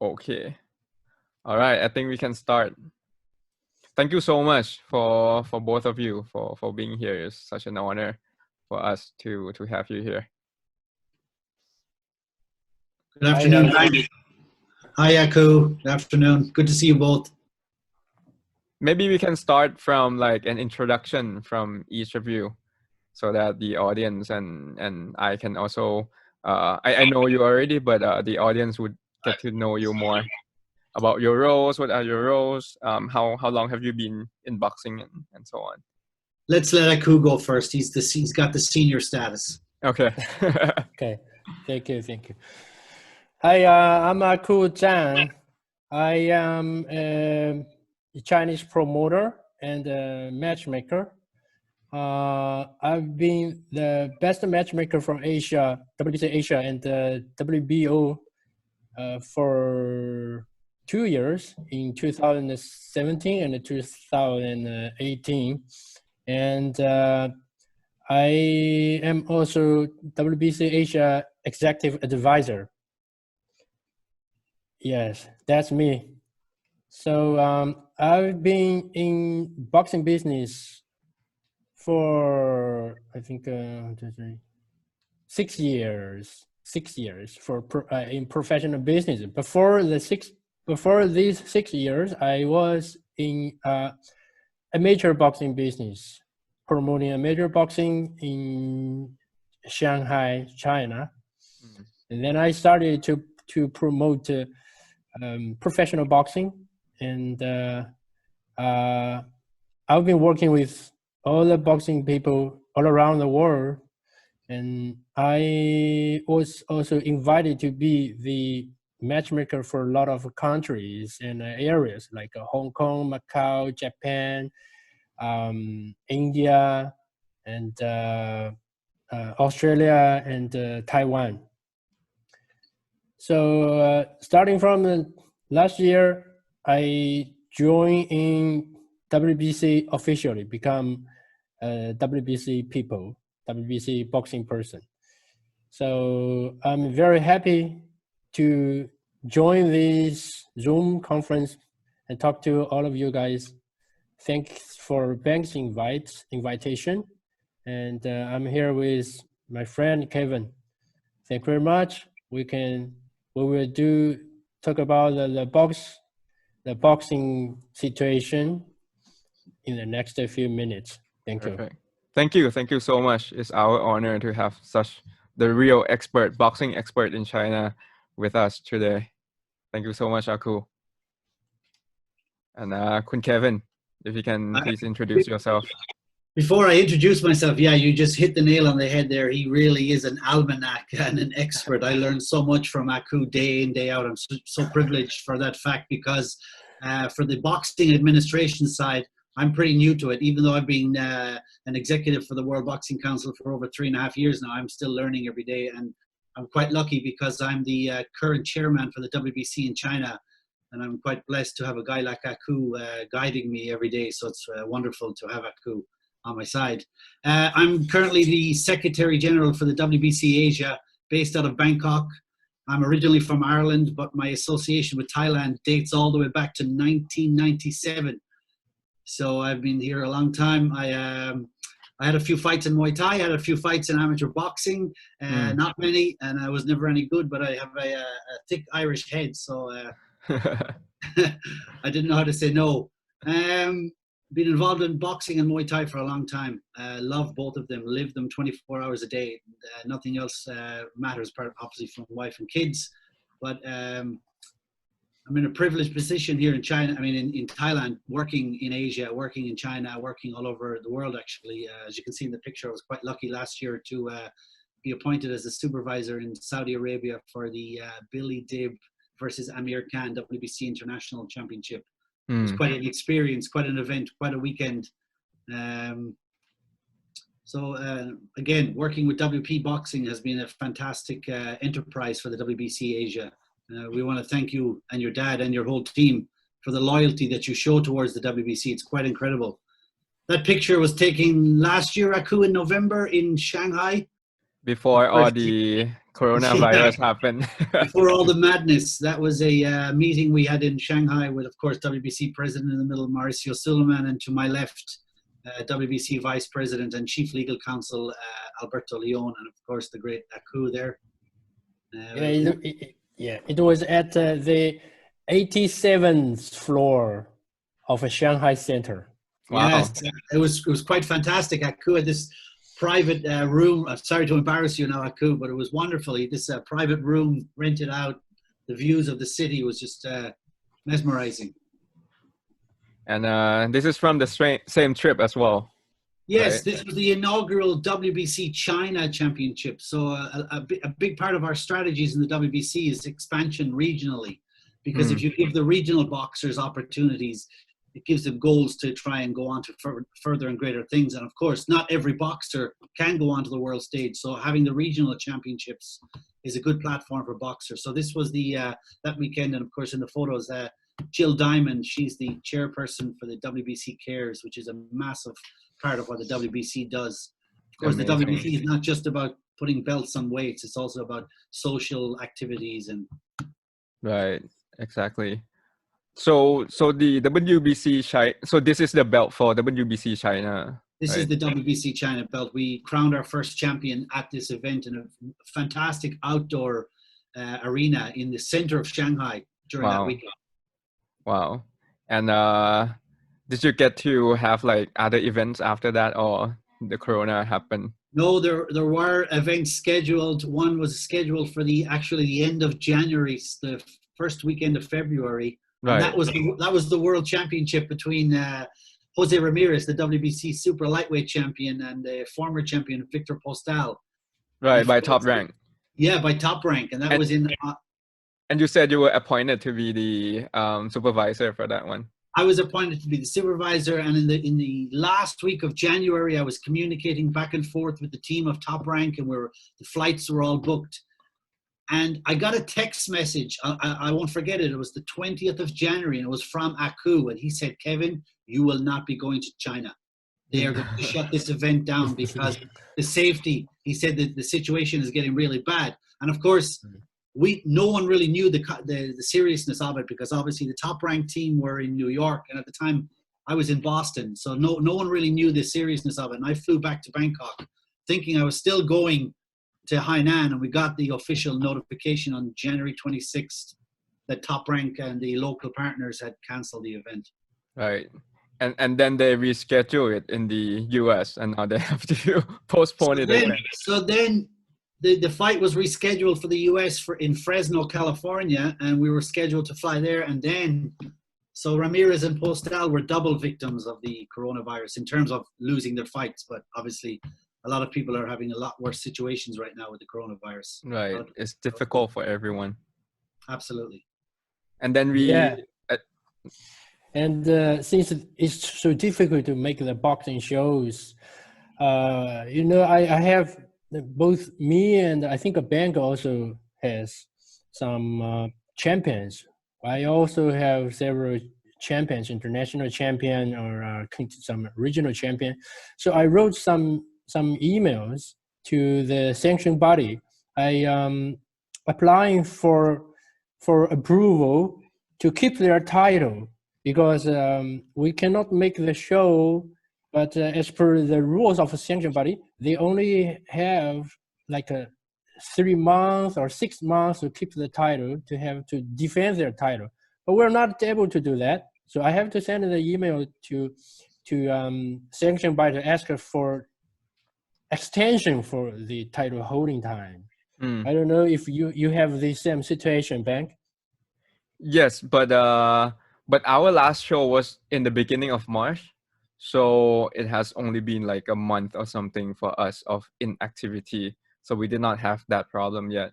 Okay. All right. I think we can start. Thank you so much for both of you for being here. It's such an honor for us to have you here. Good afternoon. Hi, Aku. Good afternoon. Good to see you both. Maybe we can start from like an introduction from each of you, so that the audience and I can also I know you already, but the audience would get to know you more about your roles. What are your roles? How long have you been in boxing and so on? Let's let Aku go first. He's got the senior status. Okay. Okay. Thank you. Hi, I'm Aku Zhang. I am a Chinese promoter and a matchmaker. I've been the best matchmaker from Asia, WBC Asia, and WBO for 2 years in 2017 and 2018. And I am also WBC Asia Executive Advisor. Yes, that's me. So I've been in boxing business for I think 6 years. 6 years for in professional business. Before these 6 years, I was in amateur boxing business, promoting amateur boxing in Shanghai, China. Mm-hmm. And then I started to promote professional boxing, and I've been working with all the boxing people all around the world, and I was also invited to be the matchmaker for a lot of countries and areas like Hong Kong, Macau, Japan, India, and Australia and Taiwan. So starting from last year, I joined in WBC officially, become a WBC boxing person. So I'm very happy to join this Zoom conference and talk to all of you guys. Thanks for Bank's invitation. And I'm here with my friend Kevin. Thank you very much. We will talk about the boxing situation in the next few minutes. Thank Perfect. you. Thank you so much. It's our honor to have the real boxing expert in China with us today. Thank you so much, Aku. And Kun Kevin, if you can please introduce yourself. Before I introduce myself, yeah, you just hit the nail on the head there. He really is an almanac and an expert. I learned so much from Aku day in, day out. I'm so privileged for that fact, because for the boxing administration side, I'm pretty new to it. Even though I've been an executive for the World Boxing Council for over 3.5 years now, I'm still learning every day. And I'm quite lucky because I'm the current chairman for the WBC in China. And I'm quite blessed to have a guy like Aku guiding me every day. So it's wonderful to have Aku on my side. I'm currently the Secretary General for the WBC Asia, based out of Bangkok. I'm originally from Ireland, but my association with Thailand dates all the way back to 1997. So I've been here a long time. I had a few fights in Muay Thai, I had a few fights in amateur boxing, not many, and I was never any good, but I have a thick Irish head, so I didn't know how to say no. Been involved in boxing and Muay Thai for a long time. Love both of them, live them 24 hours a day. Nothing else matters, obviously, from wife and kids. But I'm in a privileged position here in China, in Thailand, working in Asia, working in China, working all over the world, actually. As you can see in the picture, I was quite lucky last year to be appointed as a supervisor in Saudi Arabia for the Billy Dib versus Amir Khan WBC International Championship. It was quite an experience, quite an event, quite a weekend. Again, working with WP Boxing has been a fantastic enterprise for the WBC Asia. We want to thank you and your dad and your whole team for the loyalty that you show towards the WBC. It's quite incredible. That picture was taken last year, Aku, in November in Shanghai. Before all the coronavirus happened. Before all the madness. That was a meeting we had in Shanghai with, of course, WBC President in the middle, Mauricio Suleiman, and to my left, WBC Vice President and Chief Legal Counsel, Alberto Leon, and of course, the great Aku there. It was at the 87th floor of a Shanghai center. Wow. Yes, it was quite fantastic. Aku had this private room. I'm sorry to embarrass you now, Aku, but it was wonderful. This private room rented out. The views of the city was just mesmerizing. And this is from the same trip as well. Yes, right? This was the inaugural WBC China Championship. So a big part of our strategies in the WBC is expansion regionally. Because if you give the regional boxers opportunities, it gives them goals to try and go on to further and greater things. And of course, not every boxer can go onto the world stage. So having the regional championships is a good platform for boxers. So this was the that weekend. And of course, in the photos, Jill Diamond, she's the chairperson for the WBC Cares, which is a massive part of what the WBC does. Of course, Amazing. The WBC is not just about putting belts on weights. It's also about social activities. And Right, exactly. So the WBC China, so this is the belt for WBC China. This right? is the WBC China belt. We crowned our first champion at this event in a fantastic outdoor arena in the center of Shanghai during that weekend. Wow. And did you get to have like other events after that, or the corona happened? No, there were events scheduled. One was scheduled for the end of January, the first weekend of February. Right. And that was the world championship between Jose Ramirez, the WBC super lightweight champion, and the former champion Victor Postal. Right, by Top Rank. Yeah, by Top Rank, and that was in. And you said you were appointed to be the supervisor for that one. I was appointed to be the supervisor, and in the last week of January, I was communicating back and forth with the team of Top Rank, and the flights were all booked. And I got a text message. I won't forget it. It was the 20th of January, and it was from Aku, and he said, "Kevin, you will not be going to China. They are going to shut this event down because the safety." He said that the situation is getting really bad, and of course, no one really knew the seriousness of it, because obviously the Top Rank team were in New York, and at the time I was in Boston, so no one really knew the seriousness of it. And I flew back to Bangkok, thinking I was still going to Hainan, and we got the official notification on January 26th that Top Rank and the local partners had canceled the event. Right. And then they reschedule it in the US, and now they have to postpone it again. So then the fight was rescheduled for the US in Fresno, California, and we were scheduled to fly there. And then, so Ramirez and Postal were double victims of the coronavirus in terms of losing their fights. But obviously, a lot of people are having a lot worse situations right now with the coronavirus. Right. It's difficult for everyone. Absolutely. And then since it's so difficult to make the boxing shows, I have both me and I think a bank also has some champions. I also have several champions, international champion or some regional champion. So I wrote some emails to the sanction body. I applying for approval to keep their title, because we cannot make the show, but as per the rules of a sanction body, they only have like a 3 months or 6 months to keep the title, to have to defend their title. But we're not able to do that. So I have to send an email to sanction body to ask for extension for the title holding time. I don't know if you have the same situation, Bank. Yes, but our last show was in the beginning of March, so it has only been like a month or something for us of inactivity. So we did not have that problem yet.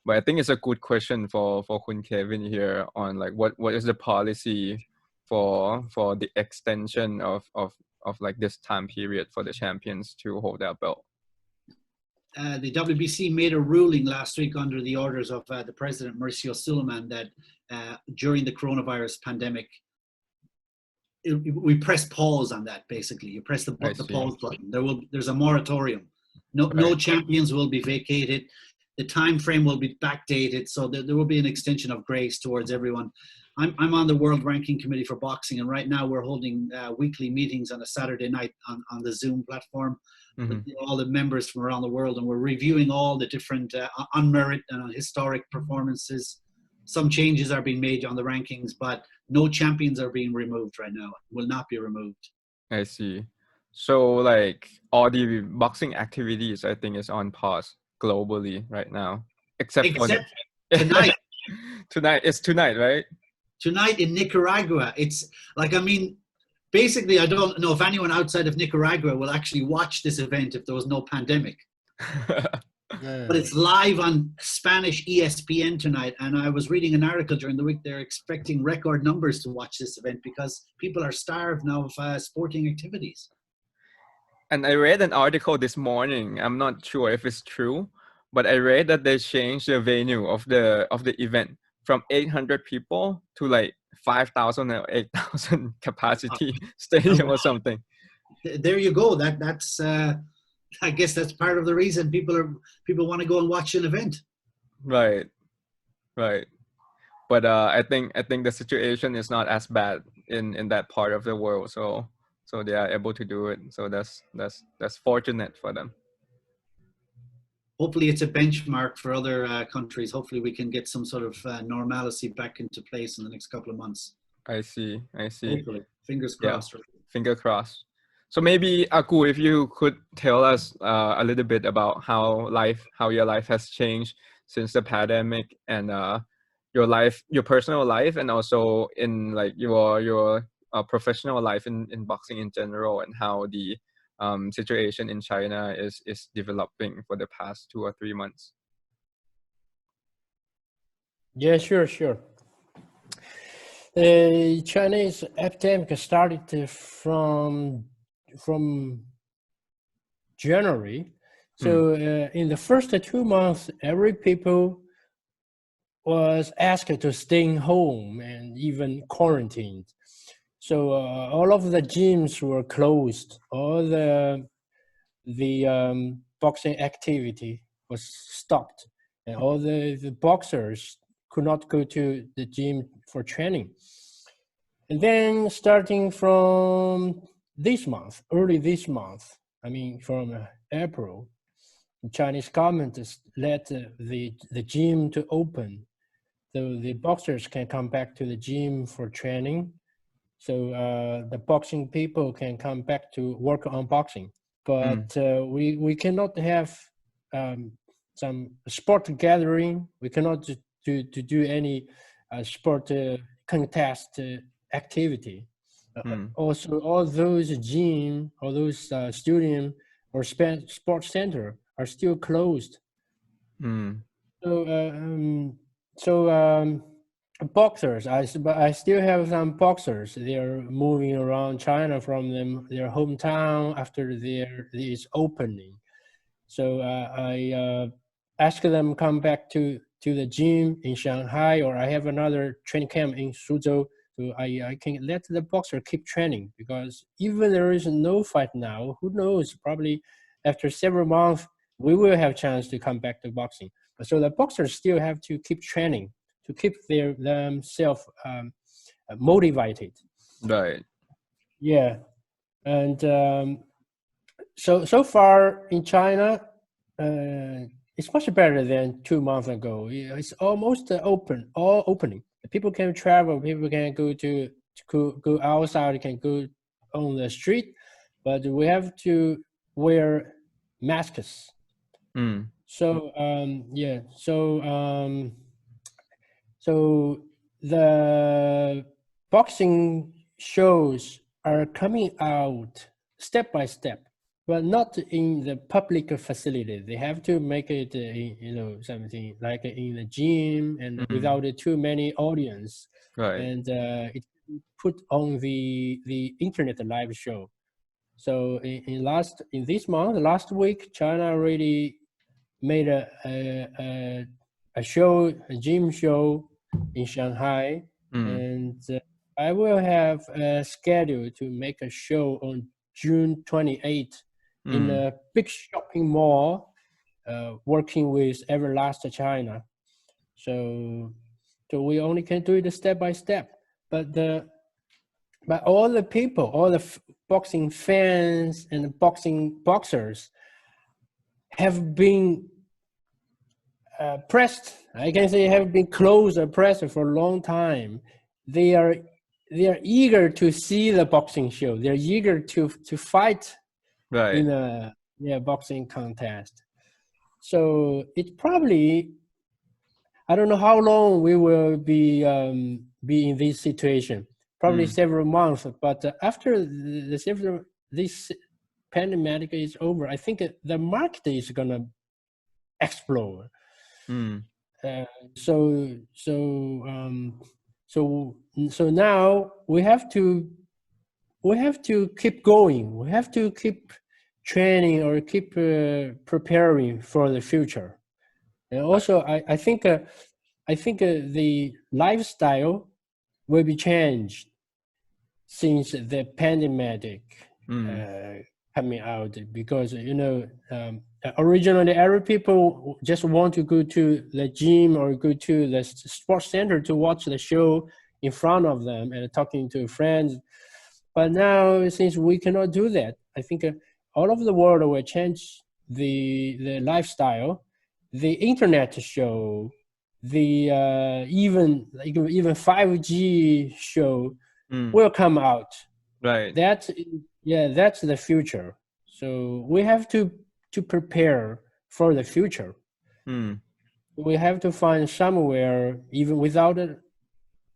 But I think it's a good question for Kun Kevin here on like what is the policy for the extension of like this time period for the champions to hold their belt. The WBC made a ruling last week under the orders of the president, Mauricio Suleiman, that during the coronavirus pandemic, we press pause on that. Basically, you press the pause button. There's a moratorium. No champions will be vacated. the time frame will be backdated, so there will be an extension of grace towards everyone. I'm on the World Ranking Committee for boxing, and right now we're holding weekly meetings on a Saturday night on the Zoom platform with all the members from around the world, and we're reviewing all the different on merit and historic performances. Some changes are being made on the rankings, but no champions are being removed right now. Will not be removed. I see. So like all the boxing activities, I think, is on pause globally right now, except tonight. Tonight, it's tonight, right? Tonight in Nicaragua. It's like, I mean, basically, I don't know if anyone outside of Nicaragua will actually watch this event if there was no pandemic. But it's live on Spanish ESPN tonight, and I was reading an article during the week. They're expecting record numbers to watch this event because people are starved now of sporting activities. And I read an article this morning. I'm not sure if it's true, but I read that they changed the venue of the event from 800 people to like 5,000 or 8,000 capacity stadium or something. There you go. That's I guess that's part of the reason people want to go and watch an event. Right. But I think the situation is not as bad in that part of the world, so they are able to do it. So that's fortunate for them. Hopefully it's a benchmark for other countries. Hopefully we can get some sort of normalcy back into place in the next couple of months. I see. Hopefully. Fingers crossed. Yeah. Finger crossed. So maybe Aku, if you could tell us a little bit about how your life has changed since the pandemic, and your personal life, and also in like your professional life in boxing in general, and how the situation in China is developing for the past 2 or 3 months. Yeah, sure. Chinese epidemic started from January. So in the first 2 months, every people was asked to stay home and even quarantined. So all of the gyms were closed. All the boxing activity was stopped, and all the boxers could not go to the gym for training. And then starting from early this month, I mean from April, the Chinese government let the gym to open, so the boxers can come back to the gym for training. So the boxing people can come back to work on boxing, but we cannot have some sport gathering. We cannot do any sport contest activity. Also, all those gym, all those stadium or sports center are still closed. So boxers, I still have some boxers. They are moving around China from their hometown after this opening. So I ask them come back to the gym in Shanghai, or I have another training camp in Suzhou. So I can let the boxer keep training, because even there is no fight now, who knows, probably after several months, we will have a chance to come back to boxing. So the boxers still have to keep training to keep themselves motivated. Right. Yeah. And so far in China, it's much better than 2 months ago. It's almost opening. People can travel. People can go outside. Can go on the street, but we have to wear masks. So So the boxing shows are coming out step by step, but not in the public facility. They have to make it, something like in the gym and without too many audience. Right. And it's put on the internet live show. So in this month, last week, China already made a gym show in Shanghai, and I will have a schedule to make a show on June 28th in a big shopping mall working with Everlast China. So we only can do it step by step. But all the people, all the boxing fans and boxers have been pressed. I can say have been close or pressed for a long time. They are eager to see the boxing show. They're eager to fight in a boxing contest. So it's probably, I don't know how long we will be in this situation. Probably several months. But after this pandemic is over, I think the market is gonna explode. So now we have to keep going. We have to keep training or keep preparing for the future. And also, I think the lifestyle will be changed since the pandemic coming out, because originally every people just want to go to the gym or go to the sports center to watch the show in front of them and talking to friends. But now, since we cannot do that, I think all of the world will change the lifestyle. The internet show, the even 5G show will come out. Right. That's the future. So we have to prepare for the future. We have to find somewhere, even without a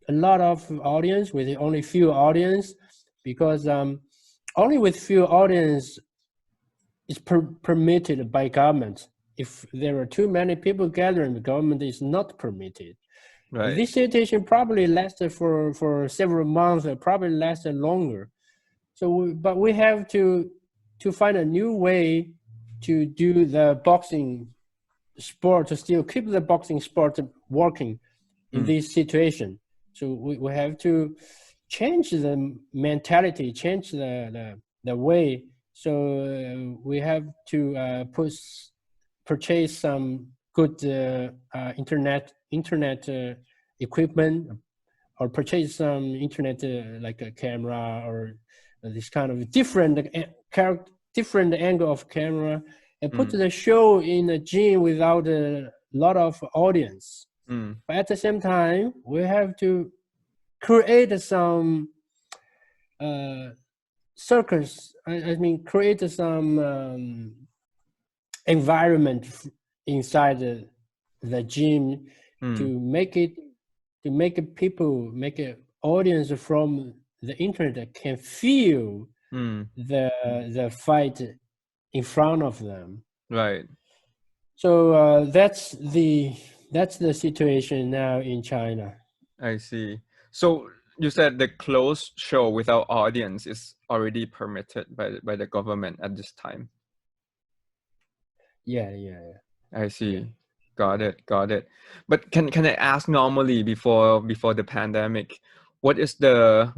lot of audience, with only few audience, because only with few audience is permitted by government. If there are too many people gathering, the government is not permitted. Right. This situation probably lasted for several months, or probably lasted longer. But we have to find a new way to do the boxing sport, to still keep the boxing sport working in this situation. So we have to change the mentality, change the way. So we have to purchase some good internet equipment, or purchase some internet like a camera, or this kind of different angle of camera, and put the show in a gym without a lot of audience. But at the same time, we have to create some circus. I mean, create some environment inside the gym to make audience from the internet can feel the fight in front of them. Right. So that's the situation now in China. I see. So you said the closed show without audience is already permitted by the government at this time. Yeah. I see. Yeah. Got it. But can I ask, normally before the pandemic, what is the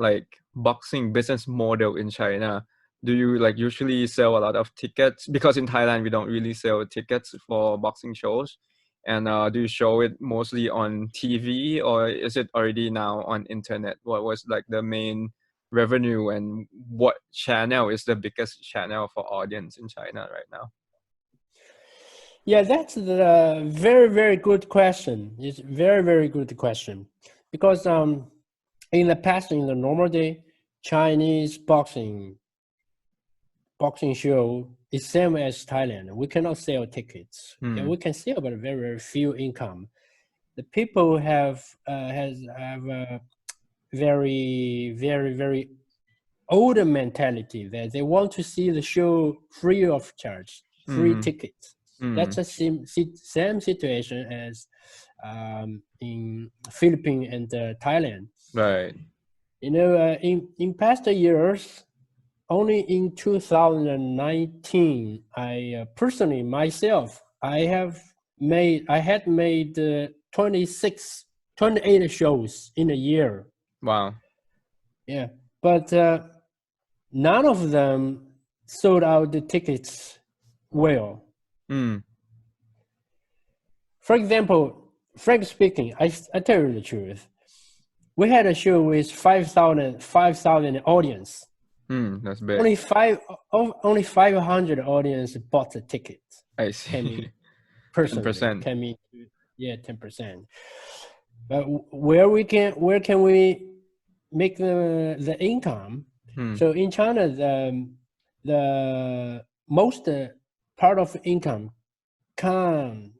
boxing business model in China? Do you usually sell a lot of tickets? Because in Thailand we don't really sell tickets for boxing shows. And do you show it mostly on TV, or is it already now on internet? What was the main revenue, and what channel is the biggest channel for audience in China right now? Yeah, that's the very, very good question. It's very, very good question. Because in the past, in the normal day, Chinese boxing show is same as Thailand. We cannot sell tickets. Yeah, we can sell, but very, very few income. The people have a very, very, very older mentality that they want to see the show free of charge, free tickets. That's the same situation as in Philippines and Thailand. Right. In past years, only in 2019, I personally myself, I had made 28 shows in a year. Wow. Yeah, but none of them sold out the tickets well. For example, frank speaking, I tell you the truth. We had a show with 5,000 audience. That's big. Only 500 audience bought the ticket. I see. Personally, 10%. can be 10%. But where can we make the income? So in China, the most part of income came,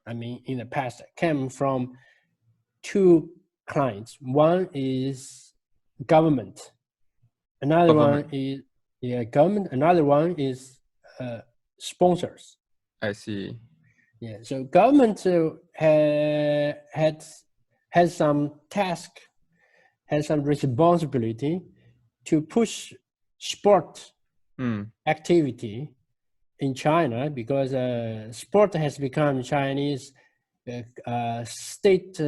I mean, in the past, came from two clients. One is government. Another one is government. Another one is sponsors. I see. Yeah. So government has some task, has some responsibility to push sport activity in China, because sport has become Chinese state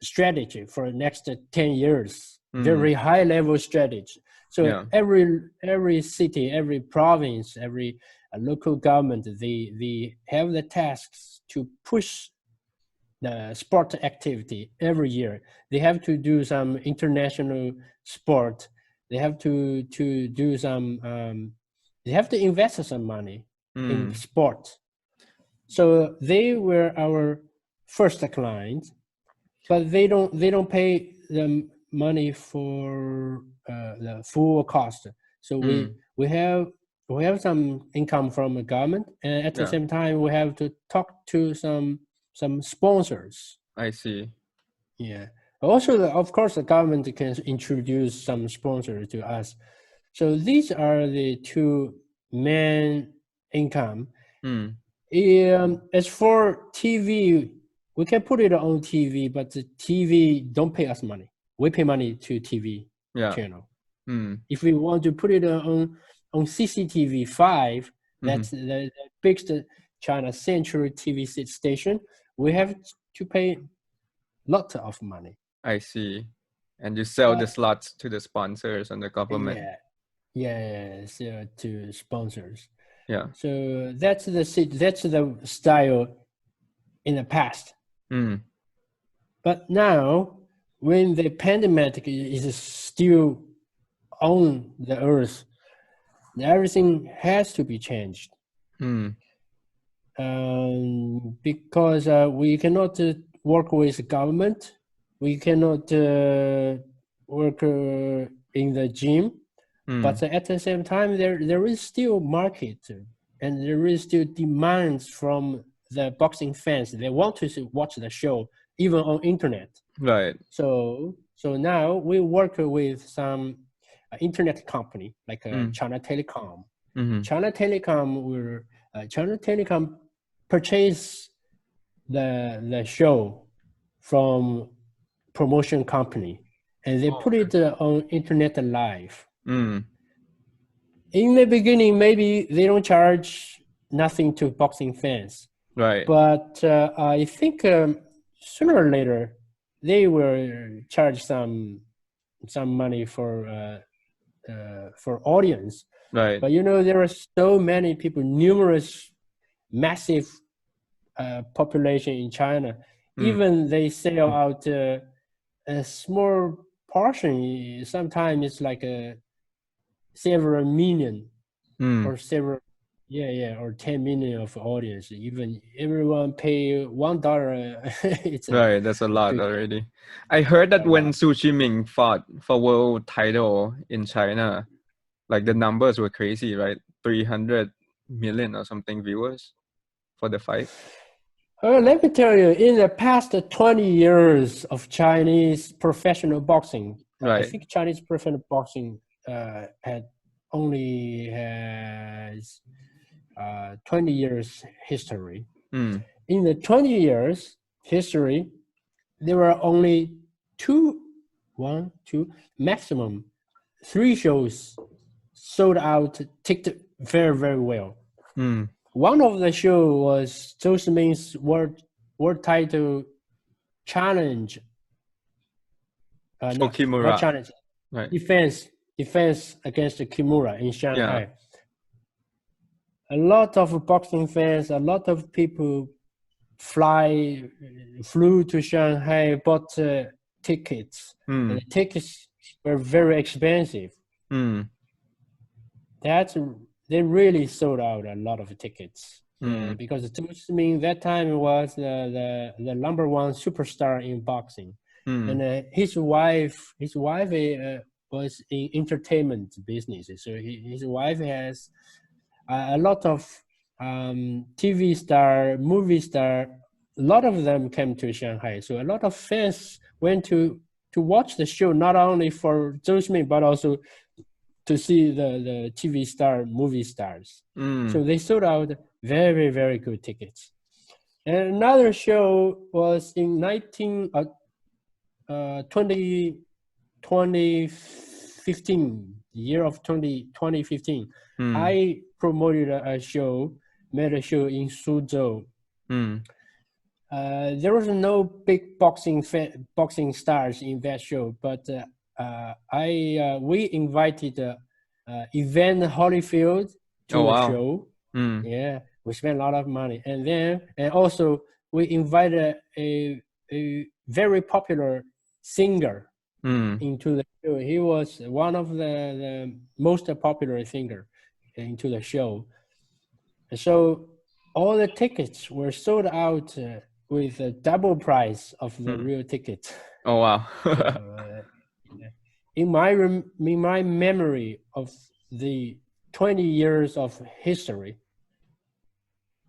strategy for the next 10 years. Very high level strategy. So every city, every province, every local government, they have the tasks to push the sport activity every year. They have to do some international sport. They have to do some. They have to invest some money in sport. So they were our first client, but they don't pay them money for the full cost. So we have some income from the government, and at the same time we have to talk to some sponsors. I see. Yeah. Also, of course, the government can introduce some sponsors to us. So these are the two main income. As for TV, we can put it on TV, but the TV don't pay us money. We pay money to TV channel. If we want to put it on CCTV 5, that's the biggest China Central TV station, we have to pay lots of money. I see. And you sell the slots to the sponsors and the government. So to sponsors. Yeah. So that's the style in the past. But now, when the pandemic is still on the earth, everything has to be changed. Because we cannot work with the government, we cannot work in the gym, but at the same time there is still market, and there is still demands from the boxing fans. They want to watch the show even on internet. Right. So now we work with some internet company like China Telecom. China Telecom purchase the show from promotion company, and they put it on internet live. In the beginning, maybe they don't charge nothing to boxing fans, right? But I think sooner or later they will charge some money for audience, right? But you know, there are so many people, numerous, massive population in China. Even they sell out a small portion. Sometimes it's like several million or several, or 10 million of audience. Even everyone pay $1. It's right. That's a lot already. I heard that when Su Ming fought for world title in China, like the numbers were crazy, right? 300 million or something viewers for the fight. Let me tell you, in the past 20 years of Chinese professional boxing, right. I think Chinese professional boxing has 20 years history. In the 20 years history, there were only maximum 3 shows sold out, ticked very, very well. One of the show was Zhou Ming's world title challenge. Not challenge. Right. Defense against Kimura in Shanghai. A lot of boxing fans, a lot of people flew to Shanghai, bought tickets. And the tickets were very expensive. They really sold out a lot of tickets. Because Zhou Ziming that time was the number one superstar in boxing. And his wife was in entertainment business. So his wife has a lot of TV star, movie star. A lot of them came to Shanghai. So a lot of fans went to watch the show, not only for Zhou Ziming, but also to see the TV star, movie stars. So they sold out very, very good tickets. And another show was in 2015, year of 2015. I promoted made a show in Suzhou. There was no big boxing stars in that show, but we invited Evan Holyfield to a show. Yeah, we spent a lot of money, and also we invited a very popular singer into the show. He was one of the most popular singer into the show. So all the tickets were sold out with a double price of the real ticket. Oh wow! In my memory of the 20 years of history,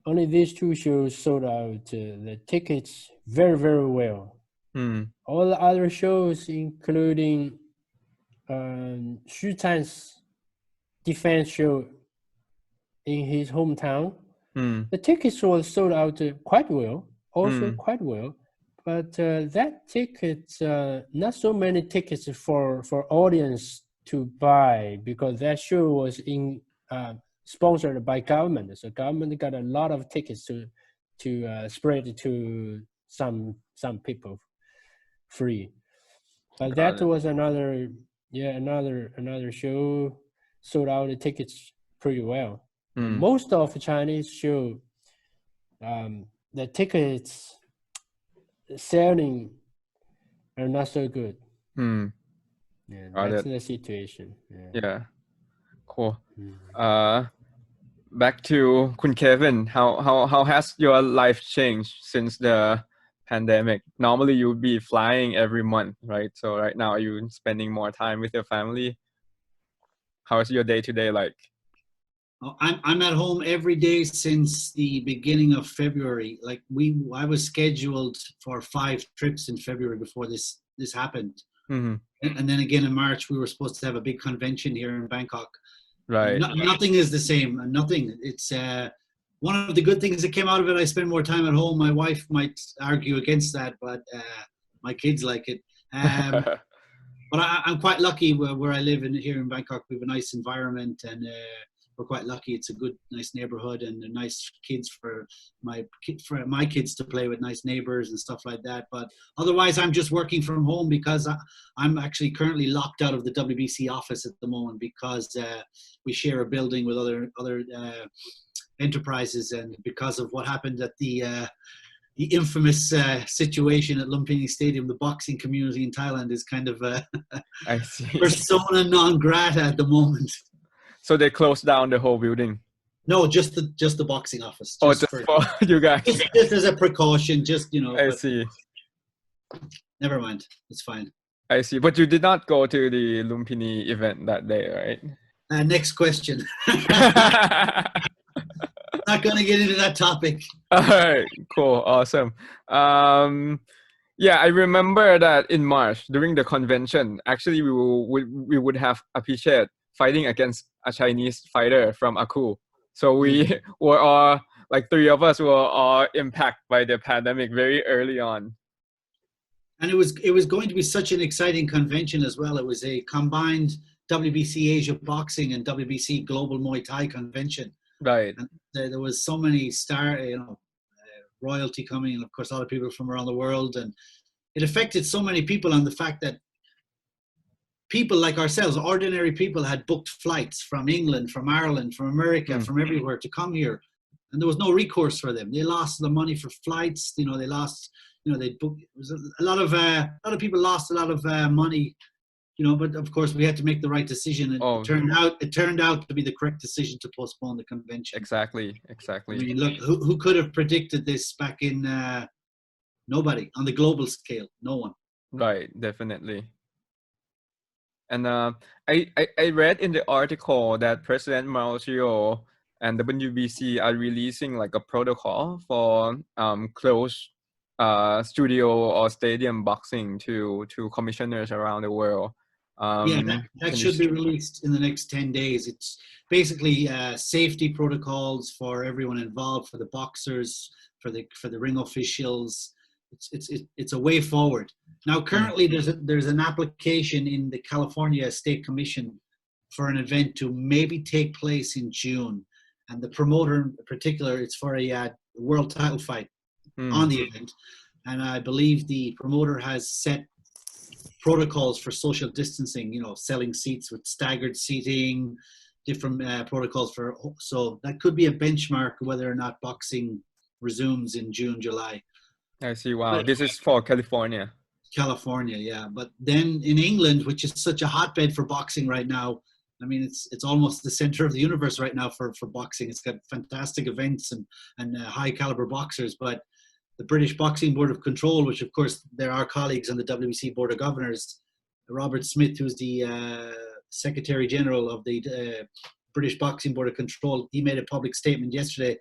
only these two shows sold out the tickets very, very well. All the other shows, including Xu Can's defense show in his hometown, the tickets were sold out quite well, quite well. But that ticket, not so many tickets for audience to buy, because that show was sponsored by government. So government got a lot of tickets to spread to some people free. But that was another show sold out the tickets pretty well. Most of Chinese show, the tickets selling are not so good. Yeah, that's the situation. Yeah. Cool. Back to Kun Kevin. How has your life changed since the pandemic? Normally you would be flying every month, right? So right now, are you spending more time with your family? How is your day-to-day like? I'm at home every day since the beginning of February. Like I was scheduled for 5 trips in February before this happened. And then again in March, we were supposed to have a big convention here in Bangkok. Right. Nothing is the same. Nothing. It's one of the good things that came out of it. I spend more time at home. My wife might argue against that, but my kids like it. But I'm quite lucky where I live here in Bangkok. We have a nice environment, and we're quite lucky. It's a good, nice neighborhood, and nice kids for my kids to play with, nice neighbors and stuff like that. But otherwise, I'm just working from home because I'm actually currently locked out of the WBC office at the moment because we share a building with other enterprises, and because of what happened at the infamous situation at Lumpini Stadium, the boxing community in Thailand is kind of I see. persona non grata at the moment. So they closed down the whole building? No, just the boxing office. Just for you guys? Just as a precaution, I see. Never mind. It's fine. I see. But you did not go to the Lumpini event that day, right? Next question. Not going to get into that topic. All right, cool, awesome. Yeah, I remember that in March during the convention, actually we would have Apichet fighting against a Chinese fighter from Aku. So we were all, like 3 of us were all impacted by the pandemic very early on. And it was going to be such an exciting convention as well. It was a combined WBC Asia Boxing and WBC Global Muay Thai convention. Right. And there was so many royalty coming, and of course a lot of people from around the world, and it affected so many people on the fact that people like ourselves, ordinary people, had booked flights from England, from Ireland, from America, from everywhere to come here. and there was no recourse for them. They lost the money for flights. They lost. They booked. It was a lot of people lost a lot of money. But of course we had to make the right decision, and it turned out to be the correct decision to postpone the convention. Exactly. I mean, look, who could have predicted this back in? Nobody on the global scale. No one. Right, definitely. And I read in the article that President Mauricio and WBC are releasing like a protocol for closed studio or stadium boxing to commissioners around the world. That should be released in the next 10 days. It's basically safety protocols for everyone involved, for the boxers, for the ring officials. It's a way forward. Now, currently, there's an application in the California State Commission for an event to maybe take place in June, and the promoter in particular, it's for a world title fight on the event, and I believe the promoter has set protocols for social distancing. Selling seats with staggered seating, different protocols so that could be a benchmark whether or not boxing resumes in June, July. I see. Wow. This is for California. California, yeah. But then in England, which is such a hotbed for boxing right now, I mean, it's almost the center of the universe right now for boxing. It's got fantastic events and high caliber boxers. But the British Boxing Board of Control, which of course there are colleagues on the WBC Board of Governors, Robert Smith, who's the Secretary General of the British Boxing Board of Control, he made a public statement yesterday.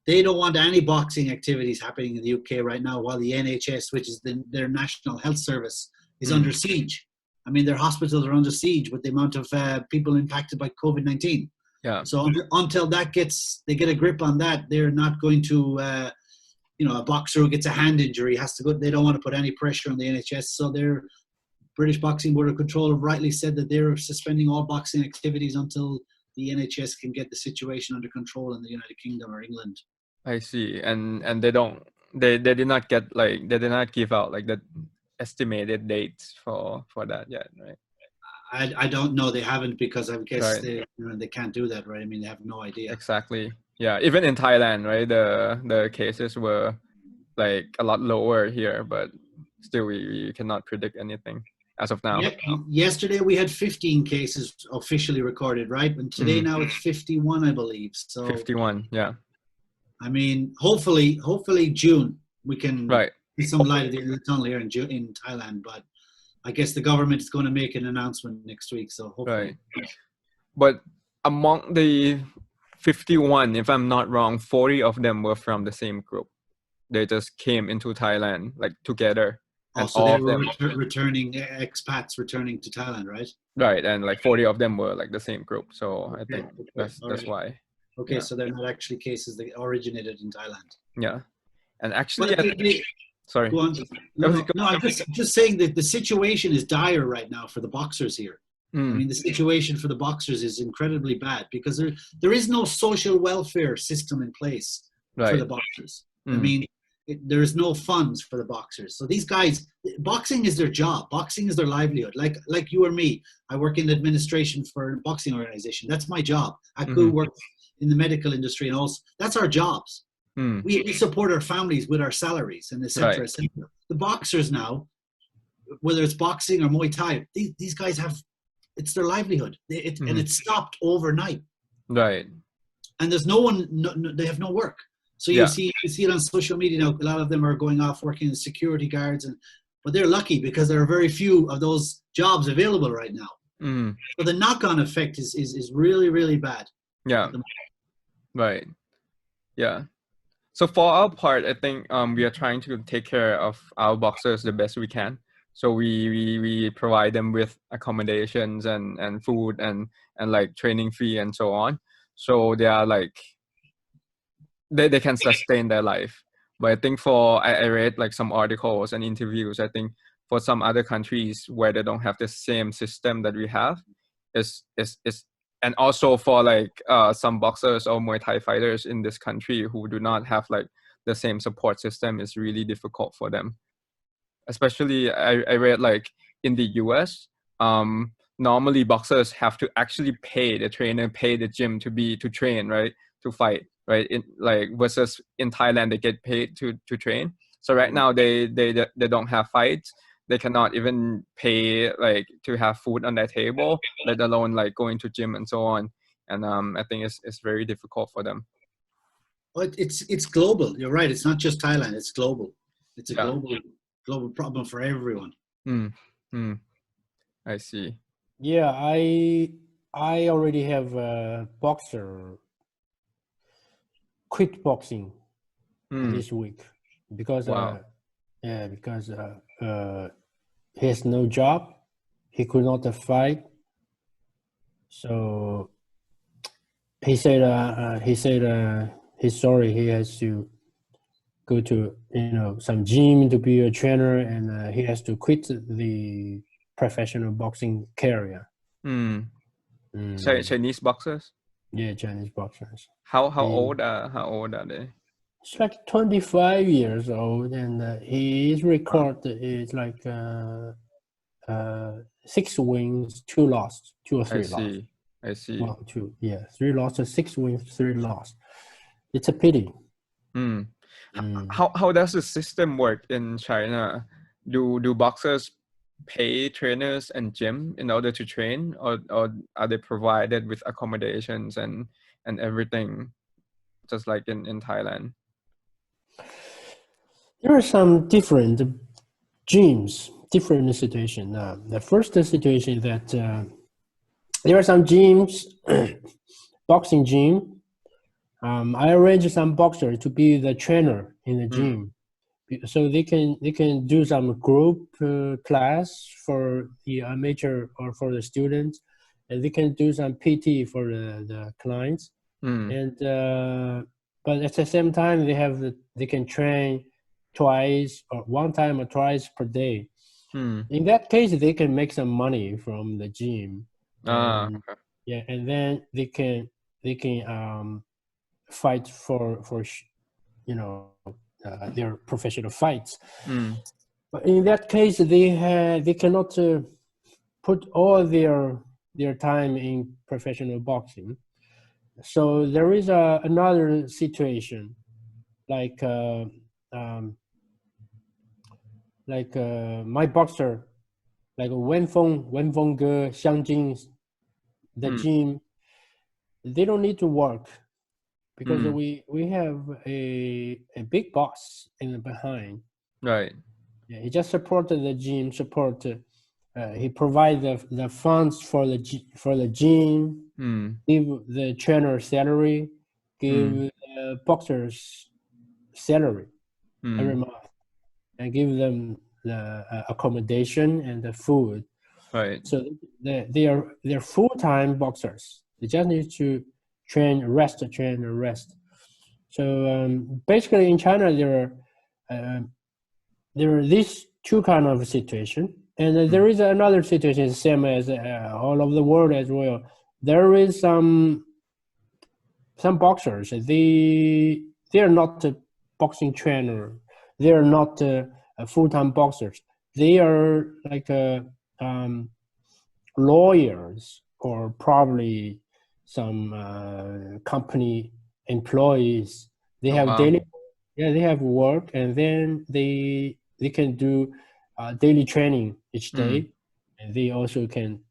They don't want any boxing activities happening in the UK right now while the NHS, which is their National Health Service, is under siege. I mean, their hospitals are under siege with the amount of people impacted by COVID-19. Yeah. So until they get a grip on that, they're not going to, a boxer who gets a hand injury has to go. They don't want to put any pressure on the NHS. So their British Boxing Board of Control have rightly said that they're suspending all boxing activities until the NHS can get the situation under control in the United Kingdom or England. I see. And they did not give out like the estimated dates for that yet, right? I don't know. They haven't, because I guess they can't do that, right? I mean, they have no idea. Exactly. Yeah. Even in Thailand, right? The cases were like a lot lower here, but still we cannot predict anything as of now. Yesterday we had 15 cases officially recorded, right? And today now it's 51, I believe. So 51, yeah. I mean, hopefully June we can see some light at the end of the tunnel here in Thailand. But I guess the government is going to make an announcement next week. So hopefully. Right. But among the 51, if I'm not wrong, 40 of them were from the same group. They just came into Thailand like together. And so they were returning expats returning to Thailand, right? Right, and like 40 of them were like the same group. So I think that's why. Okay, so they're not actually cases that originated in Thailand. Yeah, and actually, sorry. Go on. No, I'm just saying that the situation is dire right now for the boxers here. I mean, the situation for the boxers is incredibly bad because there is no social welfare system in place for the boxers. I mean, there is no funds for the boxers. So these guys, boxing is their job. Boxing is their livelihood. Like you or me, I work in administration for a boxing organization. That's my job. Aku works in the medical industry, and also that's our jobs. We support our families with our salaries, and etc. Et cetera. The boxers now, whether it's boxing or Muay Thai, these guys have, it's their livelihood, and it stopped overnight. Right. And there's no one. They have no work. So you see it on social media now. A lot of them are going off working as security guards, but they're lucky because there are very few of those jobs available right now. So the knock-on effect is really, really bad. Yeah. Right. Yeah. So for our part, I think we are trying to take care of our boxers the best we can. So we provide them with accommodations and food and like training fee and so on. So they are like they can sustain their life. But I think I read like some articles and interviews. I think for some other countries where they don't have the same system that we have, is and also for like some boxers or Muay Thai fighters in this country who do not have like the same support system, is really difficult for them. Especially I read like in the US, normally boxers have to actually pay the trainer, pay the gym to train, right, to fight. right? In like versus in Thailand, they get paid to train. So right now they don't have fights. They cannot even pay like to have food on their table, let alone like going to gym and so on. And I think it's very difficult for them. Well, it's global. You're right. It's not just Thailand. It's global. It's a global problem for everyone. I see. Yeah, I already have a boxer quit boxing this week because because he has no job. He could not fight. So he said he's sorry. He has to go to some gym to be a trainer, and he has to quit the professional boxing career. Chinese boxers? Yeah, Chinese boxers. How old are they? He's like 25 years old, and his record is like 6 wins, 2 lost, 2 or 3 lost. I see. 1, 2, 3 lost, 6 wins, 3 lost. It's a pity. How does the system work in China? Do boxers pay trainers and gym in order to train, or are they provided with accommodations and everything, just like in Thailand? There are some different gyms, different situation. The first situation that there are some gyms, boxing gym. I arrange some boxer to be the trainer in the gym, so they can do some group class for the amateur or for the students, and they can do some PT for the clients. And but at the same time, they can train twice or 1 time or twice per day. In that case, they can make some money from the gym. And, yeah, and then they can fight for their professional fights. But in that case, they cannot put all their time in professional boxing. So there is another situation, like my boxer, like Wenfeng Ge, Xiangjing, the gym, they don't need to work because we have a big boss in the behind. Right. Yeah, he just supported the gym. He provides the funds for the gym. Give the trainer salary. Give the boxers salary every month, and give them the accommodation and the food. Right. So they're full-time boxers. They just need to train, rest. So basically, in China, there are these 2 kind of situation, and there is another situation, same as all over the world as well. There is some boxers. They are not a boxing trainer. They are not full-time boxers. They are like lawyers, or probably some company employees. They have they have work, and then they can do daily training each day, and they also can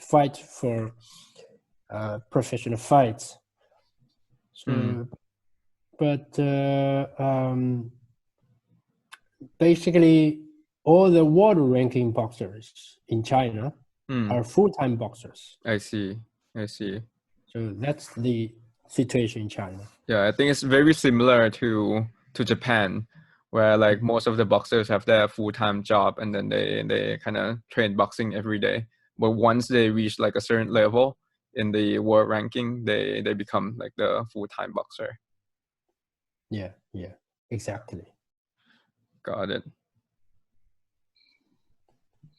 fight for professional fights. So, but basically, all the world ranking boxers in China are full-time boxers. I see. So that's the situation in China. Yeah, I think it's very similar to Japan, where like most of the boxers have their full-time job, and then they kind of train boxing every day. But once they reach like a certain level in the world ranking, they become like the full-time boxer. Yeah, exactly. Got it.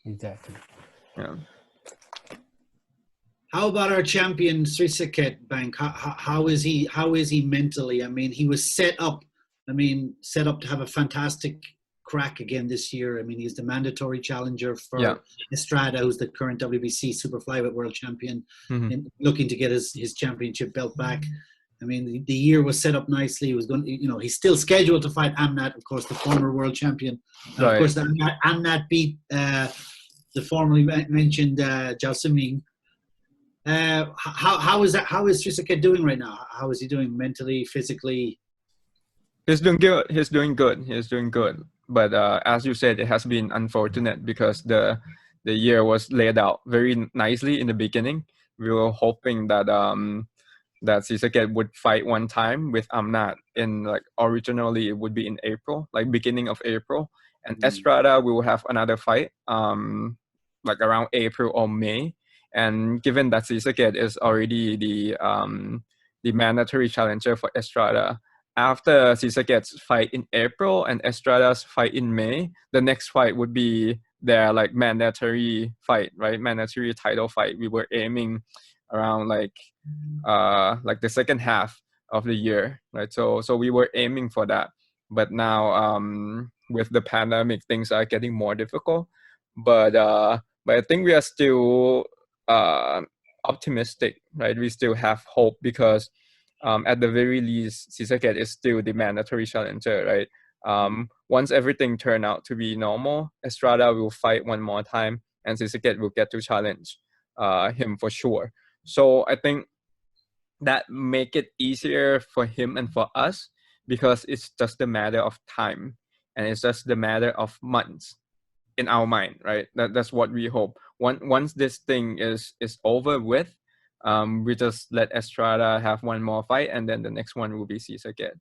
Exactly. Yeah. How about our champion Srisaket Bank? How is he mentally? I mean, he was set up to have a fantastic crack again this year. I mean, he's the mandatory challenger for Estrada, who's the current WBC super flyweight world champion, and looking to get his championship belt back. I mean, the year was set up nicely. He was going, he's still scheduled to fight Amnat, of course, the former world champion. And Right. of course, Amnat beat the formerly mentioned Zhao Siming. How is that? How is Srisaket doing right now? How is he doing mentally, physically? He's doing good. He's doing good. He's doing good. But as you said, it has been unfortunate because the year was laid out very nicely in the beginning. We were hoping that that Srisaket would fight one time with Amnat in, like, originally it would be in April, like beginning of April, and Estrada we will have another fight like around April or May. And given that Srisaket is already the mandatory challenger for Estrada, after Srisaket's fight in April and Estrada's fight in May, the next fight would be their, like, mandatory fight, right? Mandatory title fight. We were aiming around like the second half of the year, right? So we were aiming for that. But now with the pandemic, things are getting more difficult. But I think we are still optimistic, right? We still have hope because at the very least, Srisaket is still the mandatory challenger, right? Once everything turn out to be normal, Estrada will fight one more time, and Srisaket will get to challenge him for sure. So I think that make it easier for him and for us because it's just a matter of time, and it's just the matter of months in our mind, right? That's what we hope. Once this thing is over with, we just let Estrada have one more fight, and then the next one will be Srisaket.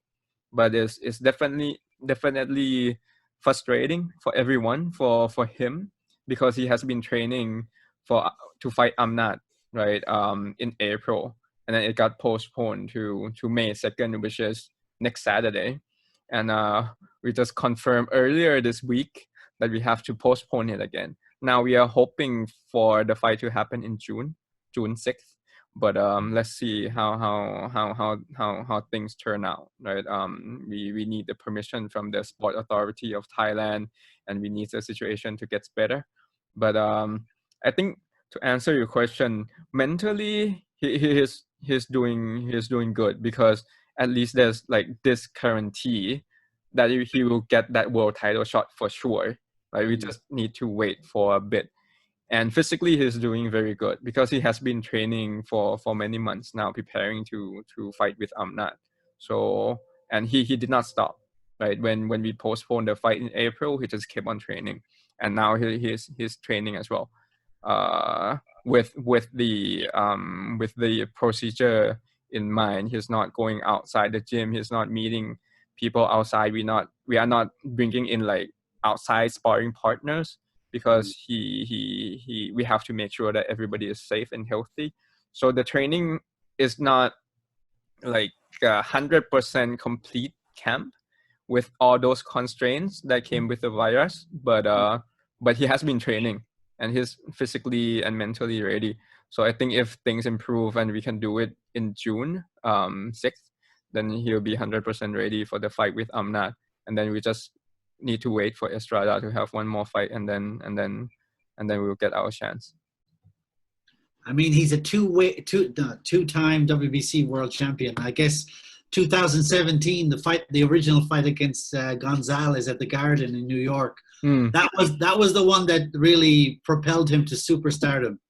But it's definitely frustrating for everyone, for him, because he has been training to fight Amnat, right? In April, and then it got postponed to May 2nd, which is next Saturday, and we just confirmed earlier this week that we have to postpone it again. Now we are hoping for the fight to happen in June 6th. But let's see how things turn out, right? We need the permission from the Sport Authority of Thailand, and we need the situation to get better. But I think to answer your question, mentally he's doing good, because at least there's, like, this guarantee that he will get that world title shot for sure. Right? We just need to wait for a bit. And physically, he's doing very good because he has been training for many months now, preparing to fight with Amnat. So, and he did not stop, right? When we postponed the fight in April, he just kept on training, and now he's training as well. With the procedure in mind, he's not going outside the gym. He's not meeting people outside. We are not bringing in, like, outside sparring partners, because we have to make sure that everybody is safe and healthy. So the training is not like 100% complete camp with all those constraints that came with the virus, but he has been training, and he's physically and mentally ready. So I think if things improve and we can do it in June 6th, then he'll be 100% ready for the fight with Amnat, and then we just need to wait for Estrada to have one more fight, and then we'll get our chance. I mean, he's a two-time WBC world champion. I guess 2017, the original fight against Gonzalez at the Garden in New York, that was the one that really propelled him to superstardom.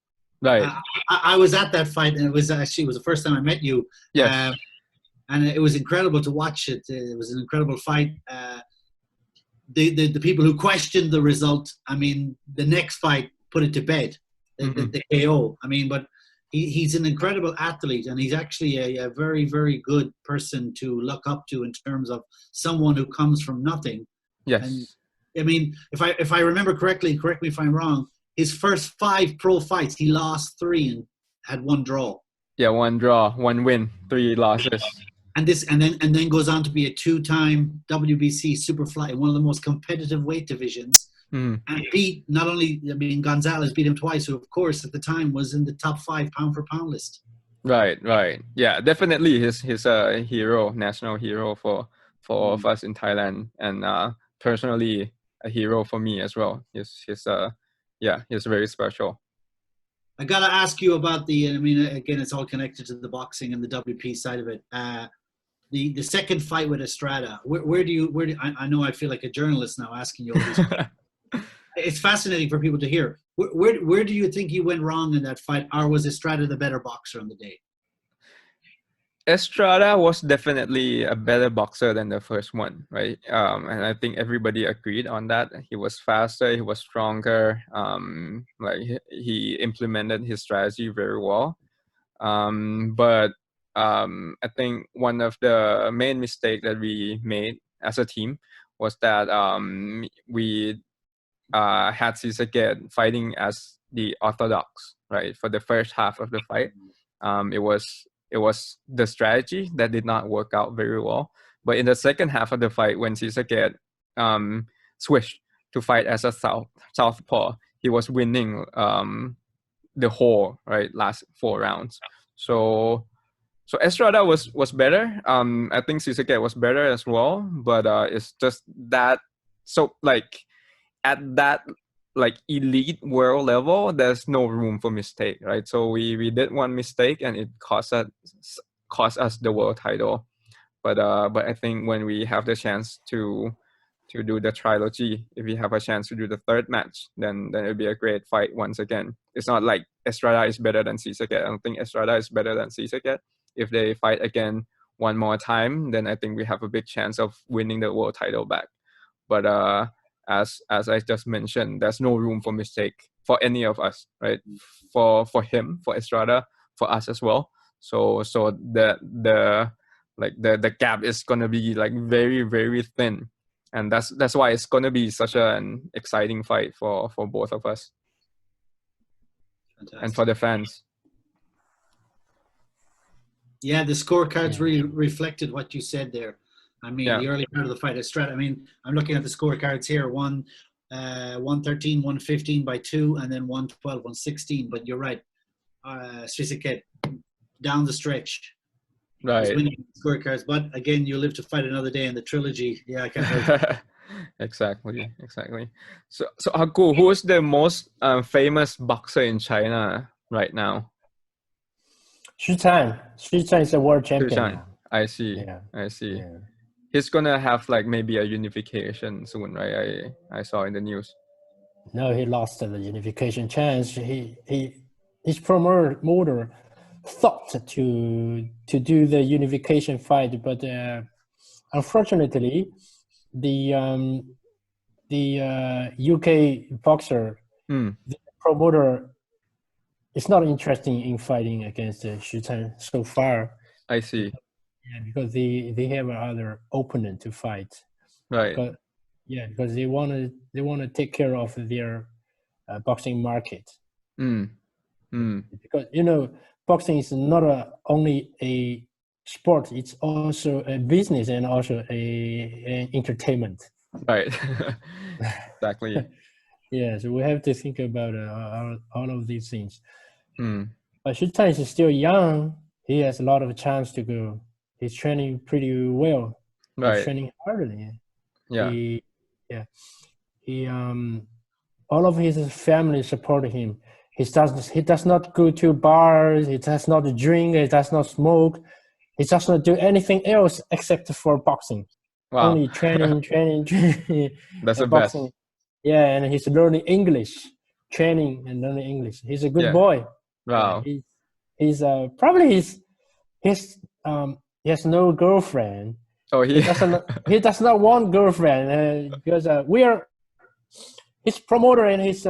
Right. I was at that fight, and it was the first time I met you. Yes. And it was incredible to watch it. It was an incredible fight. The people who questioned the result, I mean, the next fight put it to bed, the KO. I mean, but he's an incredible athlete, and he's actually a very, very good person to look up to in terms of someone who comes from nothing. Yes. And I mean, if I remember correctly, correct me if I'm wrong, his first 5 pro fights, he lost 3 and had 1 draw. Yeah, 1 draw, 1 win, 3 losses. And then goes on to be a 2-time WBC superfly in one of the most competitive weight divisions, and beat not only, I mean, Gonzalez beat him twice, who of course at the time was in the top 5 pound for pound list. Right. Yeah, definitely he's a hero, national hero for all of us in Thailand, and personally a hero for me as well. He's very special. I got to ask you about the, I mean, again, it's all connected to the boxing and the WP side of it. The second fight with Estrada, where do you, I know I feel like a journalist now asking you all these questions. It's fascinating for people to hear. Where do you think you went wrong in that fight, or was Estrada the better boxer on the day? Estrada was definitely a better boxer than the first one, right? And I think everybody agreed on that. He was faster, he was stronger. Like he implemented his strategy very well. But I think one of the main mistakes that we made as a team was that we had Srisaket fighting as the orthodox, right? For the first half of the fight, it was the strategy that did not work out very well. But in the second half of the fight, when Srisaket switched to fight as a southpaw, he was winning the whole last 4 rounds. So Estrada was better. I think Srisaket was better as well, but it's just that. So like at that elite world level, there's no room for mistake, right? So we did one mistake and it cost us the world title. But I think when we have the chance to do the trilogy, if we have a chance to do the third match, then it'll be a great fight once again. It's not like Estrada is better than Srisaket. I don't think Estrada is better than Srisaket. If they fight again one more time, then I think we have a big chance of winning the world title back. But as I just mentioned, there's no room for mistake for any of us, right? For him, for Estrada, for us as well. So the gap is gonna be like very, very thin, and that's why it's gonna be such an exciting fight for both of us. Fantastic. And for the fans. Yeah, the scorecards really reflected what you said there. I mean, the early part of the fight, Estrada. I mean, I'm looking at the scorecards here. 113, 115 by 2, and then 112, 116. But you're right, Srisaket down the stretch, was winning scorecards. But again, you live to fight another day in the trilogy. Yeah, I can't help. Exactly. So Haku, who is the most famous boxer in China right now? Srisaket is a world champion. I see. Yeah. He's gonna have like maybe a unification soon, right? I saw in the news. No, he lost the unification chance. His promoter thought to do the unification fight, but unfortunately, the UK boxer, the promoter, is not interested in fighting against Srisaket so far. I see. Yeah, because they have another opponent to fight. Right. But because they want to take care of their boxing market. Because boxing is not only a sport; it's also a business and also an entertainment. Right. Exactly. Yeah, so we have to think about all of these things. But Srisaket is still young. He has a lot of chance to go. He's training pretty well. Right. He's training hard. Yeah. He all of his family support him. He does not go to bars. He does not drink. He does not smoke. He does not do anything else except for boxing. Wow. Only training. That's the boxing. best. Yeah, and he's learning English, training and learning English. He's a good boy. Wow. He's probably he has no girlfriend. Oh, he does not want girlfriend because his promoter and his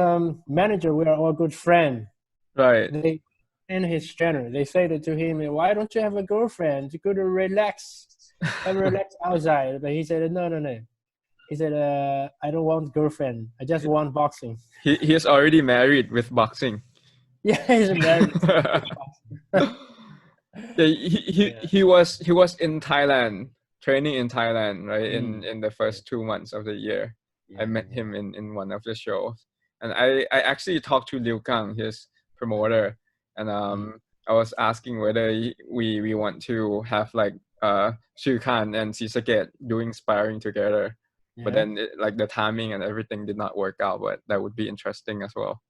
manager. We are all good friends. Right. They and his trainer. They say to him, "Why don't you have a girlfriend? You could relax outside." But he said, "No." He said, "I don't want girlfriend. I just want boxing." He is already married with boxing. Yeah, he's married. He was in Thailand, training in Thailand, right? In the first 2 months of the year. I met him in one of the shows, and I actually talked to Liu Kang, his promoter, and I was asking whether we want to have like Shu Khan and Srisaket doing sparring together. But then the timing and everything did not work out, but that would be interesting as well.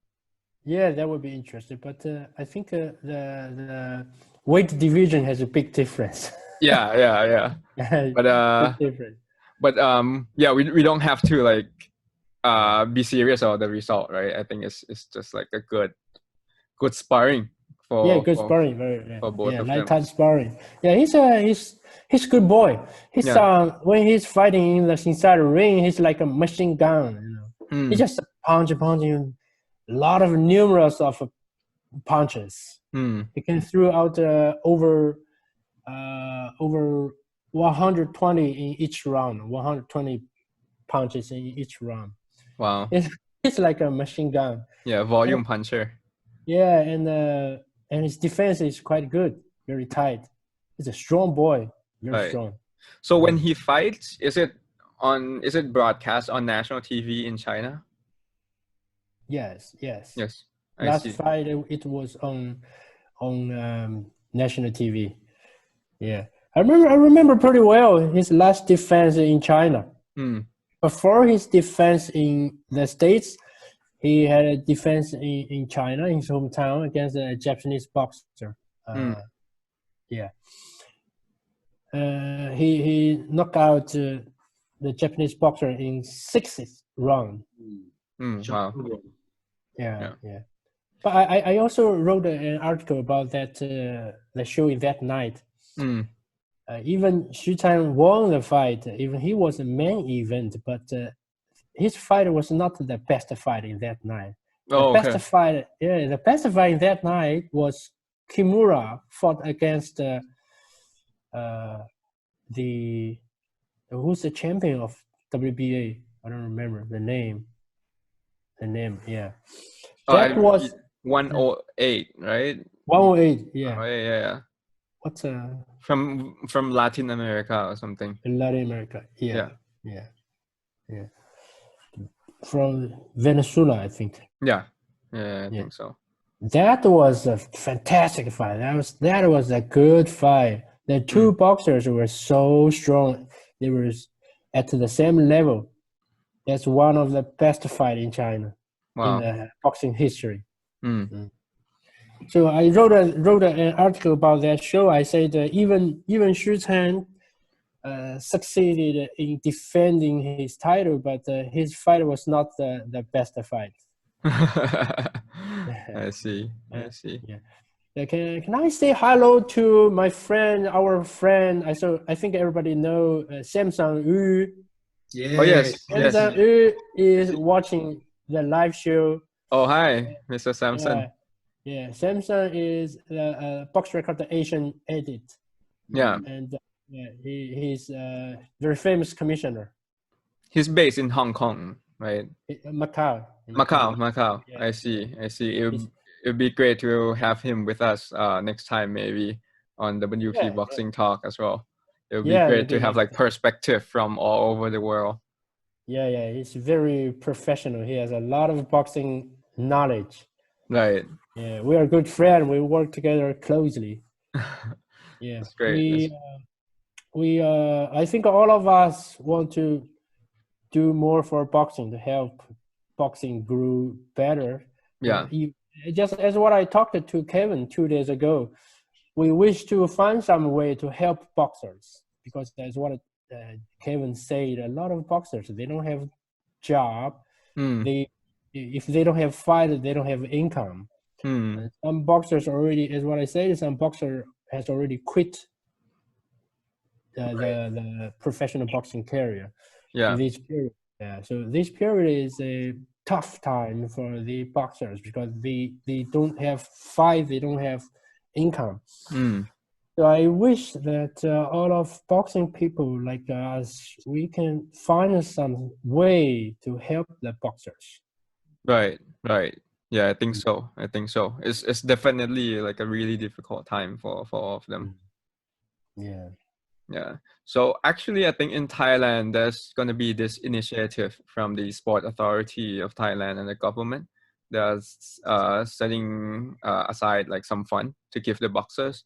Yeah, that would be interesting. But I think the weight division has a big difference. Yeah. But Big difference. yeah, we don't have to like be serious about the result, right? I think it's just like a good sparring Yeah, for good for, sparring. Very, yeah, for both of light them. touch sparring. Yeah, he's good boy. He's Yeah. when he's fighting in the inside the ring, he's like a machine gun. You know, he Mm, just punching a lot of numerous of punches. mm, He can throw out over 120 in each round. 120 punches in each round. wow. It's like a machine gun. Yeah, volume puncher. Yeah, and his defense is quite good, very tight. He's a strong boy, very Right. strong. So when he fights, is it broadcast on national TV in China? Yes. Yes, I Last see. fight it was on national TV. Yeah, I remember pretty well his last defense in China. Mm, Before his defense in the States, he had a defense in China, in his hometown, against a Japanese boxer. Yeah. He knocked out the Japanese boxer in 6th round. wow. Yeah. But I also wrote an article about that the show in that night. Even Zhang won the fight. Even he was a main event, but his fight was not the best fight in that night. Oh, The okay. best fight in that night was Kimura fought against who's the champion of WBA? I don't remember the name. Yeah. That was 108, right? 108. Yeah. Oh, yeah. What's From Latin America or something. in Latin America? Yeah. From Venezuela, I think. Yeah, I think so. That was a fantastic fight. That was a good fight. The two boxers were so strong. They were at the same level. That's one of the best fights in China in the boxing history. So I wrote an article about that show. I said even Zhang succeeded in defending his title, but his fight was not the best fight. I see. Yeah. Can I say hello to my friend, our friend? I think everybody know Samsung Yu. Yeah. Oh yes. Samsung Yu is watching the live show. Oh hi, Mr. Samson. Yeah. Samsung is the box record Asian edit. Yeah. And he's a very famous commissioner. He's based in Hong Kong, right? Macau. Yeah. I see. It would be great to have him with us next time, maybe on WP Boxing Talk as well. It would be great to have like perspective from all over the world. Yeah. He's very professional. He has a lot of boxing knowledge. Right. Yeah, we are good friends. We work together closely. Yeah, that's great. I think all of us want to do more for boxing to help boxing grow better. Yeah. Just as what I talked to Kevin 2 days ago, we wish to find some way to help boxers, because that's what Kevin said. A lot of boxers, they don't have job. If they don't have fight, they don't have income. Some boxers already, as what I said, some boxer has already quit the professional boxing career. Yeah. This period. Yeah. So this period is a tough time for the boxers because they don't have fight, they don't have income. So I wish that all of boxing people like us, we can find some way to help the boxers. Right. Yeah, I think so. It's definitely like a really difficult time for all of them. Yeah. So actually, I think in Thailand, there's going to be this initiative from the Sport Authority of Thailand and the government that's setting aside like some fund to give the boxers.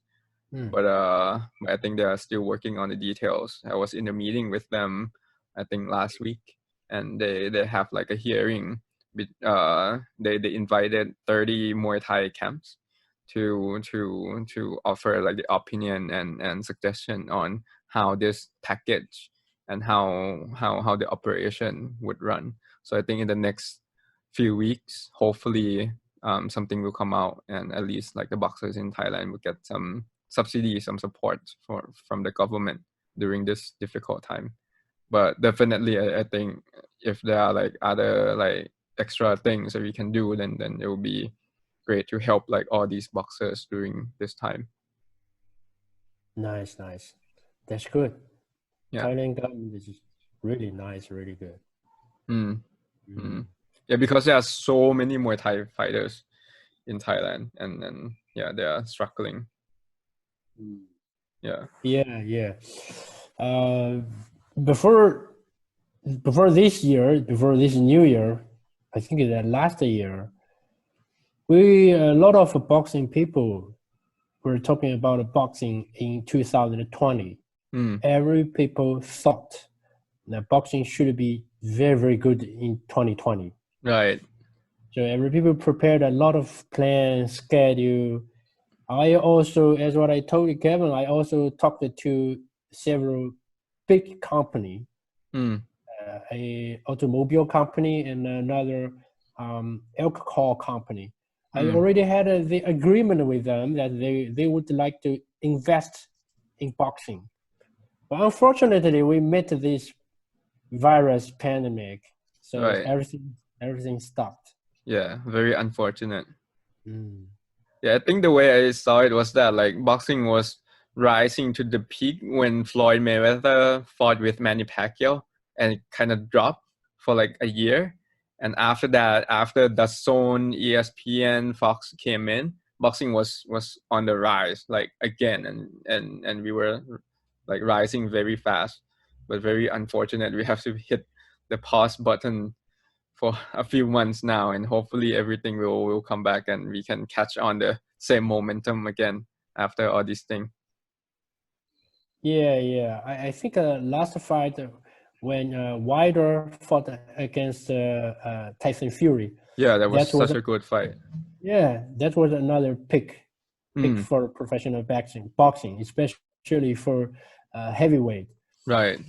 But I think they are still working on the details. I was in a meeting with them, I think last week, and they have like a hearing they invited 30 Muay Thai camps to offer like the opinion and suggestion on how this package and how the operation would run. So I think in the next few weeks, hopefully something will come out, and at least like the boxers in Thailand will get some subsidy, some support from the government during this difficult time. But definitely, I think if there are like other like extra things that we can do, then it will be great to help like all these boxers during this time. Nice. That's good. Yeah. Thailand government is really nice, really good. Yeah, because there are so many Muay Thai fighters in Thailand, and yeah, they are struggling. Yeah. Before this year, before this new year, I think that last year, a lot of boxing people were talking about boxing in 2020. Every people thought that boxing should be very, very good in 2020. Right. So every people prepared a lot of plans, schedule. I also, as what I told you, Kevin, I also talked to several big company, a automobile company and another alcohol company. I already had the agreement with them that they would like to invest in boxing. But unfortunately, we met this virus pandemic, so right. everything stopped. Yeah, very unfortunate. Yeah, I think the way I saw it was that like boxing was rising to the peak when Floyd Mayweather fought with Manny Pacquiao, and it kind of dropped for like a year. And after that, after DAZN, ESPN, Fox came in, boxing was on the rise like again, and we were like rising very fast. But very unfortunate, we have to hit the pause button for a few months now, and hopefully everything will come back and we can catch on the same momentum again after all these things. Yeah. I think last fight when Wilder fought against Tyson Fury. Yeah, that was such a good fight. Yeah, that was another pick for professional boxing, especially for heavyweight. Right.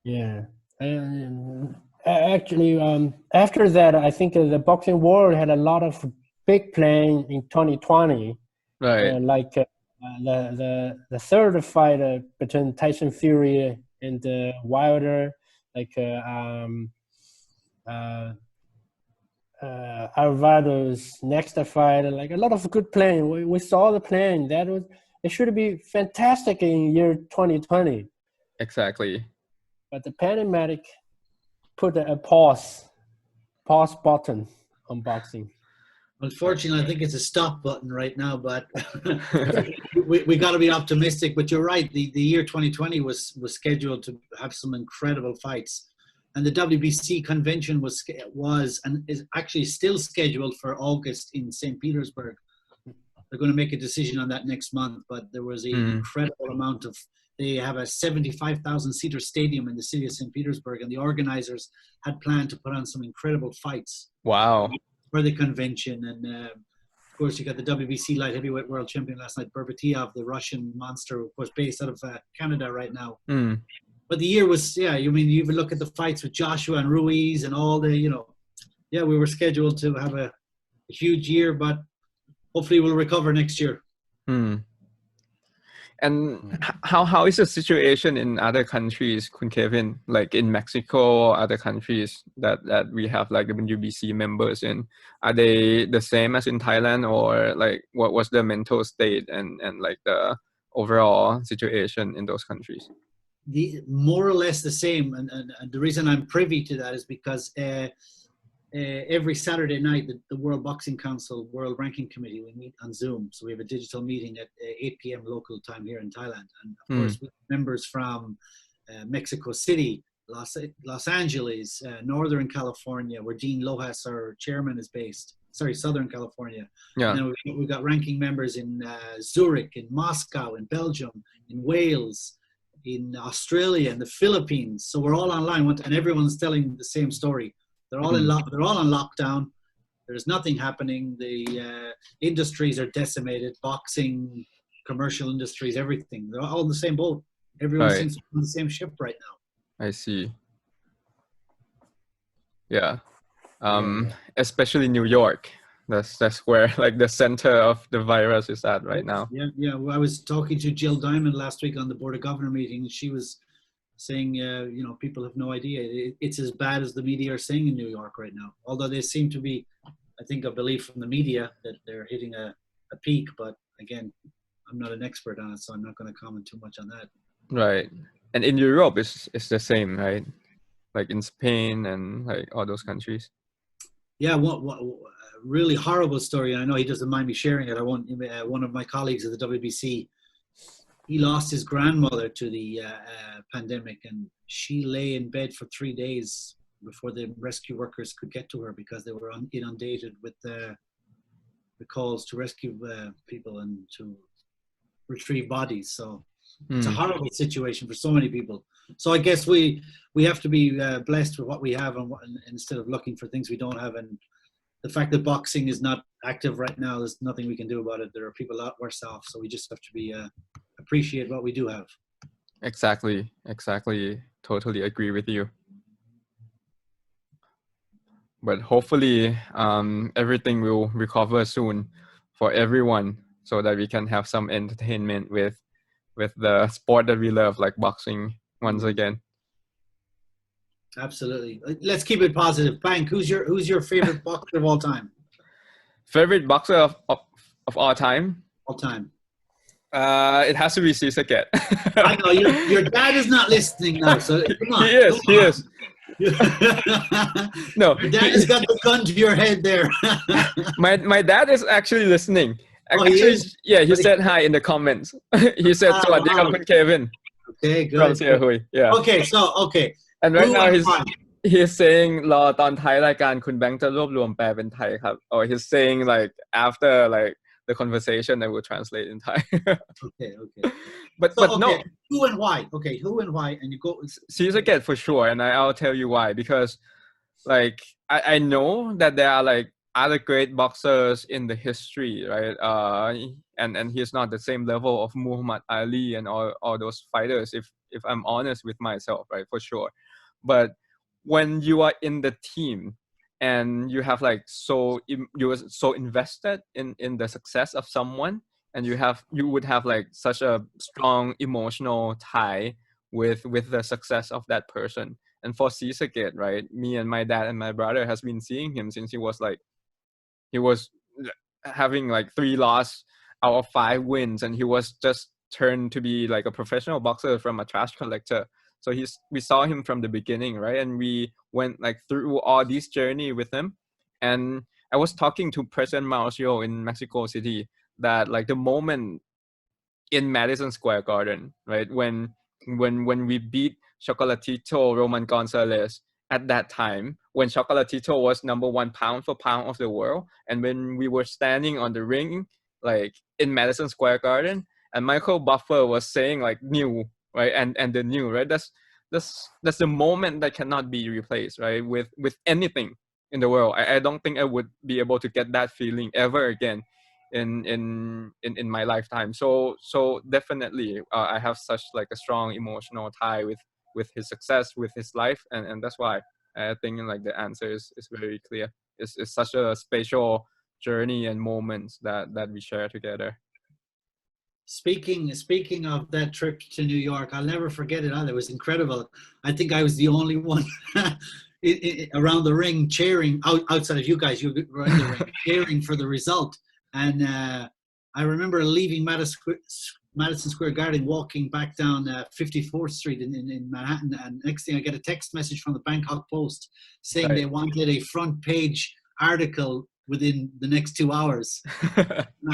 Yeah. And actually, after that, I think the boxing world had a lot of big plan in 2020. Right. Like the third fight between Tyson Fury and Wilder, like Alvado's next fight, like a lot of good plan. We saw the plan. It should be fantastic in year 2020. Exactly. But the pandemic put a pause button on boxing. Unfortunately, I think it's a stop button right now, but we got to be optimistic. But you're right. The year 2020 was scheduled to have some incredible fights, and the WBC convention was and is actually still scheduled for August in St. Petersburg. They're going to make a decision on that next month, but there was an incredible amount of. They have a 75,000-seater stadium in the city of St. Petersburg, and the organizers had planned to put on some incredible fights. Wow. For the convention. And of course, you got the WBC light heavyweight world champion last night, Berbatov, the Russian monster, of course, based out of Canada right now. But the year was, you even look at the fights with Joshua and Ruiz and all the, we were scheduled to have a huge year, but hopefully we'll recover next year. And how is the situation in other countries, Kun Kevin, like in Mexico or other countries that we have like the WBC members in? Are they the same as in Thailand, or like what was the mental state and like the overall situation in those countries? More or less the same. And the reason I'm privy to that is because every Saturday night, the World Boxing Council World Ranking Committee, we meet on Zoom. So we have a digital meeting at 8 p.m. local time here in Thailand. And of course, we have members from Mexico City, Los Angeles, Northern California, where Dean Lojas, our chairman, is based. Sorry, Southern California. Yeah. And then we've got ranking members in Zurich, in Moscow, in Belgium, in Wales, in Australia, and the Philippines. So we're all online, and everyone's telling the same story. They're all they're all on lockdown. There's nothing happening. The industries are decimated. Boxing, commercial industries, everything. They're all in the same boat. Everyone seems to be on the same ship right now. I see. Yeah. Especially New York. That's where like the center of the virus is at right now. Yeah. Well, I was talking to Jill Diamond last week on the Board of Governor meeting, and she was saying, you know, people have no idea. It's as bad as the media are saying in New York right now. Although they seem to be, I believe from the media that they're hitting a peak. But again, I'm not an expert on it, so I'm not going to comment too much on that. Right. And in Europe, it's the same, right? Like in Spain and like all those countries. Yeah, what really horrible story. I know he doesn't mind me sharing it. One of my colleagues at the WBC, he lost his grandmother to the pandemic, and she lay in bed for 3 days before the rescue workers could get to her because they were inundated with the calls to rescue people and to retrieve bodies. So it's a horrible situation for so many people. So I guess we have to be blessed with what we have, and instead of looking for things we don't have. And the fact that boxing is not active right now, there's nothing we can do about it. There are people a lot worse off. So we just have to be appreciate what we do have. Exactly. Totally agree with you. But hopefully everything will recover soon for everyone, so that we can have some entertainment with the sport that we love, like boxing, once again. Absolutely. Let's keep it positive. Bank, who's your favorite boxer of all time? Favorite boxer of all time? All time. It has to be Srisaket. I know your dad is not listening now, so come on. He is. No, your dad has got the gun to your head there. my dad is actually listening. Actually, he is? Yeah, he said hi in the comments. He said, "Swadika Kun Kevin." Okay, good. From Hui. Yeah. Okay. And right now he's saying รอตอนท้ายรายการคุณแบงค์จะรวบรวมแปลเป็นไทยครับ or he's saying like after like the conversation I will translate in Thai. Okay. But no. Who and why? Okay, who and why? And you go. Srisaket for sure, and I'll tell you why. Because like I know that there are like other great boxers in the history, right? And he's not the same level of Muhammad Ali and all those fighters, if I'm honest with myself, right? For sure. But when you are in the team and you have like you were so invested in the success of someone, and you would have like such a strong emotional tie with the success of that person. And for Srisaket, right, me and my dad and my brother has been seeing him since he was having like 3 losses out of 5 wins, and he was just turned to be like a professional boxer from a trash collector. So we saw him from the beginning, right? And we went like through all this journey with him. And I was talking to President Mauricio in Mexico City that like the moment in Madison Square Garden, right? When we beat Chocolatito Roman Gonzalez at that time, when Chocolatito was #1 pound for pound of the world, and when we were standing on the ring, like in Madison Square Garden, and Michael Buffer was saying like new, right? And the new, right? That's the moment that cannot be replaced, right? With anything in the world. I don't think I would be able to get that feeling ever again in my lifetime. So definitely I have such like a strong emotional tie with his success, with his life, and that's why I think like the answer is very clear. It's such a special journey and moments that we share together. Speaking of that trip to New York, I'll never forget it either. It was incredible. I think I was the only one around the ring cheering outside of you guys. You were in the ring cheering for the result. And I remember leaving Madison Square Garden, walking back down 54th Street in Manhattan. And next thing I get a text message from the Bangkok Post saying they wanted a front page article within the next 2 hours.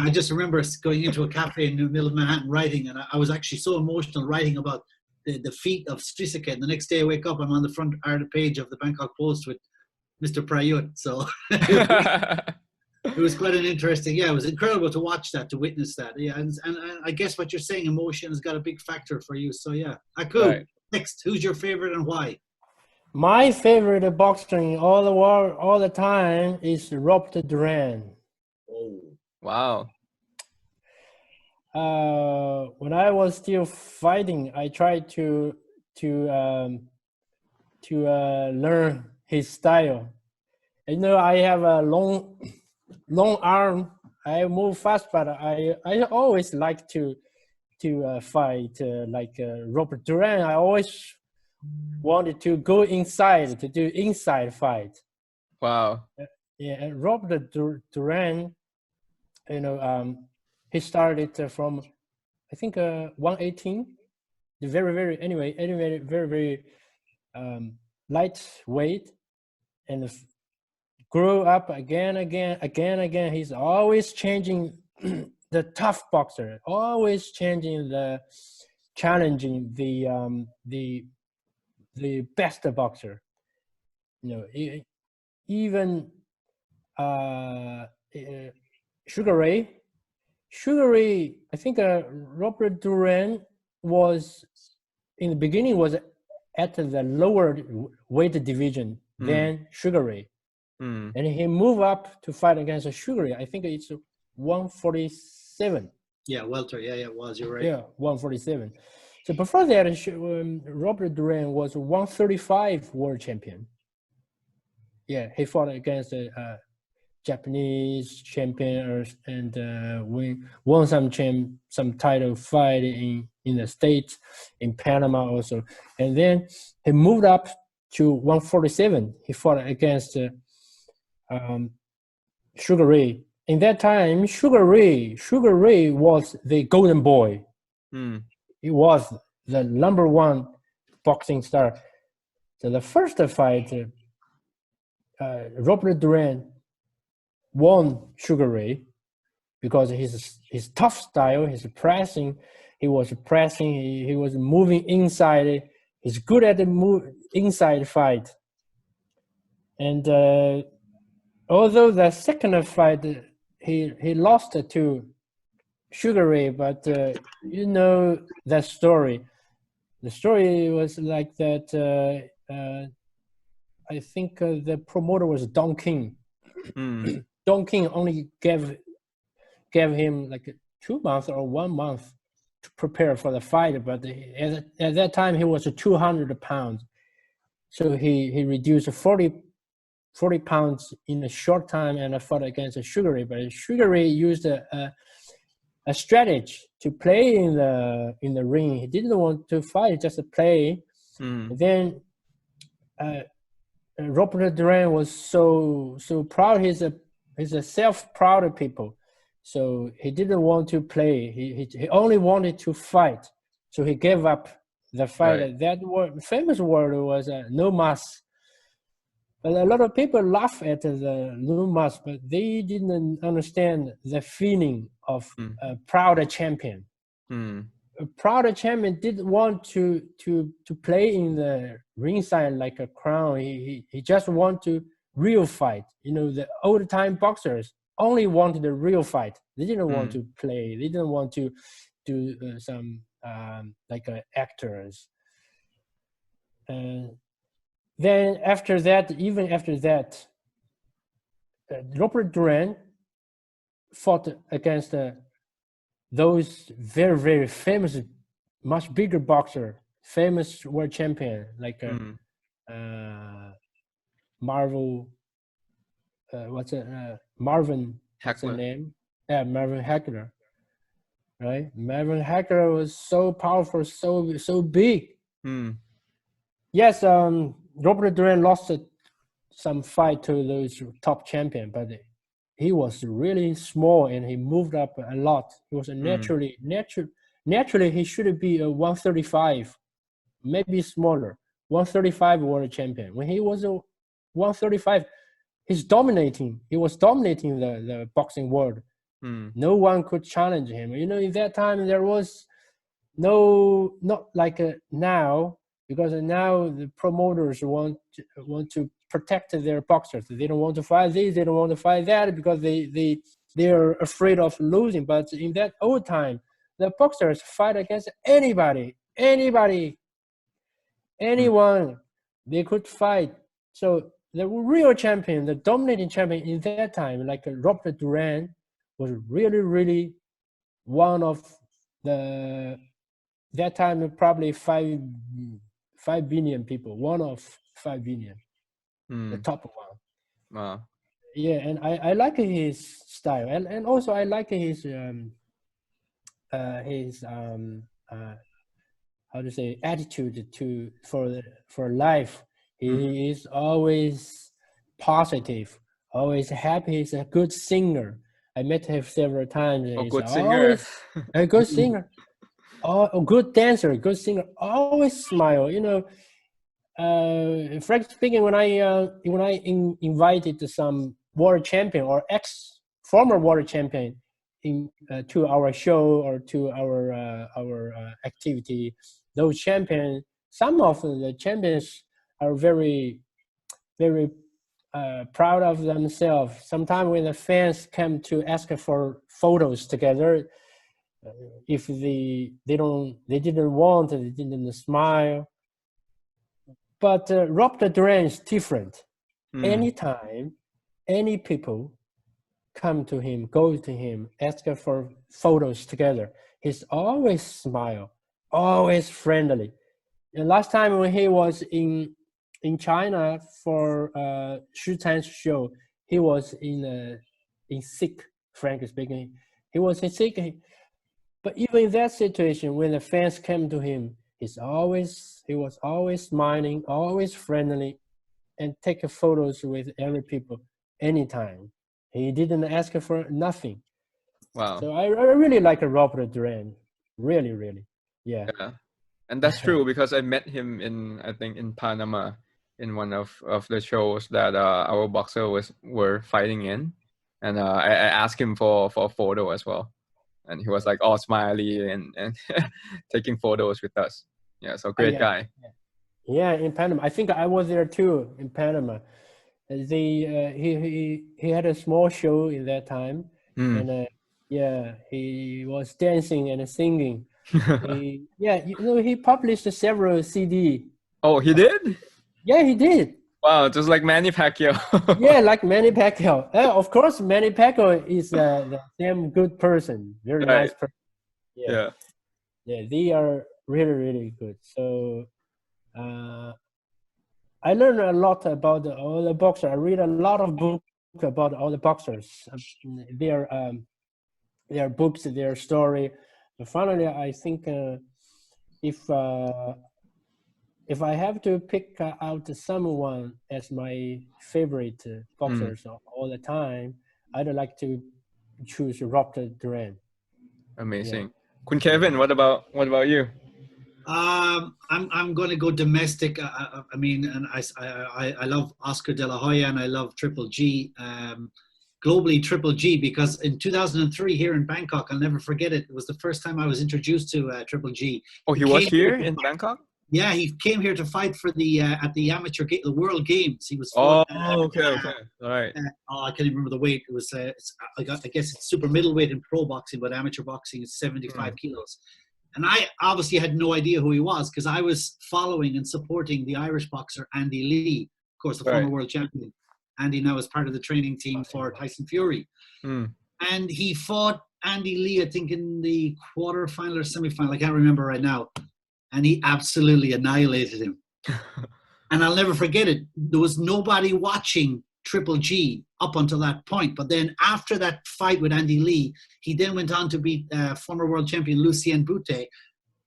I just remember going into a cafe in the middle of Manhattan writing, and I was actually so emotional writing about the feat of Srisaket. And the next day I wake up, I'm on the front page of the Bangkok Post with Mr. Prayut. So it was quite an interesting, it was incredible to watch that, to witness that. Yeah, and I guess what you're saying, emotion has got a big factor for you. So yeah, Aku, next, who's your favorite and why? My favorite boxer in all the world, all the time, is Robert Duran. Oh, Wow. When I was still fighting, I tried to learn his style. You know, I have a long arm. I move fast, but I always like to fight like Robert Duran. I always wanted to go inside to do inside fight. Wow. Yeah, and Robert Duran, you know, he started from I think 118, the very very lightweight, and grew up again. He's always changing the tough boxer, always changing challenging the best boxer. You know, even Sugar Ray. I think Robert Duran was in the beginning was at the lower weight division than Sugar Ray. And he moved up to fight against Sugar Ray. I think it's 147. yeah, welter. Yeah, it was. You're right. Yeah, 147. So before that, Robert Duran was 135 world champion. Yeah, he fought against a Japanese champions and won some title fight in the States, in Panama also. And then he moved up to 147. He fought against Sugar Ray. In that time, Sugar Ray was the golden boy. He was the #1 boxing star. So the first fight, Robert Duran won Sugar Ray because his tough style, his pressing, he was moving inside. He's good at the inside fight. And although the second fight he lost to Sugar Ray, but you know that story. The story was like that. I think the promoter was Don King. Don King only gave him like 2 months or 1 month to prepare for the fight, but at that time he was 200 pounds, so he reduced 40 pounds in a short time and fought against Sugar Ray. But Sugar Ray used a strategy to play in the ring. He didn't want to fight, just to play. Then Robert Duran was so proud. He's a self-proud people, so he didn't want to play. He only wanted to fight, so he gave up the fight. Right. That famous word was no mas. But a lot of people laugh at the no mas, but they didn't understand the feeling of a proud champion. A proud champion didn't want to play in the ringside like a crown. He just want to real fight. You know, the old time boxers only wanted the real fight. They didn't want to play. They didn't want to do some like actors. Then after that, Robert Duran fought against those very, very famous, much bigger boxer, famous world champion, like Marvel, Marvin, what's the name? Yeah, Marvin Hagler, right? Marvin Hagler was so powerful, so big. Yes, Robert Duran lost some fight to those top champion, but he was really small and he moved up a lot. He was naturally he should be a 135, maybe smaller, 135 world champion. When he was a 135, he was dominating the boxing world. No one could challenge him. You know, in that time there was not like now, because now the promoters want to protect their boxers. They don't want to fight this, they don't want to fight that, because they're afraid of losing. But in that old time, the boxers fight against anyone. they could fight. So the real champion, the dominating champion in that time, like Robert Duran, was really, really one of the, that time probably 5 billion people, one of 5 billion, the top one. Wow. Yeah, and I like his style, and also I like his how to say, attitude to for life. He is always positive, always happy. He's a good singer. I met him several times. Oh, He's good singer. always a good singer. Oh, a good dancer, good singer. Always smile. You know, frankly speaking, when I invited some world champion or former world champion to our show or to our activity, those champions, some of the champions are very, very proud of themselves. Sometimes when the fans come to ask for photos together, if they didn't want, they didn't smile. But Robert Duran is different. Anytime, any people come to him, go to him, ask for photos together, he's always smile, always friendly. And last time when he was in China for Srisaket show, he was in sick. Frankly speaking, he was in sick. But even in that situation, when the fans came to him, he was always smiling, always friendly, and take photos with every people anytime. He didn't ask for nothing. Wow. So I really like Robert Duran. Really, really. Yeah. And that's true because I met him I think in Panama in one of the shows that our boxer were fighting in. And I asked him for a photo as well. And he was like all smiley and taking photos with us. Yeah, so great guy. Yeah, in Panama. I think I was there too in Panama. He had a small show in that time, and he was dancing and singing. He published several CD. Oh, he did? Yeah, he did. Wow, just like Manny Pacquiao. Yeah, like Manny Pacquiao. Of course, Manny Pacquiao is the same good person, very nice person. Yeah, they are really, really good. So I learned a lot about all the boxers. I read a lot of books about all the boxers, their books, their story. But finally, I think if I have to pick out someone as my favorite boxers of all the time, I'd like to choose Robert Duran. Amazing. Kun Kevin, what about you? I'm going to go domestic. I mean, and I love Oscar De La Hoya and I love Triple G. Globally, Triple G, because in 2003 here in Bangkok, I'll never forget it. It was the first time I was introduced to Triple G. Oh, he was here in Bangkok? Yeah, he came here to fight for the at the the World Games. He was. Okay. All right. I can't even remember the weight. It was. I guess it's super middleweight in pro boxing, but amateur boxing is 75 kilos. And I obviously had no idea who he was because I was following and supporting the Irish boxer Andy Lee, of course, the former world champion. Andy now is part of the training team for Tyson Fury. And he fought Andy Lee, I think, in the quarterfinal or semifinal. I can't remember right now. And he absolutely annihilated him. And I'll never forget it. There was nobody watching Triple G up until that point. But then after that fight with Andy Lee, he then went on to beat former world champion Lucien Boutte.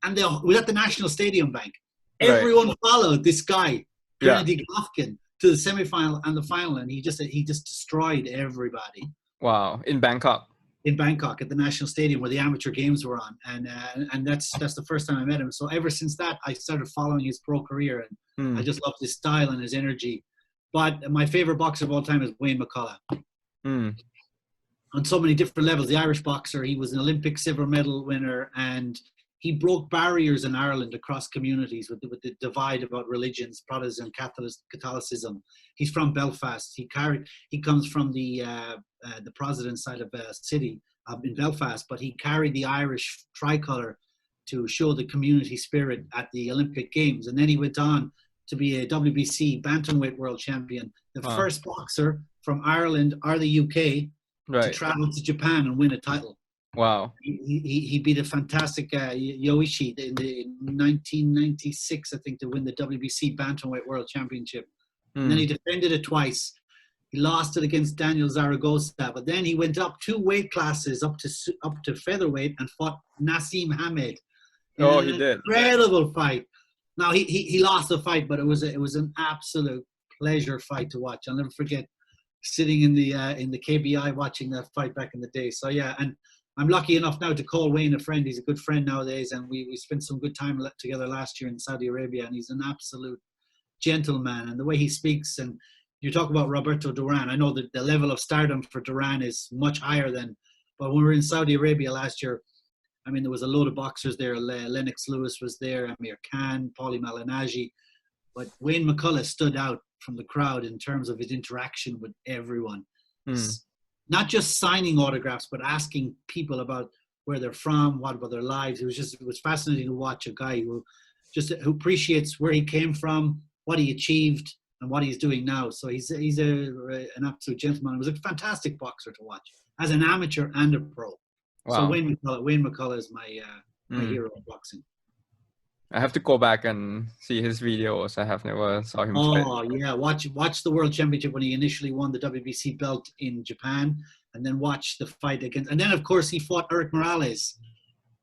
And they were at the National Stadium Bank. Everyone followed this guy, Gennady Golovkin, to the semifinal and the final. And he just destroyed everybody. Wow. In Bangkok. In Bangkok at the National Stadium where the amateur games were on. And that's the first time I met him. So ever since that, I started following his pro career. And I just loved his style and his energy. But my favorite boxer of all time is Wayne McCullough. On so many different levels. The Irish boxer, he was an Olympic silver medal winner, and he broke barriers in Ireland across communities with the divide about religions, Protestant, Catholicism. He's from Belfast. He comes from the Protestant side of the city in Belfast, but he carried the Irish tricolour to show the community spirit at the Olympic Games. And then he went on to be a WBC bantamweight world champion, the Wow. first boxer from Ireland or the UK to Right. travel to Japan and win a title. Wow. He beat a fantastic Yoichi in 1996, I think, to win the WBC bantamweight world championship. And then he defended it twice. He lost it against Daniel Zaragoza, but then he went up 2 weight classes up to featherweight and fought Nassim Hamed. Oh, he did. Incredible fight. Now he lost the fight, but it was an absolute pleasure fight to watch. I'll never forget sitting in the KBI watching that fight back in the day. So yeah, and I'm lucky enough now to call Wayne a friend. He's a good friend nowadays, and we spent some good time together last year in Saudi Arabia, and he's an absolute gentleman. And the way he speaks, and you talk about Roberto Duran, I know that the level of stardom for Duran is much higher than, but when we were in Saudi Arabia last year, I mean, there was a load of boxers there. Lennox Lewis was there, Amir Khan, Paulie Malignaggi, but Wayne McCullough stood out from the crowd in terms of his interaction with everyone. Not just signing autographs, but asking people about where they're from, what about their lives. It was fascinating to watch a guy who appreciates where he came from, what he achieved, and what he's doing now. So he's an absolute gentleman. He was a fantastic boxer to watch as an amateur and a pro. Wow. So Wayne McCullough is my hero of boxing. I have to go back and see his videos. I have never saw him fight. Oh yeah, watch the World Championship when he initially won the WBC belt in Japan, and then watch the fight against. And then of course he fought Eric Morales,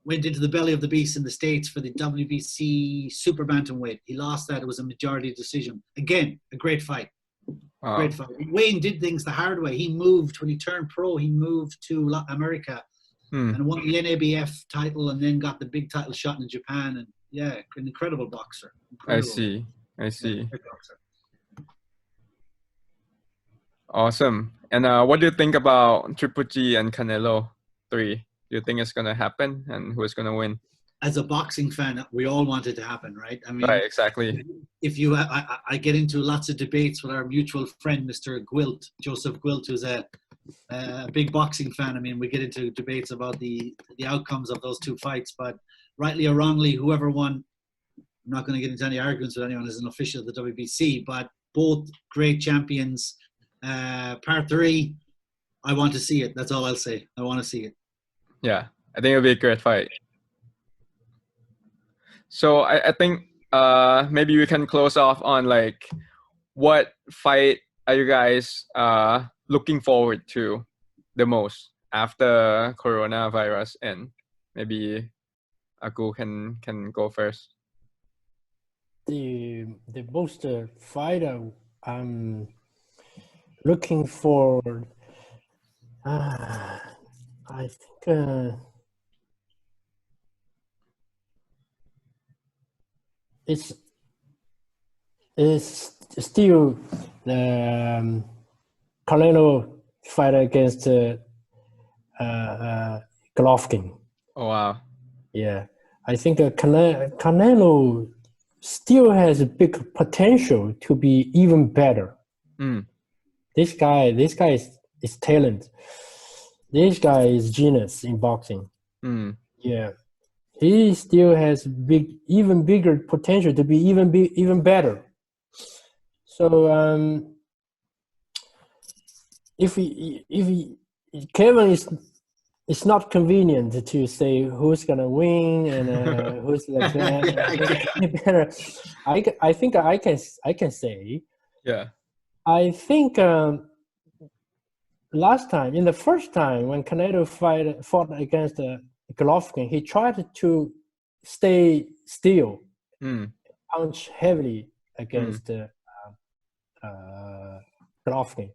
went into the belly of the beast in the States for the WBC super bantamweight. He lost that. It was a majority decision. Again, a great fight. Wow. Great fight. Wayne did things the hard way. He moved when he turned pro. He moved to America and won the NABF title, and then got the big title shot in Japan. And yeah, an incredible boxer. Incredible. I see. Great boxer. Awesome. And what do you think about Triple G and Canelo 3? Do you think it's gonna happen, and who is gonna win? As a boxing fan, we all want it to happen, right? I mean, Right, exactly. If you, I get into lots of debates with our mutual friend, Mr. Gwilt, Joseph Gwilt, who's a big boxing fan. I mean, we get into debates about the outcomes of those 2 fights, but rightly or wrongly, whoever won, I'm not going to get into any arguments with anyone as an official of the WBC, but both great champions. Part 3, I want to see it. That's all I'll say. I want to see it. Yeah, I think it'll be a great fight. So I think maybe we can close off on like, what fight are you guys looking forward to the most after coronavirus? And maybe Aku can go first. The most fighter I'm looking forward, I think it's still the Canelo fight against Golovkin. Oh wow. Yeah, I think Canelo still has a big potential to be even better. This guy is talent. This guy is genius in boxing. Yeah, he still has even bigger potential to be even better. So if Kevin is, it's not convenient to say who's gonna win and who's like better. I think I can say. Yeah. I think last time, in the first time when Canelo fought against Golovkin, he tried to stay still, punch heavily against Golovkin.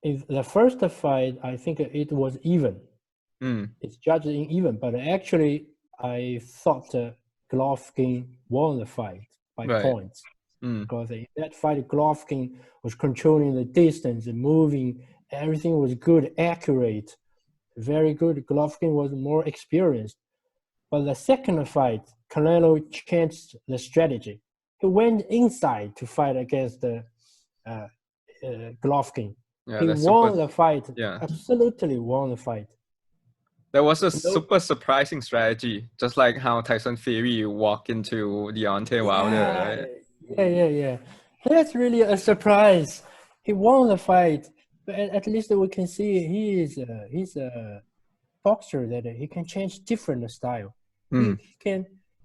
In the first fight, I think it was even. It's judged in even, but actually, I thought Golovkin won the fight by points. Because in that fight, Golovkin was controlling the distance and moving. Everything was good, accurate, very good. Golovkin was more experienced. But the second fight, Canelo changed the strategy. He went inside to fight against Golovkin. Yeah, he won the fight. Yeah. Absolutely won the fight. That was a You know? super surprising strategy, just like how Tyson Fury walked into Deontay Wilder, right? Yeah. That's really a surprise. He won the fight, but at least we can see he's a boxer that he can change different style. Mm.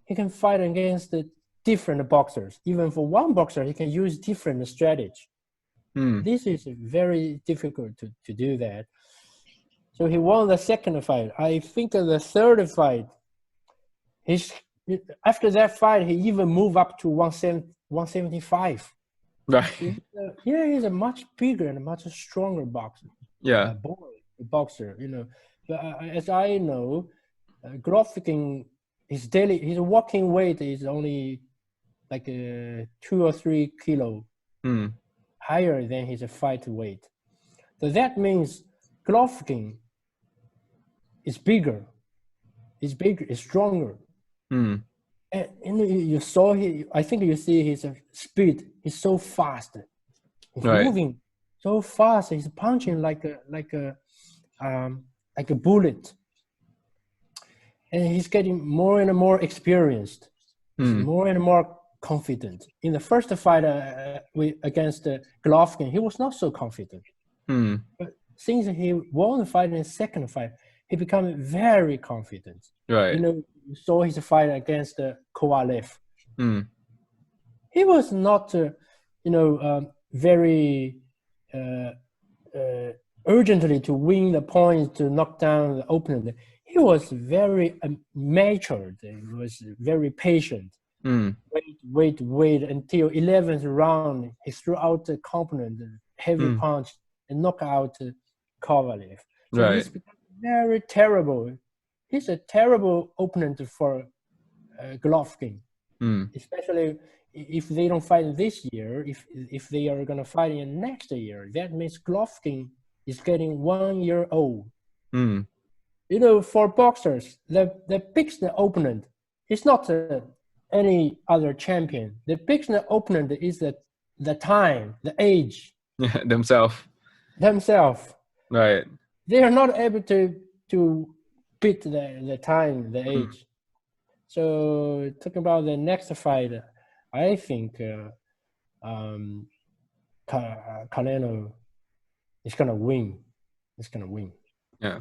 He can fight against the different boxers. Even for one boxer, he can use different strategy. Mm. This is very difficult to do that. So he won the second fight. I think the third fight, after that fight, he even moved up to 175. Right. He's a much bigger and much stronger boxer. Yeah. Boxer, you know. But as I know, Golovkin, his walking weight is only like 2 or 3 kilo higher than his fight weight. So that means Golovkin is bigger, is stronger. Mm. And you saw I think you see his speed. He's so fast. He's moving so fast. He's punching like a bullet. And he's getting more and more experienced. He's more and more confident. In the first fight against Golovkin, he was not so confident. But since he won the fight in the second fight, he became very confident. Right. You know, you saw his fight against Kovalev. He was not, very urgently to win the points to knock down the opponent. He was very matured. He was very patient. Wait until 11th round. He threw out the opponent, heavy punch, and knock out Kovalev. So he's become very terrible. He's a terrible opponent for Golovkin, especially if they don't fight this year. If they are going to fight in next year, that means Golovkin is getting 1 year old. You know, for boxers, the biggest opponent is not any other champion. The biggest opponent is the time, the age. Themselves. Right. They are not able to beat the time, the age. So talking about the next fight, I think Canelo is gonna win. It's gonna win. Yeah.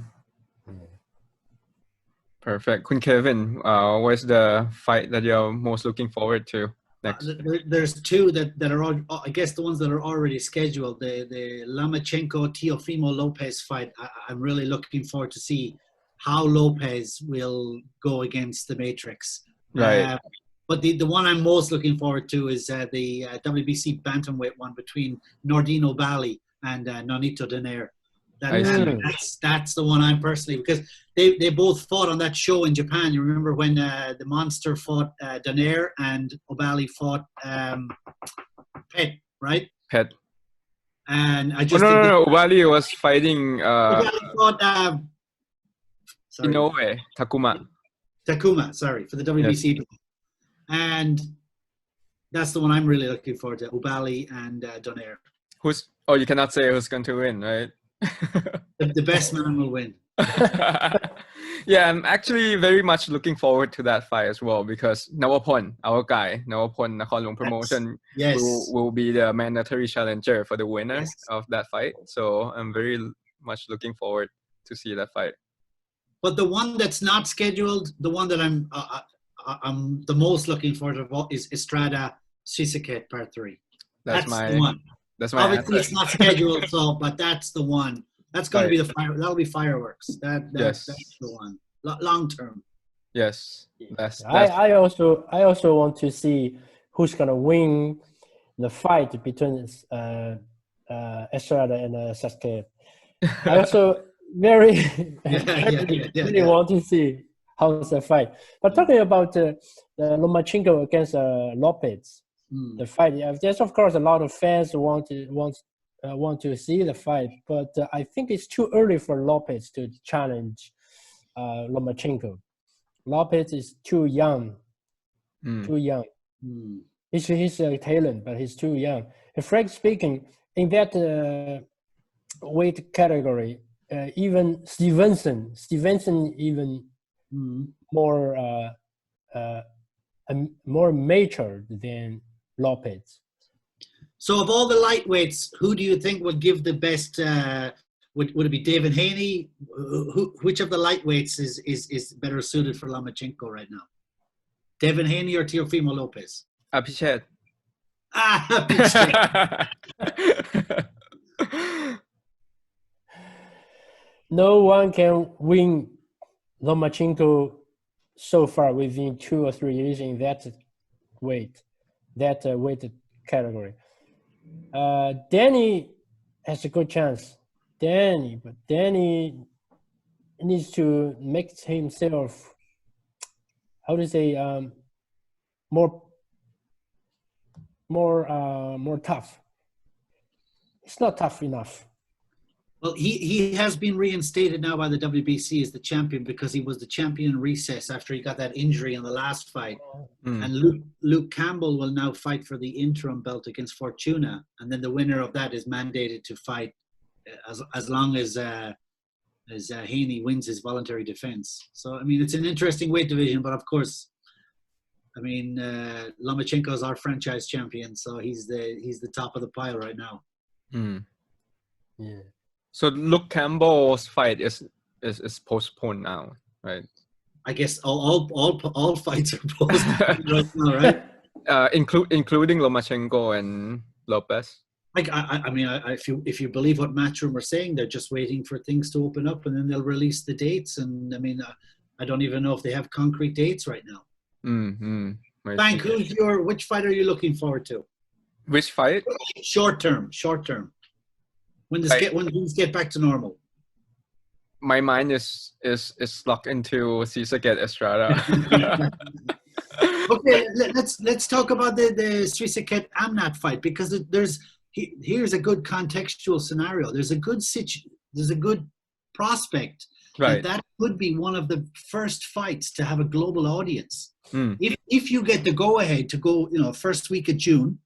Perfect. Kun Kevin, what's the fight that you're most looking forward to next? There's two that are all, I guess the ones that are already scheduled. The Lomachenko-Teofimo Lopez fight. I'm really looking forward to see how Lopez will go against the Matrix. Right. But the one I'm most looking forward to is the WBC bantamweight one between Nordine O'Bally and Nonito Donaire. That's the one I'm personally, because they both fought on that show in Japan. You remember when the Monster fought Donaire and O'Bally fought Pet, right? Pet. And I just no. O'Bally was fighting. O'Bally fought Inoue Takuma, sorry, for the WBC. Yes. And that's the one I'm really looking forward to, O'Bally and Donaire. You cannot say who's going to win, right? The best man will win. Yeah, I'm actually very much looking forward to that fight as well, because Nawapon, our guy, Nawapon Nakhonlung Promotion, will be the mandatory challenger for the winner of that fight. So I'm very much looking forward to see that fight. But the one that's not scheduled, the one that I'm the most looking forward to is Estrada Srisaket Part 3. That's the one. That's my Obviously, answer. it's not scheduled, but that's the one. That's going to be the fire. That'll be fireworks. That's the one. Long term. Yes. I also want to see who's gonna win the fight between Estrada and Sasuke. I also really want to see how's the fight. But talking about the Lomachenko against Lopez. The fight. There's of course a lot of fans want to see the fight, but I think it's too early for Lopez to challenge Lomachenko. Lopez is too young. He's a talent, but he's too young. And frankly speaking, in that weight category, even Stevenson even more more mature than Lopez. So of all the lightweights, who do you think would give the best? Would it be David Haney? Which of the lightweights is better suited for Lomachenko right now? Devin Haney or Teofimo Lopez? Apichet. Apichet. No one can win Lomachenko so far within 2 or 3 years in that weight category. Danny has a good chance. But Danny needs to make himself, how to say, more tough. It's not tough enough. Well, he has been reinstated now by the WBC as the champion because he was the champion in recess after he got that injury in the last fight. And Luke Campbell will now fight for the interim belt against Fortuna, and then the winner of that is mandated to fight as long as Haney wins his voluntary defense. So I mean, it's an interesting weight division, but of course, I mean, Lomachenko is our franchise champion, so he's the top of the pile right now. Yeah. So Luke Campbell's fight is postponed now, right? I guess all fights are postponed right now, right? Including Lomachenko and Lopez. I mean, if you believe what Matchroom are saying, they're just waiting for things to open up, and then they'll release the dates. And I mean, I don't even know if they have concrete dates right now. Bank, which fight are you looking forward to? Which fight? Short term. When things get back to normal. My mind is locked into Srisaket Estrada. Okay, let's talk about the Srisaket Amnat fight, because here's a good contextual scenario. There's a good prospect that could be one of the first fights to have a global audience. If you get the go ahead to go, first week of June,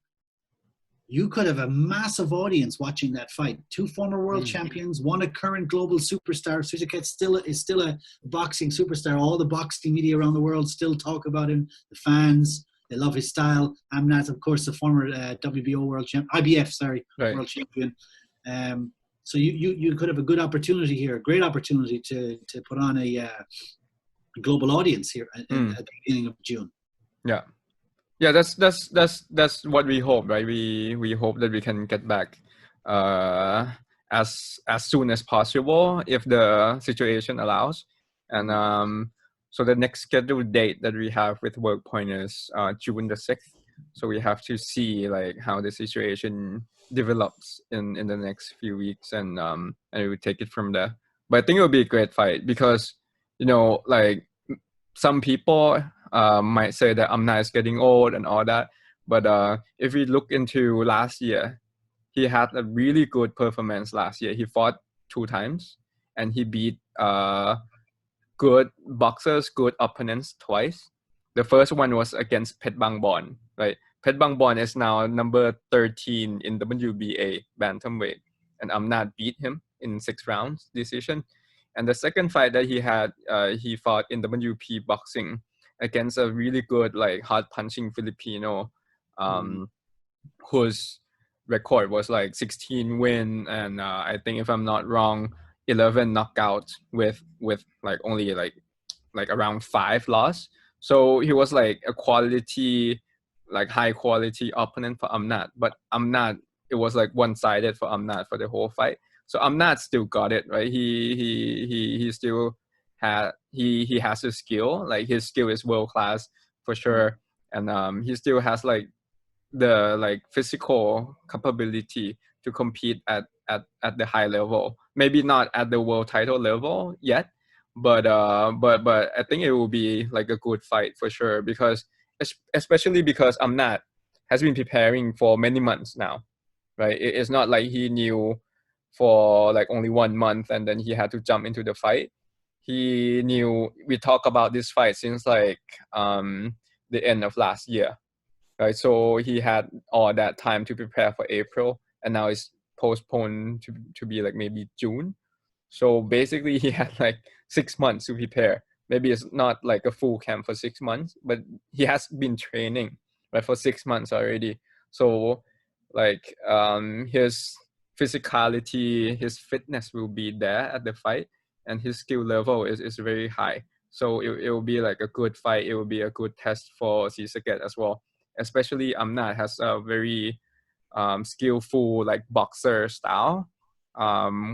you could have a massive audience watching that fight. 2 former world champions, one a current global superstar. Srisaket is still a boxing superstar. All the boxing media around the world still talk about him. The fans, they love his style. Amnat, of course, the former WBO world champion, world champion. So you could have a good opportunity here, a great opportunity to put on a global audience here at the beginning of June. Yeah, that's what we hope, right? We hope that we can get back as soon as possible if the situation allows. And so the next scheduled date that we have with WorkPoint is June the 6th. So we have to see like how the situation develops in the next few weeks, and we will take it from there. But I think it will be a great fight because like some people might say that Amnat is getting old and all that, but if we look into last year, he had a really good performance last year. He fought 2 times and he beat good boxers, good opponents twice. The first one was against Phet Bangborn, right? Phet Bangborn is now number 13 in WBA bantamweight, and Amnat beat him in 6 rounds decision. And the second fight that he had, he fought in WP boxing against a really good, like, hard-punching Filipino, whose record was like 16 win and I think, if I'm not wrong, 11 knockouts with like only like around 5 loss. So he was like a quality, like high quality opponent for Amnat. But Amnat, it was like one-sided for Amnat for the whole fight. So Amnat still got it, right? He still had he has his skill. Like his skill is world class for sure, and he still has like the like physical capability to compete at the high level. Maybe not at the world title level yet, but I think it will be like a good fight for sure, because especially because Amnat has been preparing for many months now, right? It's not like he knew for like only 1 month and then he had to jump into the fight. He knew, we talk about this fight since like the end of last year, right? So he had all that time to prepare for April, and now it's postponed to be like maybe June. So basically, he had like 6 months to prepare. Maybe it's not like a full camp for 6 months, but he has been training right for 6 months already. So like his physicality, his fitness will be there at the fight, and his skill level is very high. So it will be like a good fight. It will be a good test for Srisaket as well. Especially Amnat has a very skillful like boxer style,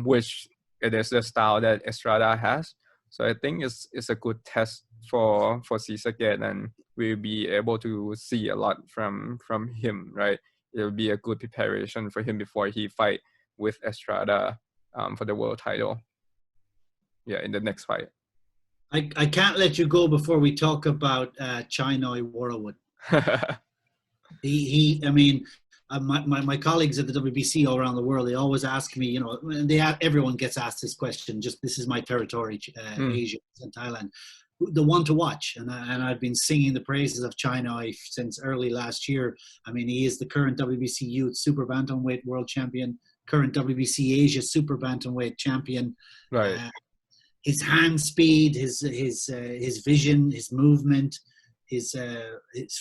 which it is the style that Estrada has. So I think it's a good test for Srisaket, and we'll be able to see a lot from him, right? It will be a good preparation for him before he fight with Estrada for the world title. Yeah, in the next fight. I can't let you go before we talk about Chainoi Warwood. I mean, my colleagues at the WBC all around the world, they always ask me, you know, everyone gets asked this question, just this is my territory, Asia and Thailand, the one to watch. And I've been singing the praises of Chainoi since early last year. I mean, he is the current WBC Youth Super Bantamweight World Champion, current WBC Asia Super Bantamweight Champion. Right. His hand speed, his vision, his movement, his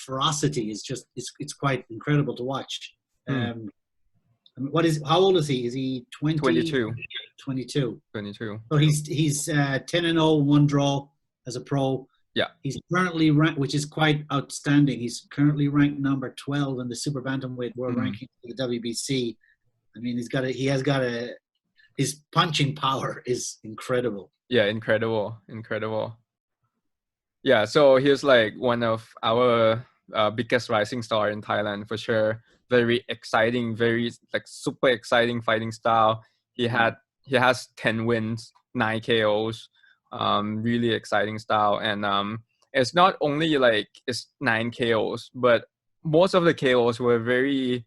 ferocity is just it's quite incredible to watch. I mean, how old is he? Is he 20? 22. 22. 22. So he's 10-0, 1 draw as a pro. Yeah. He's currently ranked, which is quite outstanding. He's currently ranked number 12 in the super bantamweight world ranking for the WBC. I mean, his punching power is incredible. Yeah, incredible. Yeah, so he's like one of our biggest rising star in Thailand for sure. Very exciting, very like super exciting fighting style. He has 10 wins, 9 KOs. Really exciting style, and it's not only like it's 9 KOs, but most of the KOs were very,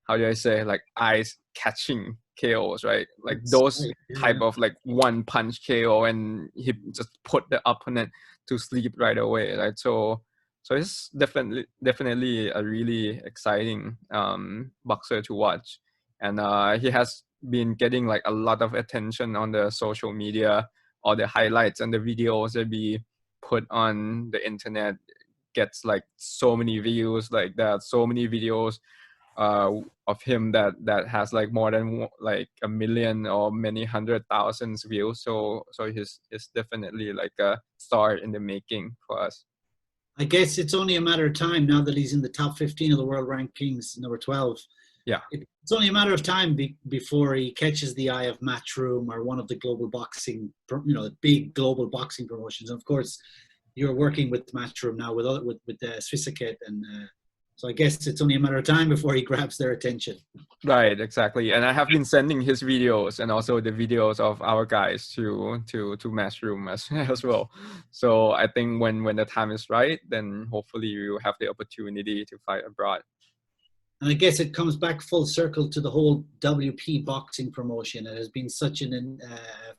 how do I say, like eyes catching KOs, right? Like those type of like one punch KO, and he just put the opponent to sleep right away, right? So it's definitely a really exciting boxer to watch, and he has been getting like a lot of attention on the social media. All the highlights and the videos that we put on the internet gets like so many views, like that, so many videos of him that has like more than like 1 million or many 100,000 views. So he's definitely like a star in the making for us. I guess it's only a matter of time now that he's in the top 15 of the world rankings, number 12. Yeah, it's only a matter of time before he catches the eye of Matchroom or one of the global boxing, the big global boxing promotions. And of course, you're working with Matchroom now with Srisaket, and so I guess it's only a matter of time before he grabs their attention. Right, exactly. And I have been sending his videos and also the videos of our guys to Matchroom as well. So I think when the time is right, then hopefully you will have the opportunity to fight abroad. And I guess it comes back full circle to the whole WP boxing promotion. It has been such a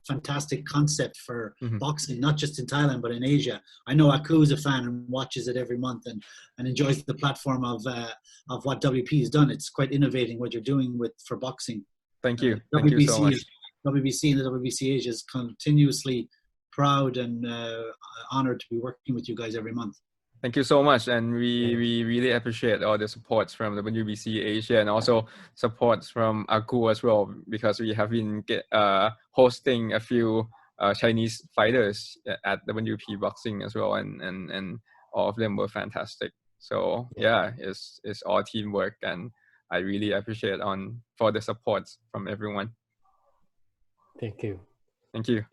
fantastic concept for boxing, not just in Thailand, but in Asia. I know Aku is a fan and watches it every month and enjoys the platform of what WP has done. It's quite innovating what you're doing for boxing. Thank you. Thank you so much. WBC and the WBC Asia is continuously proud and honored to be working with you guys every month. Thank you so much, and we really appreciate all the supports from the WBC Asia and also supports from Aku as well, because we have been hosting a few Chinese fighters at WP Boxing as well, and all of them were fantastic. So yeah, it's all teamwork, and I really appreciate for the supports from everyone. Thank you. Thank you.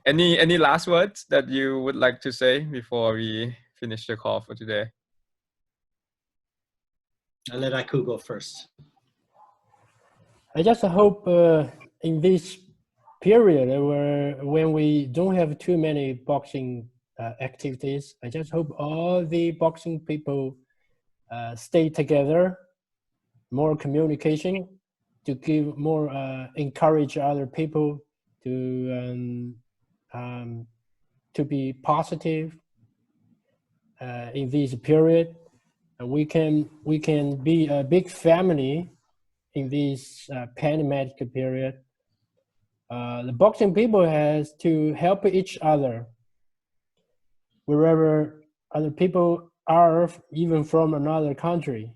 Any last words that you would like to say before we finish the call for today? I'll let Aku go first. I just hope in this period when we don't have too many boxing activities, I just hope all the boxing people stay together, more communication, to give more encourage other people to be positive in this period. We can be a big family in this pandemic period. the boxing people has to help each other wherever other people are, even from another country.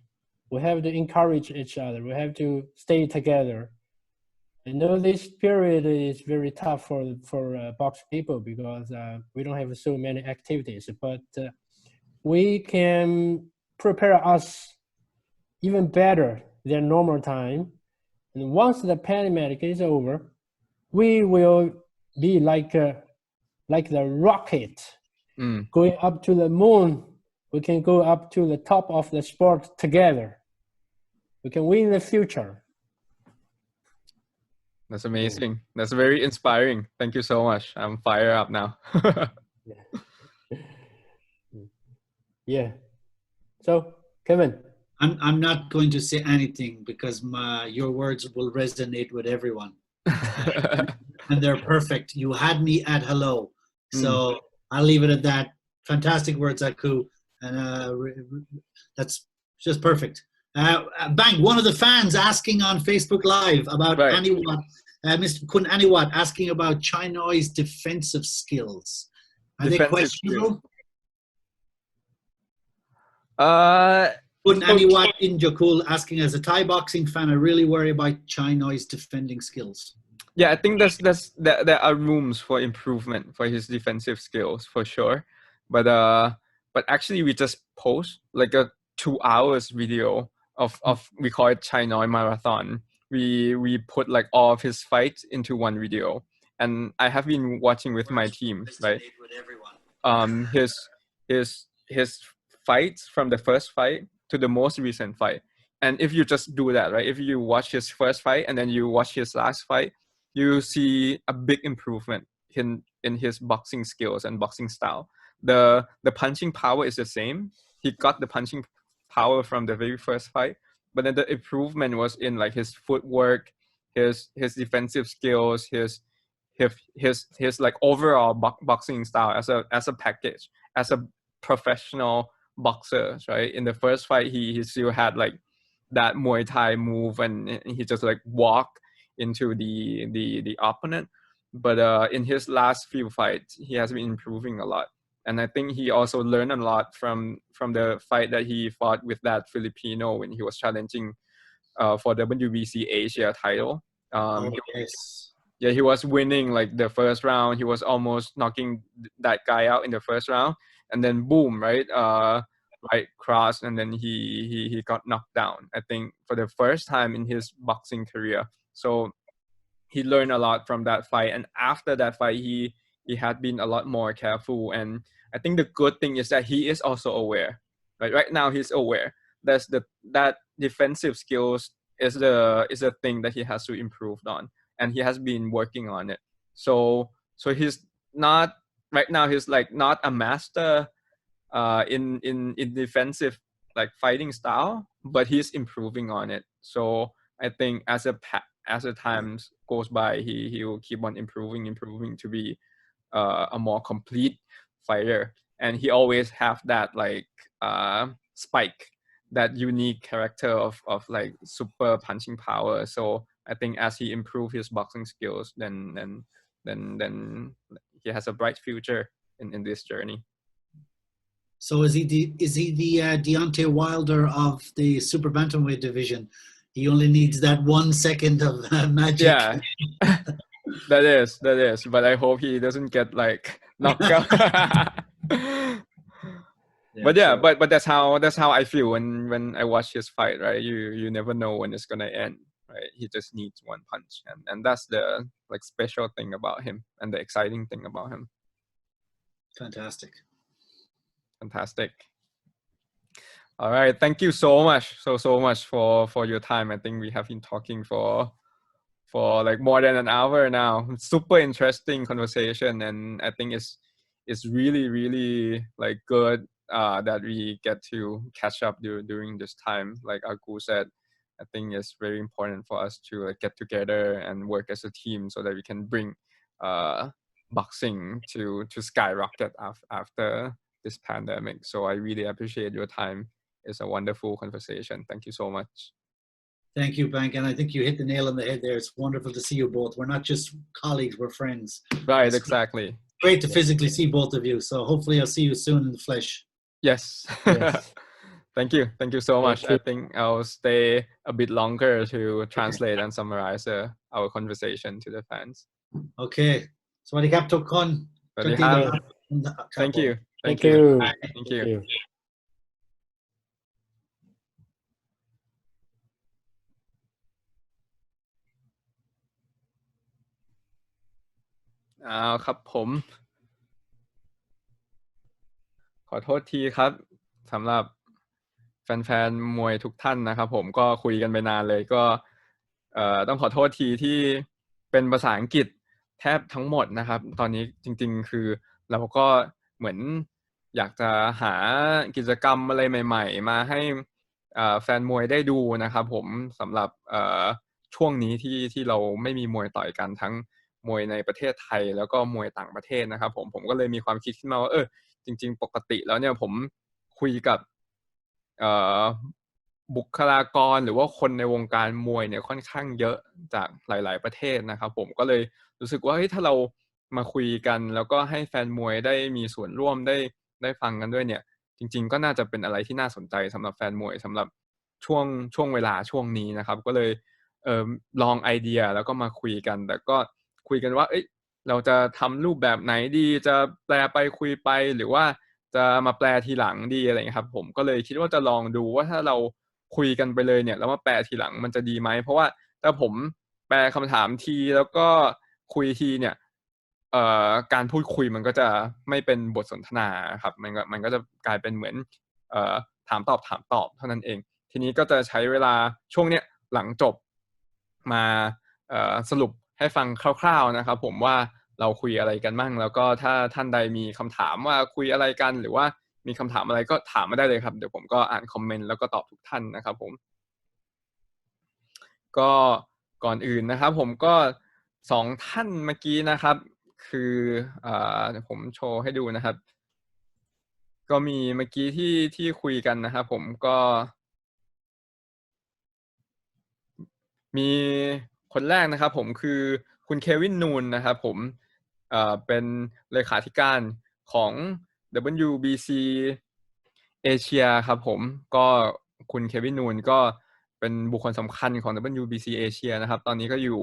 We have to encourage each other. We have to stay together. I know this period is very tough for box people because we don't have so many activities, but we can prepare us even better than normal time. And once the pandemic is over, we will be like the rocket going up to the moon. We can go up to the top of the sport together. We can win the future. That's amazing. That's very inspiring. Thank you so much. I'm fired up now. Yeah. So, Kevin. I'm not going to say anything because your words will resonate with everyone. And they're perfect. You had me at hello. So I'll leave it at that. Fantastic words, Aku. And that's just perfect. Bang, one of the fans asking on Facebook Live about Aniwat, Mr. Kun Aniwat asking about Chinoy's defensive skills. Are they questionable? Kun Aniwat in Jakul asking, as a Thai boxing fan, I really worry about Chinoy's defending skills. Yeah, I think there are rooms for improvement for his defensive skills for sure. But actually we just post like a 2 hours video of we call it Chinoy Marathon. We put like all of his fights into one video, and I have been watching with my team, right? His fights from the first fight to the most recent fight. And if you just do that, right? If you watch his first fight and then you watch his last fight, you see a big improvement in his boxing skills and boxing style. The punching power is the same. He got the punching power from the very first fight, but then the improvement was in like his footwork, his defensive skills, his like overall boxing style as a package, as a professional boxer, right? In the first fight, he still had like that Muay Thai move, and he just like walk into the opponent. But in his last few fights, he has been improving a lot. And I think he also learned a lot from the fight that he fought with that Filipino when he was challenging for the WBC Asia title. He was winning like the first round. He was almost knocking that guy out in the first round, and then boom, right cross, and then he got knocked down, I think, for the first time in his boxing career. So he learned a lot from that fight, and after that fight he had been a lot more careful. And I think the good thing is that he is also aware, right now he's aware that defensive skills is a thing that he has to improve on, and he has been working on it. So he's not right now, he's like not a master in defensive like fighting style, but he's improving on it. So I think as the times goes by, he will keep on improving to be a more complete fighter. And he always have that like spike, that unique character of like super punching power. So I think as he improve his boxing skills, then he has a bright future in this journey. So is he the Deontay Wilder of the super bantamweight division? He only needs that 1 second of magic. Yeah, that is. But I hope he doesn't get like knocked out. But that's how I feel when I watch his fight, right? You never know when it's gonna end, right? He just needs one punch, and that's the like special thing about him and the exciting thing about him. Fantastic. All right, thank you so much for your time. I think we have been talking for like more than an hour now. Super interesting conversation, and I think it's really like good that we get to catch up during this time. Like Aku said, I think it's very important for us to like get together and work as a team so that we can bring boxing to skyrocket after this pandemic. So I really appreciate your time. It's a wonderful conversation. Thank you so much. Thank you, Bank, and I think you hit the nail on the head there. It's wonderful to see you both. We're not just colleagues; we're friends. Right, It's exactly. great to physically see both of you. So hopefully, I'll see you soon in the flesh. Yes. Yes. Thank you so much. Thank you. I think I'll stay a bit longer to translate and summarize our conversation to the fans. Okay. สวัสดีครับทุกคน สวัสดีครับ Thank you. Thank you. Thank you. ครับผมขอโทษทีครับสำหรับแฟนๆมวยทุกท่านนะครับผมก็คุยกันไปนานเลยก็ต้องขอโทษทีที่เป็นภาษาอังกฤษแทบทั้งหมดนะครับตอนนี้จริงๆคือเราก็เหมือนอยากจะหากิจกรรมอะไรใหม่ๆมาให้แฟนมวยได้ดูนะครับผมสำหรับช่วงนี้ที่เราไม่มีมวยต่อยกันทั้งมวยในประเทศไทยแล้วก็มวยต่างประเทศนะครับผมก็เลยมีความคิดขึ้นมาว่าจริงๆปกติแล้วเนี่ยผมคุยกับบุคลากรหรือว่าคนในวงการมวยเนี่ยค่อนข้างเยอะจากหลายๆประเทศนะครับผมก็เลยรู้สึกว่าถ้าเรามาคุยกันแล้วก็ให้แฟนมวยได้มีส่วนร่วมได้ฟังกันด้วยเนี่ยจริงๆก็น่าจะเป็นอะไรที่น่าสนใจสำหรับแฟนมวยสำหรับช่วงเวลาช่วงนี้นะครับก็เลยลองไอเดียแล้วก็มาคุยกันแต่ก็คุยกันว่าเราจะทำรูปแบบไหนดีจะแปลไปคุยไปหรือว่าจะมาแปลทีหลังดีอะไรอย่างเงี้ยครับผมก็เลยคิดว่าจะลองดูว่าถ้าเราคุยกันไปเลยเนี่ยแล้วมาแปลทีหลังมันจะดีไหมเพราะว่าถ้าผมแปลคำถามทีแล้วก็คุยทีเนี่ยการพูดคุยมันก็จะไม่เป็นบทสนทนาครับมันก็จะกลายเป็นเหมือนถามตอบเท่านั้นเองทีนี้ก็จะใช้เวลาช่วงเนี้ยหลังจบมาสรุปให้ฟังคร่าวๆนะครับผมว่าเราคุยอะไรกันบ้างแล้วก็ถ้าท่านใดมีคำถามว่าคุยอะไรกันหรือว่ามีคำถามอะไรก็ถามมาได้เลยครับเดี๋ยวผมก็อ่านคอมเมนต์แล้วก็ตอบทุกท่านนะครับผมก็ก่อนอื่นนะครับผมก็2ท่านเมื่อกี้นะครับคือเดี๋ยวผมโชว์ให้ดูนะครับก็มีเมื่อกี้ที่คุยกันนะครับผมก็มีคนแรกนะครับผมคือคุณเควินนูนนะครับผมเป็นเลขาธิการของ WBC เอเชียครับผมก็คุณเควินนูนก็เป็นบุคคลสำคัญของ WBC เอเชียนะครับตอนนี้ก็อยู่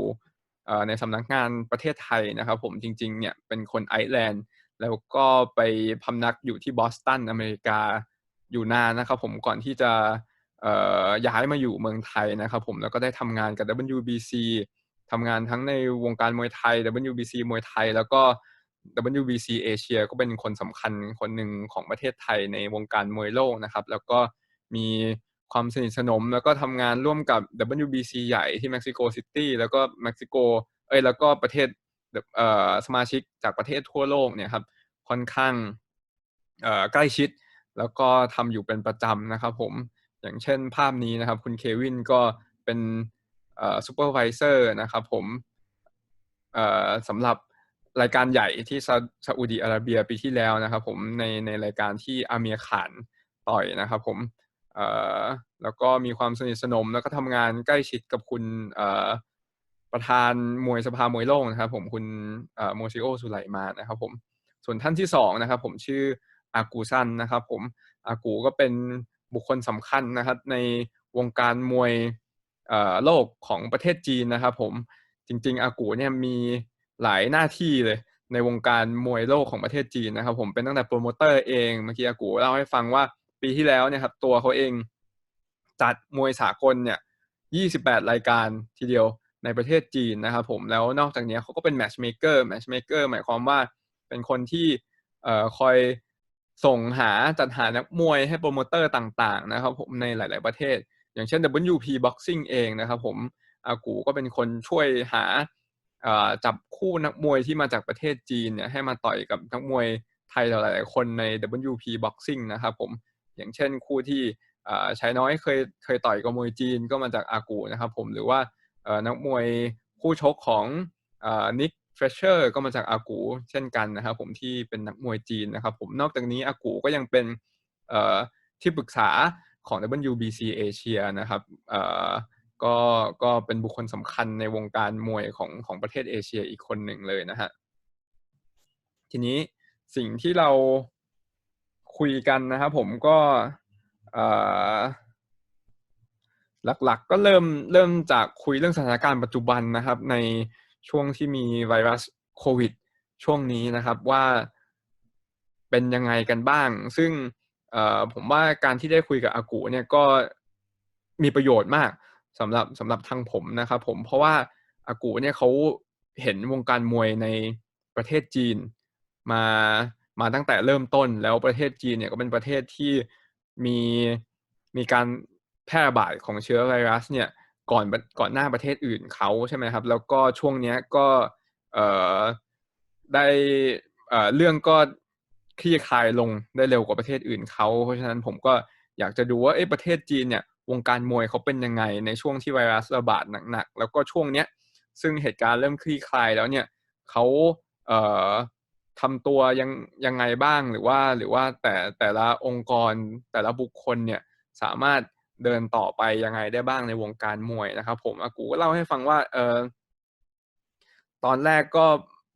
ในสำนักงานประเทศไทยนะครับผมจริงๆเนี่ยเป็นคนไอร์แลนด์แล้วก็ไปพำนักอยู่ที่บอสตันอเมริกาอยู่นานนะครับผมก่อนที่จะย้ายมาอยู่เมืองไทยนะครับผมแล้วก็ได้ทำงานกับ WBC ทำงานทั้งในวงการมวยไทย WBC มวยไทยแล้วก็ WBC เอเชียก็เป็นคนสำคัญคนหนึ่งของประเทศไทยในวงการมวยโลกนะครับแล้วก็มีความสนิทสนมแล้วก็ทำงานร่วมกับ WBC ใหญ่ที่เม็กซิโกซิตี้แล้วก็เม็กซิโกแล้วก็ประเทศสมาชิกจากประเทศทั่วโลกเนี่ยครับค่อนข้างใกล้ชิดแล้วก็ทำอยู่เป็นประจำนะครับผมอย่างเช่นภาพนี้นะครับคุณเควินก็เป็นซูเปอร์ไวเซอร์นะครับผมสำหรับรายการใหญ่ที่ซาอุดิอาระเบียปีที่แล้วนะครับผมในรายการที่อาเมียร์ข่านต่อยนะครับผมแล้วก็มีความสนิทสนมแล้วก็ทำงานใกล้ชิดกับคุณประธานมวยสภามวยโลกนะครับผมคุณโมซิโอสุไลมานนะครับผมส่วนท่านที่2นะครับผมชื่ออากูซันนะครับผมอากูก็เป็นบุคคลสำคัญนะครับในวงการมวยโลกของประเทศจีนนะครับผมจริงๆอากูเนี่ยมีหลายหน้าที่เลยในวงการมวยโลกของประเทศจีนนะครับผมเป็นตั้งแต่โปรโมเตอร์เองเมื่อกี้อากูเล่าให้ฟังว่าปีที่แล้วเนี่ยครับตัวเขาเองจัดมวยสากลเนี่ย28รายการทีเดียวในประเทศจีนนะครับผมแล้วนอกจากนี้เขาก็เป็นแมทช์เมเกอร์หมายความว่าเป็นคนที่คอยส่งจัดหานักมวยให้โปรโมเตอร์ต่างๆนะครับผมในหลายๆประเทศอย่างเช่น WP Boxing เองนะครับผมอากูก็เป็นคนช่วยหาจับคู่นักมวยที่มาจากประเทศจีนเนี่ยให้มาต่อยกับนักมวยไทยหลายๆคนใน WP Boxing นะครับผมอย่างเช่นคู่ที่ชายน้อยเคยต่อยกับมวยจีนก็มาจากอากูนะครับผมหรือว่านักมวยคู่ชกของนิกเฟรเชอร์ก็มาจากอากูเช่นกันนะครับผมที่เป็นนักมวยจีนนะครับผมนอกจากนี้อากูก็ยังเป็นที่ปรึกษาของ WBC เอเชียนะครับ ก็เป็นบุคคลสำคัญในวงการมวยของประเทศเอเชียอีกคนหนึ่งเลยนะฮะทีนี้สิ่งที่เราคุยกันนะครับผมก็หลักๆก็เริ่มจากคุยเรื่องสถานการณ์ปัจจุบันนะครับในช่วงที่มีไวรัสโควิดช่วงนี้นะครับว่าเป็นยังไงกันบ้างซึ่งผมว่าการที่ได้คุยกับอากูเนี่ยก็มีประโยชน์มากสำหรับทางผมนะครับผมเพราะว่าอากูเนี่ยเขาเห็นวงการมวยในประเทศจีนมาตั้งแต่เริ่มต้นแล้วประเทศจีนเนี่ยก็เป็นประเทศที่มีการแพร่ระบาดของเชื้อไวรัสเนี่ยก่อนหน้าประเทศอื่นเขาใช่ไหมครับแล้วก็ช่วงนี้ก็ได้เรื่องก็คลี่คลายลงได้เร็วกว่าประเทศอื่นเขาเพราะฉะนั้นผมก็อยากจะดูว่าประเทศจีนเนี่ยวงการมวยเขาเป็นยังไงในช่วงที่ไวรัสระบาดหนักๆแล้วก็ช่วงเนี้ยซึ่งเหตุการณ์เริ่มคลี่คลายแล้วเนี่ยเขาทำตัวยังไงบ้างหรือว่าแต่ละองค์กรแต่ละบุคคลเนี่ยสามารถเดินต่อไปยังไงได้บ้างในวงการมวยนะครับผมอากูก็เล่าให้ฟังว่าตอนแรกก็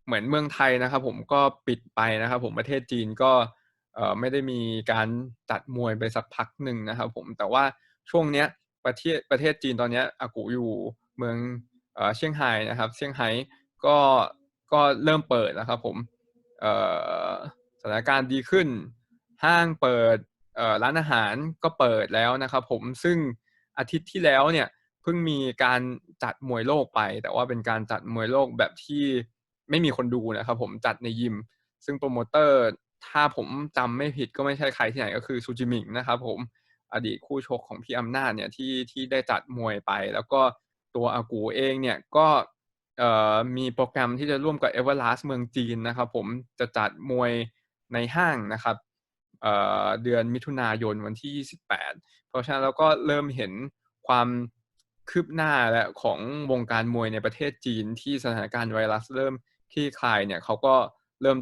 เหมือนเมืองไทยนะครับผมก็ปิดไปนะครับผมประเทศจีนก็ไม่ได้มีการจัดมวยไปสักพักหนึ่งนะครับผมแต่ว่าช่วงเนี้ยประเทศจีนตอนนี้อากูอยู่เมืองเซี่ยงไฮ้นะครับเซี่ยงไฮ้ก็เริ่มเปิดนะครับผมสถานการณ์ดีขึ้นห้างเปิดร้านอาหารก็เปิดแล้วนะครับผมซึ่งอาทิตย์ที่แล้วเนี่ยเพิ่งมีการจัดมวยโลกไปแต่ว่าเป็นการจัดมวยโลกแบบที่ไม่มีคนดูนะครับผมจัดในยิมซึ่งโปรโมเตอร์ถ้าผมจำไม่ผิดก็ไม่ใช่ใครที่ไหนก็คือซูจิหมิงนะครับผมอดีตคู่ชกของพี่อำนาจเนี่ยที่ได้จัดมวยไปแล้วก็ตัวอากูเองเนี่ยก็มีโปรแกรมที่จะร่วมกับ Everlast เมืองจีนนะครับผมจะจัดมวยในห้างนะครับเดือนมิถุนายนวันที่28เพราะฉะนั้นเราก็เริ่มเห็นความคืบหน้าและของวงการมวยในประเทศจีนที่สถานการณ์ไวรัสเริ่มคลี่คลายเนี่ยเขาก็เริ่ม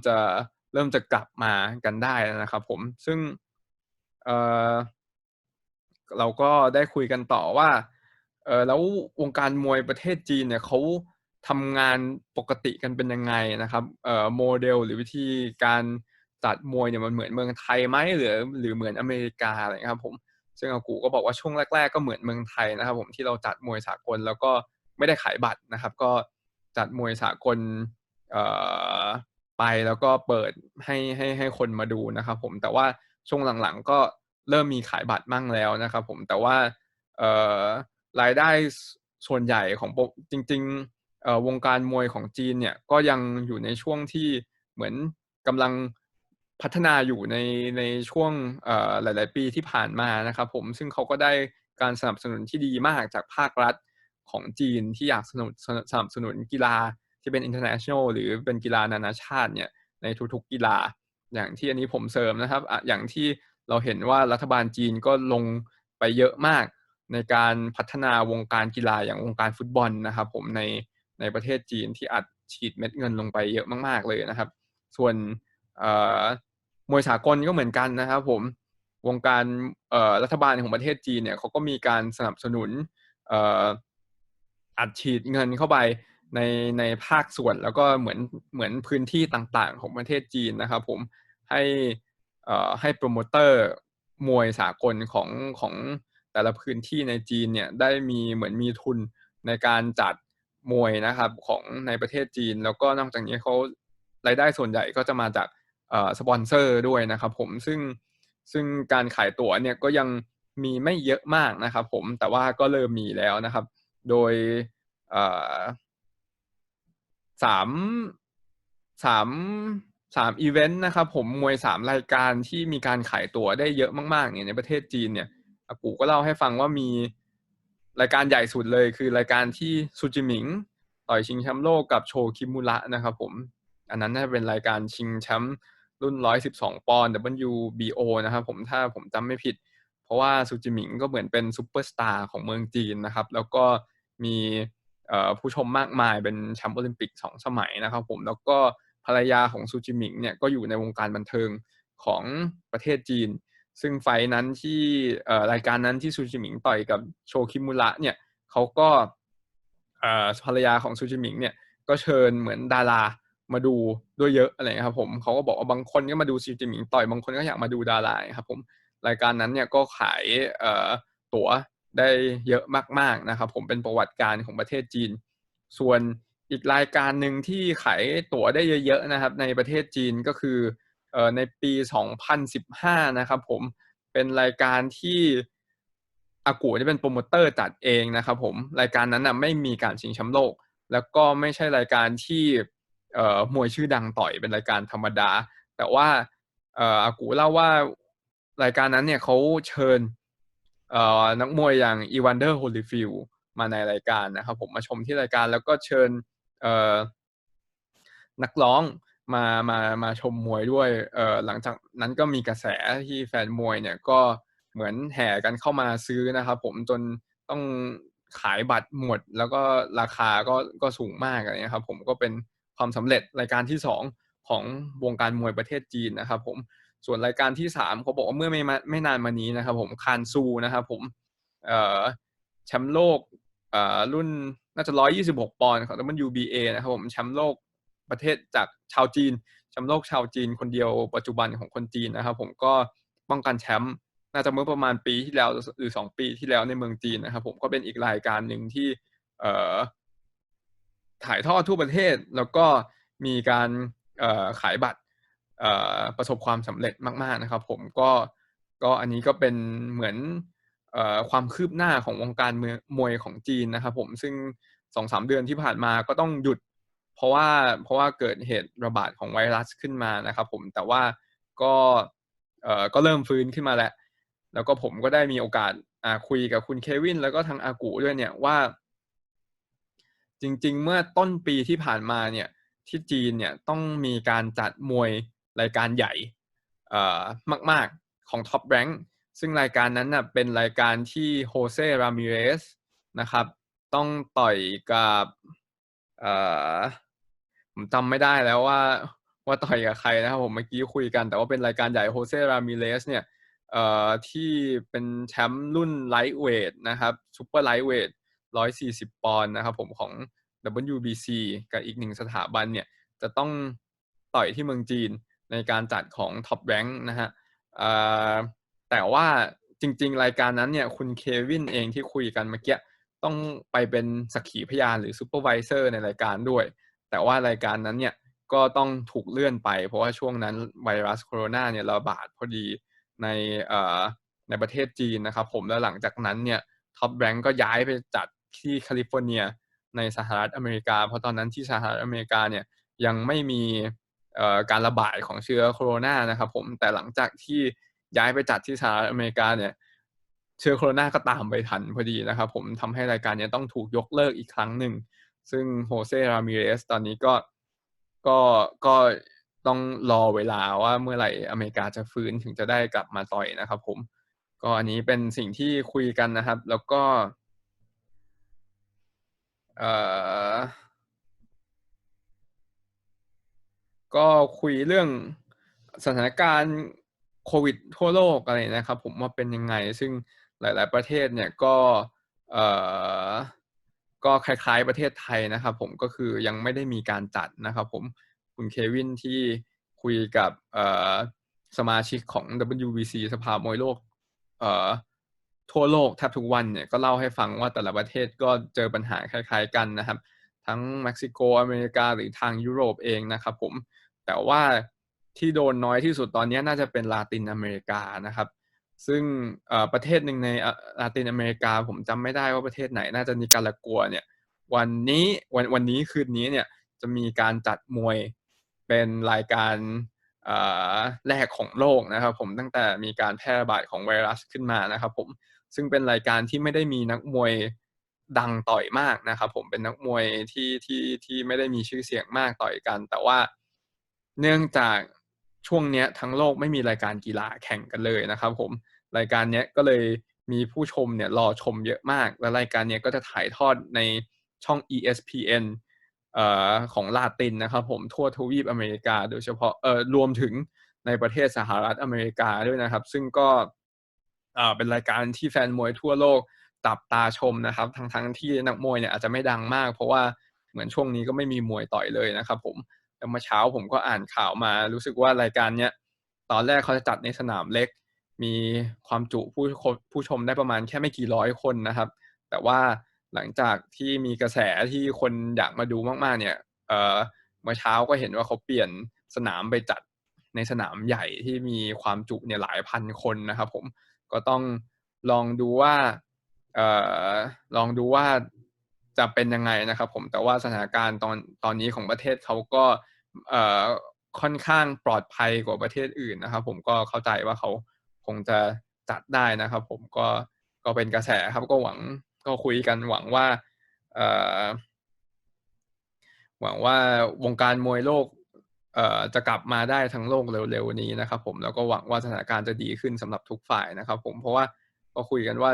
จะกลับมากันได้นะครับผมซึ่งเราก็ได้คุยกันต่อว่าแล้ววงการมวยประเทศจีนเนี่ยเขาทำงานปกติกันเป็นยังไงนะครับโมเดลหรือวิธีการจัดมวยเนี่ยมันเหมือนเมืองไทยไหมหรือเหมือนอเมริกาอะไรครับผมซึ่งอากูก็บอกว่าช่วงแรกๆก็เหมือนเมืองไทยนะครับผมที่เราจัดมวยสากลแล้วก็ไม่ได้ขายบัตรนะครับก็จัดมวยสากลไปแล้วก็เปิดให้คนมาดูนะครับผมแต่ว่าช่วงหลังๆก็เริ่มมีขายบัตรมั่งแล้วนะครับผมแต่ว่ารายได้ส่วนใหญ่ของจริงๆวงการมวยของจีนเนี่ยก็ยังอยู่ในช่วงที่เหมือนกำลังพัฒนาอยู่ในช่วงหลายๆปีที่ผ่านมานะครับผมซึ่งเขาก็ได้การสนับสนุนที่ดีมากจากภาครัฐของจีนที่อยากสนับสนุนกีฬาที่เป็น international หรือเป็นกีฬานานาชาติเนี่ยในทุกๆกีฬาอย่างที่อันนี้ผมเสริมนะครับอย่างที่เราเห็นว่ารัฐบาลจีนก็ลงไปเยอะมากในการพัฒนาวงการกีฬาอย่างวงการฟุตบอลนะครับผมในประเทศจีนที่อัดฉีดเม็ดเงินลงไปเยอะมากๆเลยนะครับส่วนมวยสากลก็เหมือนกันนะครับผมวงการรัฐบาลของประเทศจีนเนี่ยเขาก็มีการสนับสนุนอัดฉีดเงินเข้าไปในภาคส่วนแล้วก็เหมือนพื้นที่ต่างๆของประเทศจีนนะครับผมให้โปรโมเตอร์มวยสากลของแต่ละพื้นที่ในจีนเนี่ยได้มีทุนในการจัดมวยนะครับของในประเทศจีนแล้วก็นอกจากนี้เขารายได้ส่วนใหญ่ก็จะมาจากสปอนเซอร์ด้วยนะครับผมซึ่งการขายตั๋วเนี่ยก็ยังมีไม่เยอะมากนะครับผมแต่ว่าก็เริ่มมีแล้วนะครับโดยสามอีเวนต์นะครับผมมวย3รายการที่มีการขายตั๋วได้เยอะมากๆเนี่ยในประเทศจีนเนี่ยอากูก็เล่าให้ฟังว่ามีรายการใหญ่สุดเลยคือรายการที่ซูจิหมิงต่อยชิงแชมป์โลกกับโชคิมุระนะครับผมอันนั้นน่าจะเป็นรายการชิงแชมป์รุ่น112ปอนด์ WBO นะครับผมถ้าผมจำไม่ผิดเพราะว่าซูจิหมิงก็เหมือนเป็นซุปเปอร์สตาร์ของเมืองจีนนะครับแล้วก็มีผู้ชมมากมายเป็นแชมป์โอลิมปิก2 สมัยนะครับผมแล้วก็ภรรยาของซูจิหมิงเนี่ยก็อยู่ในวงการบันเทิงของประเทศจีนซึ่งไฟนั้นที่รายการนั้นที่ซูจิหมิงต่อยกับโชคิมุระเนี่ย เขาก็ภรรยาของซูจิหมิงเนี่ยก็เชิญเหมือนดารามาดูด้วยเยอะอะไรครับผมเขาก็บอกว่าบางคนก็มาดูซูจิหมิงต่อยบางคนก็อยากมาดูดาราครับผมรายการนั้นเนี่ยก็ขายตั๋วได้เยอะมากๆนะครับผมเป็นประวัติการของประเทศจีนส่วนอีกรายการหนึ่งที่ขายตั๋วได้เยอะๆนะครับในประเทศจีนก็คือในปี2015นะครับผมเป็นรายการที่อากูจะเป็นโปรโมเตอร์จัดเองนะครับผมรายการนั้นน่ะไม่มีการชิงแชมป์โลกแล้วก็ไม่ใช่รายการที่มวยชื่อดังต่อยเป็นรายการธรรมดาแต่ว่าอากูเล่าว่ารายการนั้นเนี่ยเขาเชิญนักมวยอย่างอีวานเดอร์โฮลิฟิลด์มาในรายการนะครับผมมาชมที่รายการแล้วก็เชิญนักร้องมาชมมวยด้วยหลังจากนั้นก็มีกระแสที่แฟนมวยเนี่ยก็เหมือนแห่กันเข้ามาซื้อนะครับผมจนต้องขายบัตรหมดแล้วก็ราคาก็สูงมากอะไรนะครับผมก็เป็นความสำเร็จรายการที่2ของวงการมวยประเทศจีนนะครับผมส่วนรายการที่3เขาบอกว่าเมื่อไม่นานมานี้นะครับผมคานซูนะครับผมแชมป์โลกรุ่นน่าจะ126ปอนด์ของ WBA นะครับผมแชมป์โลกประเทศจากชาวจีนแชมป์โลกชาวจีนคนเดียวปัจจุบันของคนจีนนะครับผมก็ป้องกันแชมป์น่าจะเมื่อประมาณปีที่แล้วหรือ2ปีที่แล้วในเมืองจีนนะครับผมก็เป็นอีกรายการหนึ่งที่ถ่ายทอดทั่วประเทศแล้วก็มีการขายบัตรประสบความสำเร็จมากๆนะครับผมก็อันนี้ก็เป็นเหมือนความคืบหน้าของวงการมวยของจีนนะครับผมซึ่ง 2-3 เดือนที่ผ่านมาก็ต้องหยุดเพราะว่าเกิดเหตุระบาดของไวรัสขึ้นมานะครับผมแต่ว่าก็เริ่มฟื้นขึ้นมาแล้วก็ผมก็ได้มีโอกาสคุยกับคุณเควินแล้วก็ทางอากูด้วยเนี่ยว่าจริงๆเมื่อต้นปีที่ผ่านมาเนี่ยที่จีนเนี่ยต้องมีการจัดมวยรายการใหญ่มากๆของ Top Rank ซึ่งรายการนั้นน่ะเป็นรายการที่โฮเซ่รามิเรสนะครับต้องต่อยกับผมจำไม่ได้แล้วว่าต่อยกับใครนะครับผมเมื่อกี้คุยกันแต่ว่าเป็นรายการใหญ่โฮเซ่รามิเรสเนี่ยที่เป็นแชมป์รุ่นไลท์เวทนะครับซุปเปอร์ไลท์เวท140ปอนด์นะครับผมของ WBC กับอีก1สถาบันเนี่ยจะต้องต่อยที่เมืองจีนในการจัดของ Top Rank นะฮะแต่ว่าจริงๆรายการนั้นเนี่ยคุณเควินเองที่คุยกันเมื่อกี้ต้องไปเป็นสักขีพยานหรือซูเปอร์ไวเซอร์ในรายการด้วยแต่ว่ารายการนั้นเนี่ยก็ต้องถูกเลื่อนไปเพราะว่าช่วงนั้นไวรัสโคโรนาเนี่ยระบาดพอดีในประเทศจีนนะครับผมแล้วหลังจากนั้นเนี่ยท็อปแรงก์ก็ย้ายไปจัดที่แคลิฟอร์เนียในสหรัฐอเมริกาเพราะตอนนั้นที่สหรัฐอเมริกาเนี่ยยังไม่มีการระบาดของเชื้อโคโรนานะครับผมแต่หลังจากที่ย้ายไปจัดที่สหรัฐอเมริกาเนี่ยเชื้อโคโรนาก็ตามไปทันพอดีนะครับผมทำให้รายการนี้ต้องถูกยกเลิกอีกครั้งหนึ่งซึ่งโฮเซ่รามิเรสตอนนี้ก็ต้องรอเวลาว่าเมื่อไหร่อเมริกาจะฟื้นถึงจะได้กลับมาต่อยนะครับผมก็อันนี้เป็นสิ่งที่คุยกันนะครับแล้วก็ก็คุยเรื่องสถานการณ์โควิดทั่วโลกอะไรนะครับผมว่าเป็นยังไงซึ่งหลายๆประเทศเนี่ยก็คล้ายๆประเทศไทยนะครับผมก็คือยังไม่ได้มีการจัดนะครับผมคุณเควินที่คุยกับสมาชิกของ WBC สภามวยโลกทั่วโลกแทบทุกวันเนี่ยก็เล่าให้ฟังว่าแต่ละประเทศก็เจอปัญหาคล้ายๆกันนะครับทั้งเม็กซิโกอเมริกาหรือทางยุโรปเองนะครับผมแต่ว่าที่โดนน้อยที่สุดตอนนี้น่าจะเป็นลาตินอเมริกานะครับซึ่งประเทศหนึ่งในลาตินอเมริกาผมจำไม่ได้ว่าประเทศไหนน่าจะนิการากัวเนี่ยวันนี้คืนนี้เนี่ยจะมีการจัดมวยเป็นรายการแรกของโลกนะครับผมตั้งแต่มีการแพร่ระบาดของไวรัสขึ้นมานะครับผมซึ่งเป็นรายการที่ไม่ได้มีนักมวยดังต่อยมากนะครับผมเป็นนักมวยที่ไม่ได้มีชื่อเสียงมากต่อยกันแต่ว่าเนื่องจากช่วงนี้ทั้งโลกไม่มีรายการกีฬาแข่งกันเลยนะครับผมรายการนี้ก็เลยมีผู้ชมเนี่ยรอชมเยอะมากและรายการนี้ก็จะถ่ายทอดในช่อง ESPNของลาตินนะครับผมทั่วทวีปอเมริกาโดยเฉพาะรวมถึงในประเทศสหรัฐอเมริกาด้วยนะครับซึ่งก็เป็นรายการที่แฟนมวยทั่วโลก จับตาชมนะครับทั้งที่นักมวยเนี่ยอาจจะไม่ดังมากเพราะว่าเหมือนช่วงนี้ก็ไม่มีมวยต่อยเลยนะครับผมแต่เมื่อเช้าผมก็อ่านข่าวมารู้สึกว่ารายการเนี้ยตอนแรกเขาจะจัดในสนามเล็กมีความจุผู้ชมได้ประมาณแค่ไม่กี่ร้อยคนนะครับแต่ว่าหลังจากที่มีกระแสที่คนอยากมาดูมากๆเนี่ยเมื่อเช้าก็เห็นว่าเขาเปลี่ยนสนามไปจัดในสนามใหญ่ที่มีความจุเนี่ยหลายพันคนนะครับผมก็ต้องลองดูว่าลองดูว่าจะเป็นยังไงนะครับผมแต่ว่าสถานการณ์ตอนนี้ของประเทศเขาก็ค่อนข้างปลอดภัยกว่าประเทศอื่นนะครับผมก็เข้าใจว่าเขาคงจะจัดได้นะครับผมก็เป็นกระแสครับก็คุยกันหวังว่าวงการมวยโลกจะกลับมาได้ทั้งโลกเร็วๆนี้นะครับผมแล้วก็หวังว่าสถานการณ์จะดีขึ้นสำหรับทุกฝ่ายนะครับผมเพราะว่าก็คุยกันว่า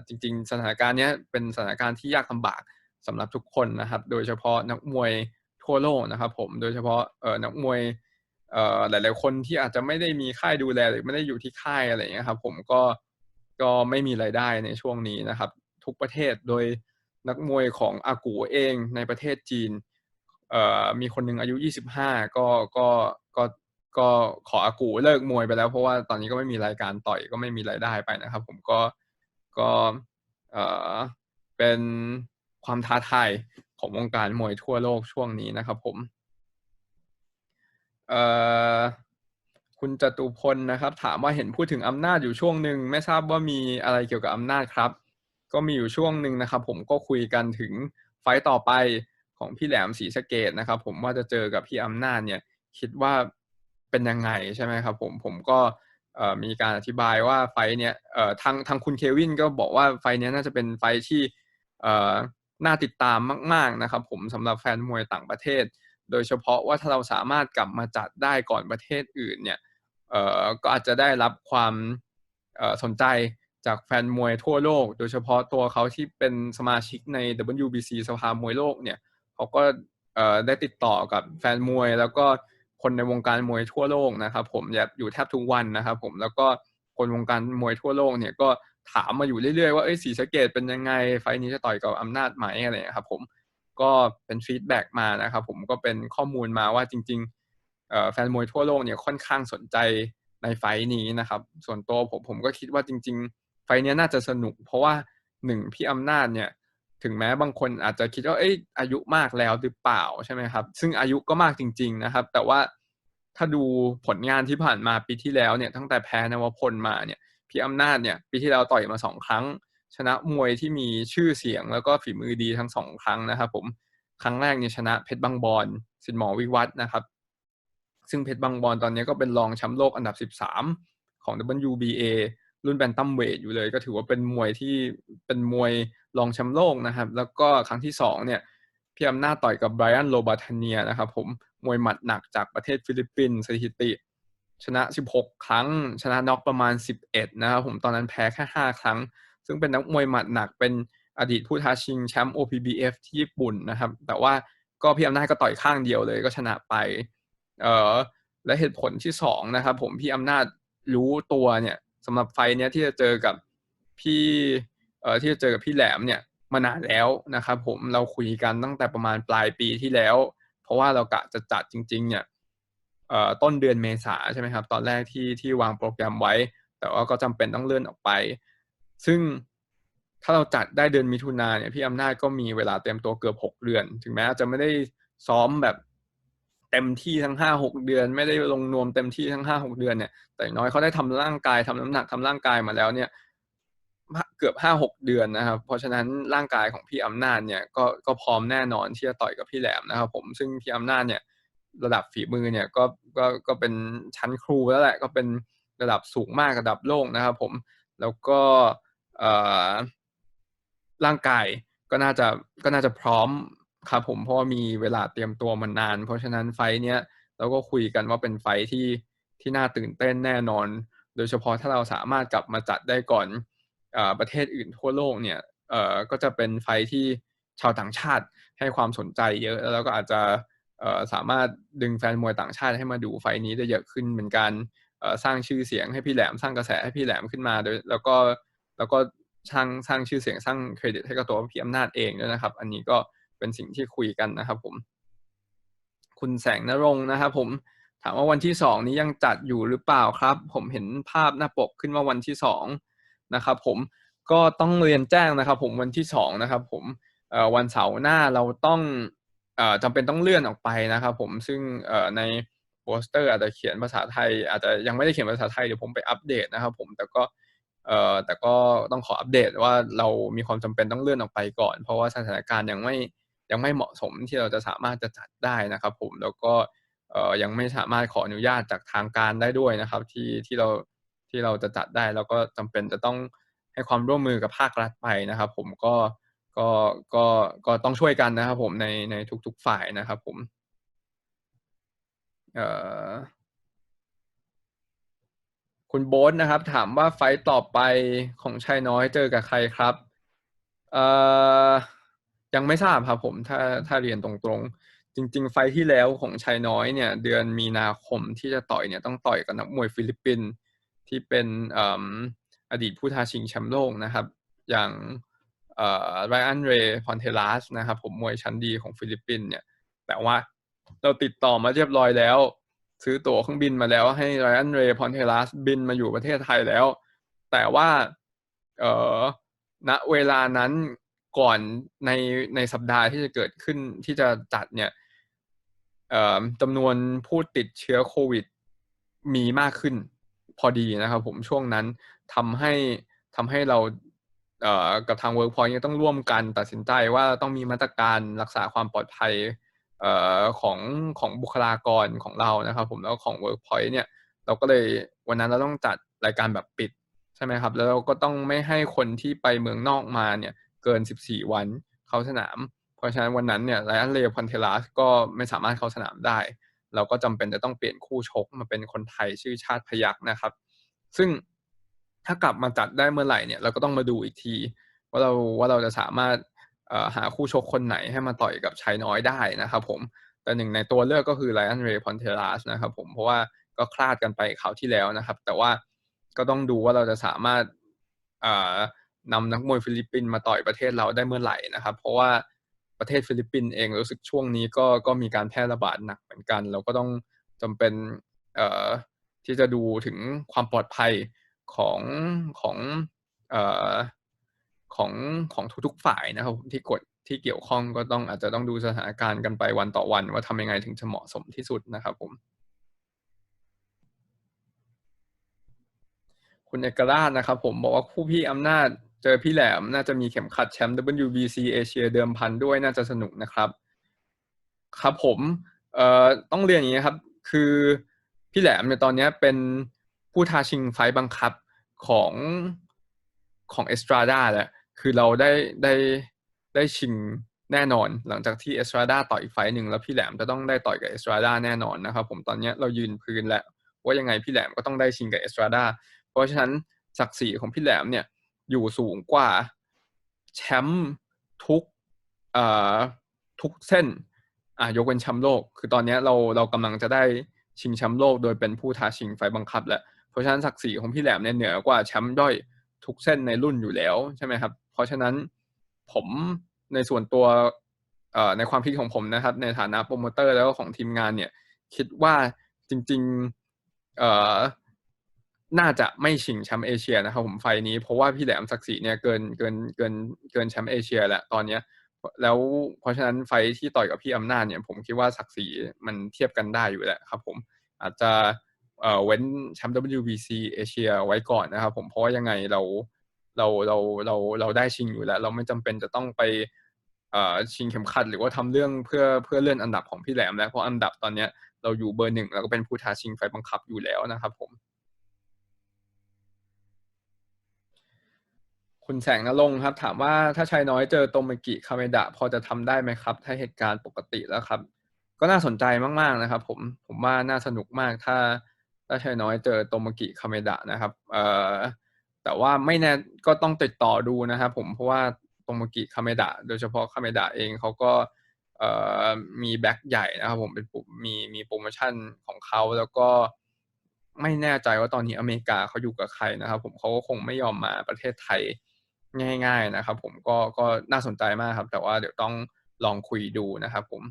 จริงๆสถานการณ์นี้เป็นสถานการณ์ที่ยากลำบากสำหรับทุกคนนะครับโดยเฉพาะนักมวยทั่วโลกนะครับผมโดยเฉพาะนักมวยหลายๆคนที่อาจจะไม่ได้มีค่ายดูแลหรือไม่ได้อยู่ที่ค่ายอะไรอย่างเงี้ยครับผมก็ไม่มีรายได้ในช่วงนี้นะครับทุกประเทศโดยนักมวยของอากูเองในประเทศจีนมีคนหนึ่งอายุ25ก็ขออากูเลิกมวยไปแล้วเพราะว่าตอนนี้ก็ไม่มีรายการต่อยก็ไม่มีรายได้ไปนะครับผมก็เป็นความท้าทายของวงการมวยทั่วโลกช่วงนี้นะครับผมคุณจตุพลนะครับถามว่าเห็นพูดถึงอำนาจอยู่ช่วงหนึ่งไม่ทราบว่ามีอะไรเกี่ยวกับอำนาจครับก็มีอยู่ช่วงหนึ่งนะครับผมก็คุยกันถึงไฟต์ต่อไปของพี่แหลมศรีสะเกษนะครับผมว่าจะเจอกับพี่อำนาจเนี่ยคิดว่าเป็นยังไงใช่ไหมครับผมก็มีการอธิบายว่าไฟต์เนี่ยทางคุณเควินก็บอกว่าไฟต์นี้น่าจะเป็นไฟต์ที่น่าติดตามมากๆนะครับผมสำหรับแฟนมวยต่างประเทศโดยเฉพาะว่าถ้าเราสามารถกลับมาจัดได้ก่อนประเทศอื่นเนี่ยก็อาจจะได้รับความสนใจจากแฟนมวยทั่วโลกโดยเฉพาะตัวเขาที่เป็นสมาชิกใน WBC สภามวยโลกเนี่ยเขาก็ได้ติดต่อกับแฟนมวยแล้วก็คนในวงการมวยทั่วโลกนะครับผมอยู่แทบทุกวันนะครับผมแล้วก็คนวงการมวยทั่วโลกเนี่ยก็ถามมาอยู่เรื่อยๆว่าศรีสะเกษเป็นยังไงไฟล์นี้จะต่อยกับอำนาจไหมอะไรครับผมก็เป็นฟีดแบ็กมานะครับผมก็เป็นข้อมูลมาว่าจริงๆแฟนมวยทั่วโลกเนี่ยค่อนข้างสนใจในไฟล์นี้นะครับส่วนตัวผมก็คิดว่าจริงๆไฟล์นี้น่าจะสนุกเพราะว่า1พี่อำนาจเนี่ยถึงแม้บางคนอาจจะคิดว่าอายุมากแล้วหรือเปล่าใช่ไหมครับซึ่งอายุก็มากจริงๆนะครับแต่ว่าถ้าดูผลงานที่ผ่านมาปีที่แล้วเนี่ยตั้งแต่แพ้นวพลมาเนี่ยพี่อำนาจเนี่ยปีที่แล้วต่อยมา2ครั้งชนะมวยที่มีชื่อเสียงแล้วก็ฝีมือดีทั้ง2ครั้งนะครับผมครั้งแรกเนี่ยชนะเพชรบางบอนสิทธิ์หมอวิวัฒน์นะครับซึ่งเพชรบางบอนตอนนี้ก็เป็นรองแชมป์โลกอันดับ13ของ WBA รุ่นแบนตัมเวทอยู่เลยก็ถือว่าเป็นมวยที่เป็นมวยรองแชมป์โลกนะครับแล้วก็ครั้งที่2เนี่ยพี่อำนาจต่อยกับไบรอันโรบาทาเนียนะครับผมมวยหมัดหนักจากประเทศฟิลิปปินส์สถิติชนะ16ครั้งชนะน็อกประมาณ11นะครับผมตอนนั้นแพ้แค่5ครั้งซึ่งเป็นนักมวยหมัดหนักเป็นอดีตผู้ท้าชิงแชมป์ OPBF ที่ญี่ปุ่นนะครับแต่ว่าก็พี่อำนาจก็ต่อยข้างเดียวเลยก็ชนะไปและเหตุผลที่2นะครับผมพี่อำนาจรู้ตัวเนี่ยสำหรับไฟเนี้ยที่จะเจอกับพี่แหลมเนี่ยมานานแล้วนะครับผมเราคุยกันตั้งแต่ประมาณปลายปีที่แล้วเพราะว่าเรากะจะจัดจริงๆเนี่ยต้นเดือนเมษาใช่ไหมครับตอนแรกที่วางโปรแกรมไว้แต่ว่าก็จำเป็นต้องเลื่อนออกไปซึ่งถ้าเราจัดได้เดือนมิถุนายนเนี่ยพี่อำนาจก็มีเวลาเตรียมตัวเกือบ6เดือนถึงแม้จะไม่ได้ซ้อมแบบเต็มที่ทั้ง 5-6 เดือนไม่ได้ลงนวมเต็มที่ทั้ง 5-6 เดือนเนี่ยแต่น้อยเขาได้ทำร่างกายทำน้ำหนักทำร่างกายมาแล้วเนี่ยเกือบ 5-6 เดือนนะครับเพราะฉะนั้นร่างกายของพี่อำนาจเนี่ยก็พร้อมแน่นอนที่จะต่อยกับพี่แหลมนะครับผมซึ่งพี่อำนาจเนี่ยระดับฝีมือเนี่ยก็เป็นชั้นครูแล้วแหละก็เป็นระดับสูงมากระดับโลกนะครับผมแล้วก็ร่างกายก็น่าจะพร้อมครับผมเพราะว่ามีเวลาเตรียมตัวมานานเพราะฉะนั้นไฟเนี้ยเราก็คุยกันว่าเป็นไฟที่น่าตื่นเต้นแน่นอนโดยเฉพาะถ้าเราสามารถกลับมาจัดได้ก่อนประเทศอื่นทั่วโลกเนี่ยก็จะเป็นไฟที่ชาวต่างชาติให้ความสนใจเยอะแล้วก็อาจจะสามารถดึงแฟนมวยต่างชาติให้มาดูไฟนี้ได้เยอะขึ้นเหมือนกันสร้างชื่อเสียงให้พี่แหลมสร้างกระแสให้พี่แหลมขึ้นมาโดยแล้วก็ สร้างชื่อเสียงสร้างเครดิตให้กับตัวพี่อำนาจเองด้วยนะครับอันนี้ก็เป็นสิ่งที่คุยกันนะครับผมคุณแสงนรงค์นะครับผมถามว่าวันที่2นี้ยังจัดอยู่หรือเปล่าครับผมเห็นภาพหน้าปกขึ้นว่าวันที่2นะครับผมก็ต้องเรียนแจ้งนะครับผมวันที่2นะครับผมวันเสาร์หน้าเราต้องจำเป็นต้องเลื่อนออกไปนะครับผมซึ่งในโปสเตอร์อาจจะเขียนภาษาไทยอาจจะยังไม่ได้เขียนภาษาไทยเดี๋ยวผมไปอัปเดตนะครับผมแต่ก็ต้องขออัปเดตว่าเรามีความจำเป็นต้องเลื่อนออกไปก่อนเพราะว่าสถานการณ์ยังไม่เหมาะสมที่เราจะสามารถจะจัดได้นะครับผมแล้วก็ยังไม่สามารถขออนุญาตจากทางการได้ด้วยนะครับที่เราจะจัดได้แล้วก็จำเป็นจะต้องให้ความร่วมมือกับภาครัฐไปนะครับผมก็ต้องช่วยกันนะครับผมในทุกๆฝ่ายนะครับผมคุณโบ๊ทนะครับถามว่าไฟต์ต่อไปของชายน้อยเจอกับใครครับยังไม่ทราบครับผมถ้าเรียนตรงๆจริงๆไฟต์ที่แล้วของชายน้อยเนี่ยเดือนมีนาคมที่จะต่อยเนี่ยต้องต่อยกับนักมวยฟิลิปปินส์ที่เป็นอดีตผู้ท้าชิงแชมป์โลกนะครับอย่างไรอันเรย์พอนเทลัสนะครับผมมวยชั้นดีของฟิลิปปินส์เนี่ยแต่ว่าเราติดต่อมาเรียบร้อยแล้วซื้อตั๋วเครื่องบินมาแล้วให้ไรอันเรย์พอนเทลัสบินมาอยู่ประเทศไทยแล้วแต่ว่าณเวลานั้นก่อนในสัปดาห์ที่จะเกิดขึ้นที่จะจัดเนี่ยจำนวนผู้ติดเชื้อโควิดมีมากขึ้นพอดีนะครับผมช่วงนั้นทำให้เรากับทาง Workpoint ต้องร่วมกันตัดสินใจว่าต้องมีมาตรการรักษาความปลอดภัยของบุคลากรของเรานะครับผมแล้วของ Workpoint เนี่ยเราก็เลยวันนั้นเราต้องจัดรายการแบบปิดใช่ไหมครับแล้วเราก็ต้องไม่ให้คนที่ไปเมืองนอกมาเนี่ยเกิน14วันเข้าสนามเพราะฉะนั้นวันนั้นเนี่ยไลอันเลย์พอนเทลัสก็ไม่สามารถเข้าสนามได้เราก็จำเป็นจะต้องเปลี่ยนคู่ชกมาเป็นคนไทยชื่อชาติพยัคฆ์นะครับซึ่งถ้ากลับมาจัดได้เมื่อไหร่เนี่ยเราก็ต้องมาดูอีกทีว่าเราจะสามารถหาคู่ชกคนไหนให้มาต่อยกับชายน้อยได้นะครับผมแต่หนึ่งในตัวเลือกก็คือไลอันเรย์พอนเทลัสนะครับผมเพราะว่าก็คลาดกันไปคราวที่แล้วนะครับแต่ว่าก็ต้องดูว่าเราจะสามารถนำนักมวยฟิลิปปินส์มาต่อยประเทศเราได้เมื่อไหร่นะครับเพราะว่าประเทศฟิลิปปินส์เองรู้สึกช่วงนี้ก็มีการแพร่ระบาดหนักเหมือนกันเราก็ต้องจำเป็นที่จะดูถึงความปลอดภัยของของของทุกๆฝ่ายนะครับที่เกี่ยวข้องก็อาจจะต้องดูสถานการณ์กันไปวันต่อวันว่าทำยังไงถึงจะเหมาะสมที่สุดนะครับผมคุณเอกราชนะครับผมบอกว่าคู่พี่อำนาจเจอพี่แหลมน่าจะมีเข็มขัดแชมป์ WBC เอเชียเดิมพันด้วยน่าจะสนุกนะครับครับผมต้องเรียนอย่างนี้ครับคือพี่แหลมเนี่ยตอนนี้เป็นผู้ท้าชิงไฟต์บังคับของเอสตราดาแล้วคือเราได้ชิงแน่นอนหลังจากที่เอสตราดาต่อยอีกไฟต์หนึ่งแล้วพี่แหลมจะต้องได้ต่อยกับเอสตราดาแน่นอนนะครับผมตอนนี้เรายืนพื้นแล้วว่ายังไงพี่แหลมก็ต้องได้ชิงกับเอสตราดาเพราะฉะนั้นศักดิ์ศรีของพี่แหลมเนี่ยอยู่สูงกว่าแชมป์ทุกเส้นยกเว้นแชมป์โลกคือตอนนี้เรากำลังจะได้ชิงแชมป์โลกโดยเป็นผู้ท้าชิงไฟบังคับแล้วเพราะฉะนั้นศักดิ์ศรีของพี่แหลมเนี่ยเหนือกว่าแชมป์ย่อยทุกเส้นในรุ่นอยู่แล้วใช่ไหมครับเพราะฉะนั้นผมในส่วนตัวในความคิดของผมนะครับในฐานะโปรโมเตอร์แล้วก็ของทีมงานเนี่ยคิดว่าจริงๆน่าจะไม่ชิงแชมป์เอเชียนะครับผมไฟนี้เพราะว่าพี่แหลมศักดิ์ศรีเนี่ยเกินแชมป์เอเชียแล้วตอนนี้แล้วเพราะฉะนั้นไฟที่ต่อยกับพี่อำนาจเนี่ยผมคิดว่าศักดิ์ศรีมันเทียบกันได้อยู่แล้วครับผมอาจจะเว้นแชมป์ WBC เอเชียไว้ก่อนนะครับผมเพราะว่ายังไงเราได้ชิงอยู่แล้วเราไม่จำเป็นจะต้องไปชิงเข็มขัดหรือว่าทำเรื่องเพื่อเลื่อนอันดับของพี่แหลมแล้วเพราะอันดับตอนนี้เราอยู่เบอร์ 1แล้วก็เป็นผู้ท้าชิงไฟบังคับอยู่แล้วนะครับผมคุณแสงนรงค์ครับถามว่าถ้าชายน้อยเจอโตโมกิคาเมดะพอจะทำได้ไหมครับถ้าเหตุการณ์ปกติแล้วครับก็น่าสนใจมากๆนะครับผมว่าน่าสนุกมากถ้าชายน้อยเจอโตโมกิคาเมดะนะครับแต่ว่าไม่แน่ก็ต้องติดต่อดูนะครับผมเพราะว่าโตโมกิคาเมดะโดยเฉพาะคาเมดะเองเขาก็มีแบ็คใหญ่นะครับผมเป็นมีโปรโมชั่นของเขาแล้วก็ไม่แน่ใจว่าตอนนี้อเมริกาเขาอยู่กับใครนะครับผมเขาก็คงไม่ยอมมาประเทศไทย ง่ายๆนะครับผมก็น่าสนใจมากครับแต่ว่าเดี๋ยวต้องลองคุยดูนะครับผม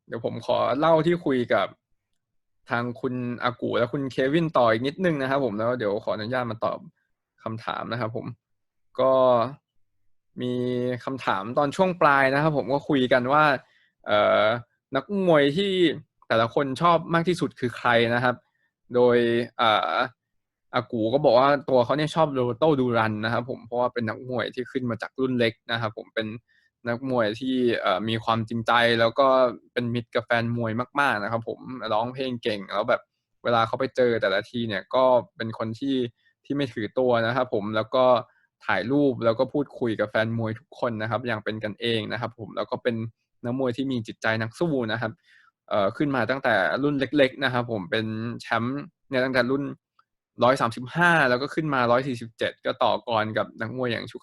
เดี๋ยวผมขอเล่าที่คุยกับทางคุณอากูและคุณเควินต่ออีกนิดนึงนะครับผมแล้วเดี๋ยวขออนุญาตมาตอบคำถามนะครับผมก็มีคำถามตอนช่วงปลายนะครับผมก็คุยกันว่านักมวยที่แต่ละคนชอบมากที่สุดคือใครนะครับโดยอากูก็บอกว่าตัวเขาเนี่ยชอบโรเบร์โตดูรันนะครับผมเพราะว่าเป็นนักมวยที่ขึ้นมาจากรุ่นเล็กนะครับผมเป็นนักมวยที่มีความจริงใจแล้วก็เป็นมิตรกับแฟนมวยมากๆนะครับผมร้องเพลงเก่งแล้วแบบเวลาเขาไปเจอแต่ละทีเนี่ยก็เป็นคนที่ไม่ถือตัวนะครับผมแล้วก็ถ่ายรูปแล้วก็พูดคุยกับแฟนมวยทุกคนนะครับอย่างเป็นกันเองนะครับผมแล้วก็เป็นนักมวยที่มีจิตใจนักสู้นะครับขึ้นมาตั้งแต่รุ่นเล็กๆนะครับผมเป็นแชมป์เนี่ยตั้งแต่รุ่น135แล้วก็ขึ้นมา147ก็ต่อกรกับนักมวยอย่างชู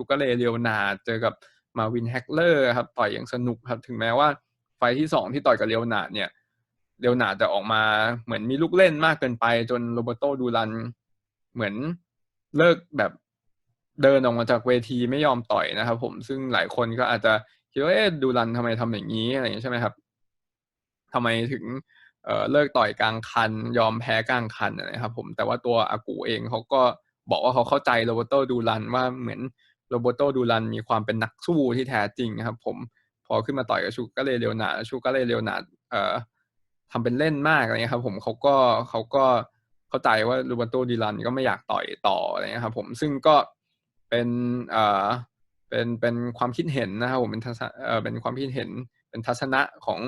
การ์เรียวนาเจอกับมาวินแฮกเลอร์ครับต่อยอย่างสนุกครับถึงแม้ว่าไฟที่2ที่ต่อยกับเรียวนาเนี่ยเรียวนาจะออกมาเหมือนมีลูกเล่นมากเกินไปจนโรเบร์โตดูรันเหมือนเลิกแบบเดินออกมาจากเวทีไม่ยอมต่อยนะครับผมซึ่งหลายคนก็อาจจะคิดว่าดูรันทำไมทำอย่างนี้อะไรอย่างนี้ใช่ไหมครับทำไมถึงเลิกต่อยกลางคันยอมแพ้กลางคันนะครับผมแต่ว่าตัวอากูเองเขาก็บอกว่าเขาเข้าใจโรเบร์โตดูรันว่าเหมือนโรเบร์โตดูรันมีความเป็นนักสู้ที่แท้จริงนะครับผมพอขึ้นมาต่อยกับชูการ์เรียวนาทำเป็นเล่นมากอะไรเงี้ยครับผมเขาก็เข้าใจว่าโรเบร์โตดูรันก็ไม่อยากต่อยต่ออะไรเงี้ยครับผมซึ่งก็เป็นเป็นความคิดเห็นนะครับผมเป็นความคิดเห็นเป็นทัศนะของ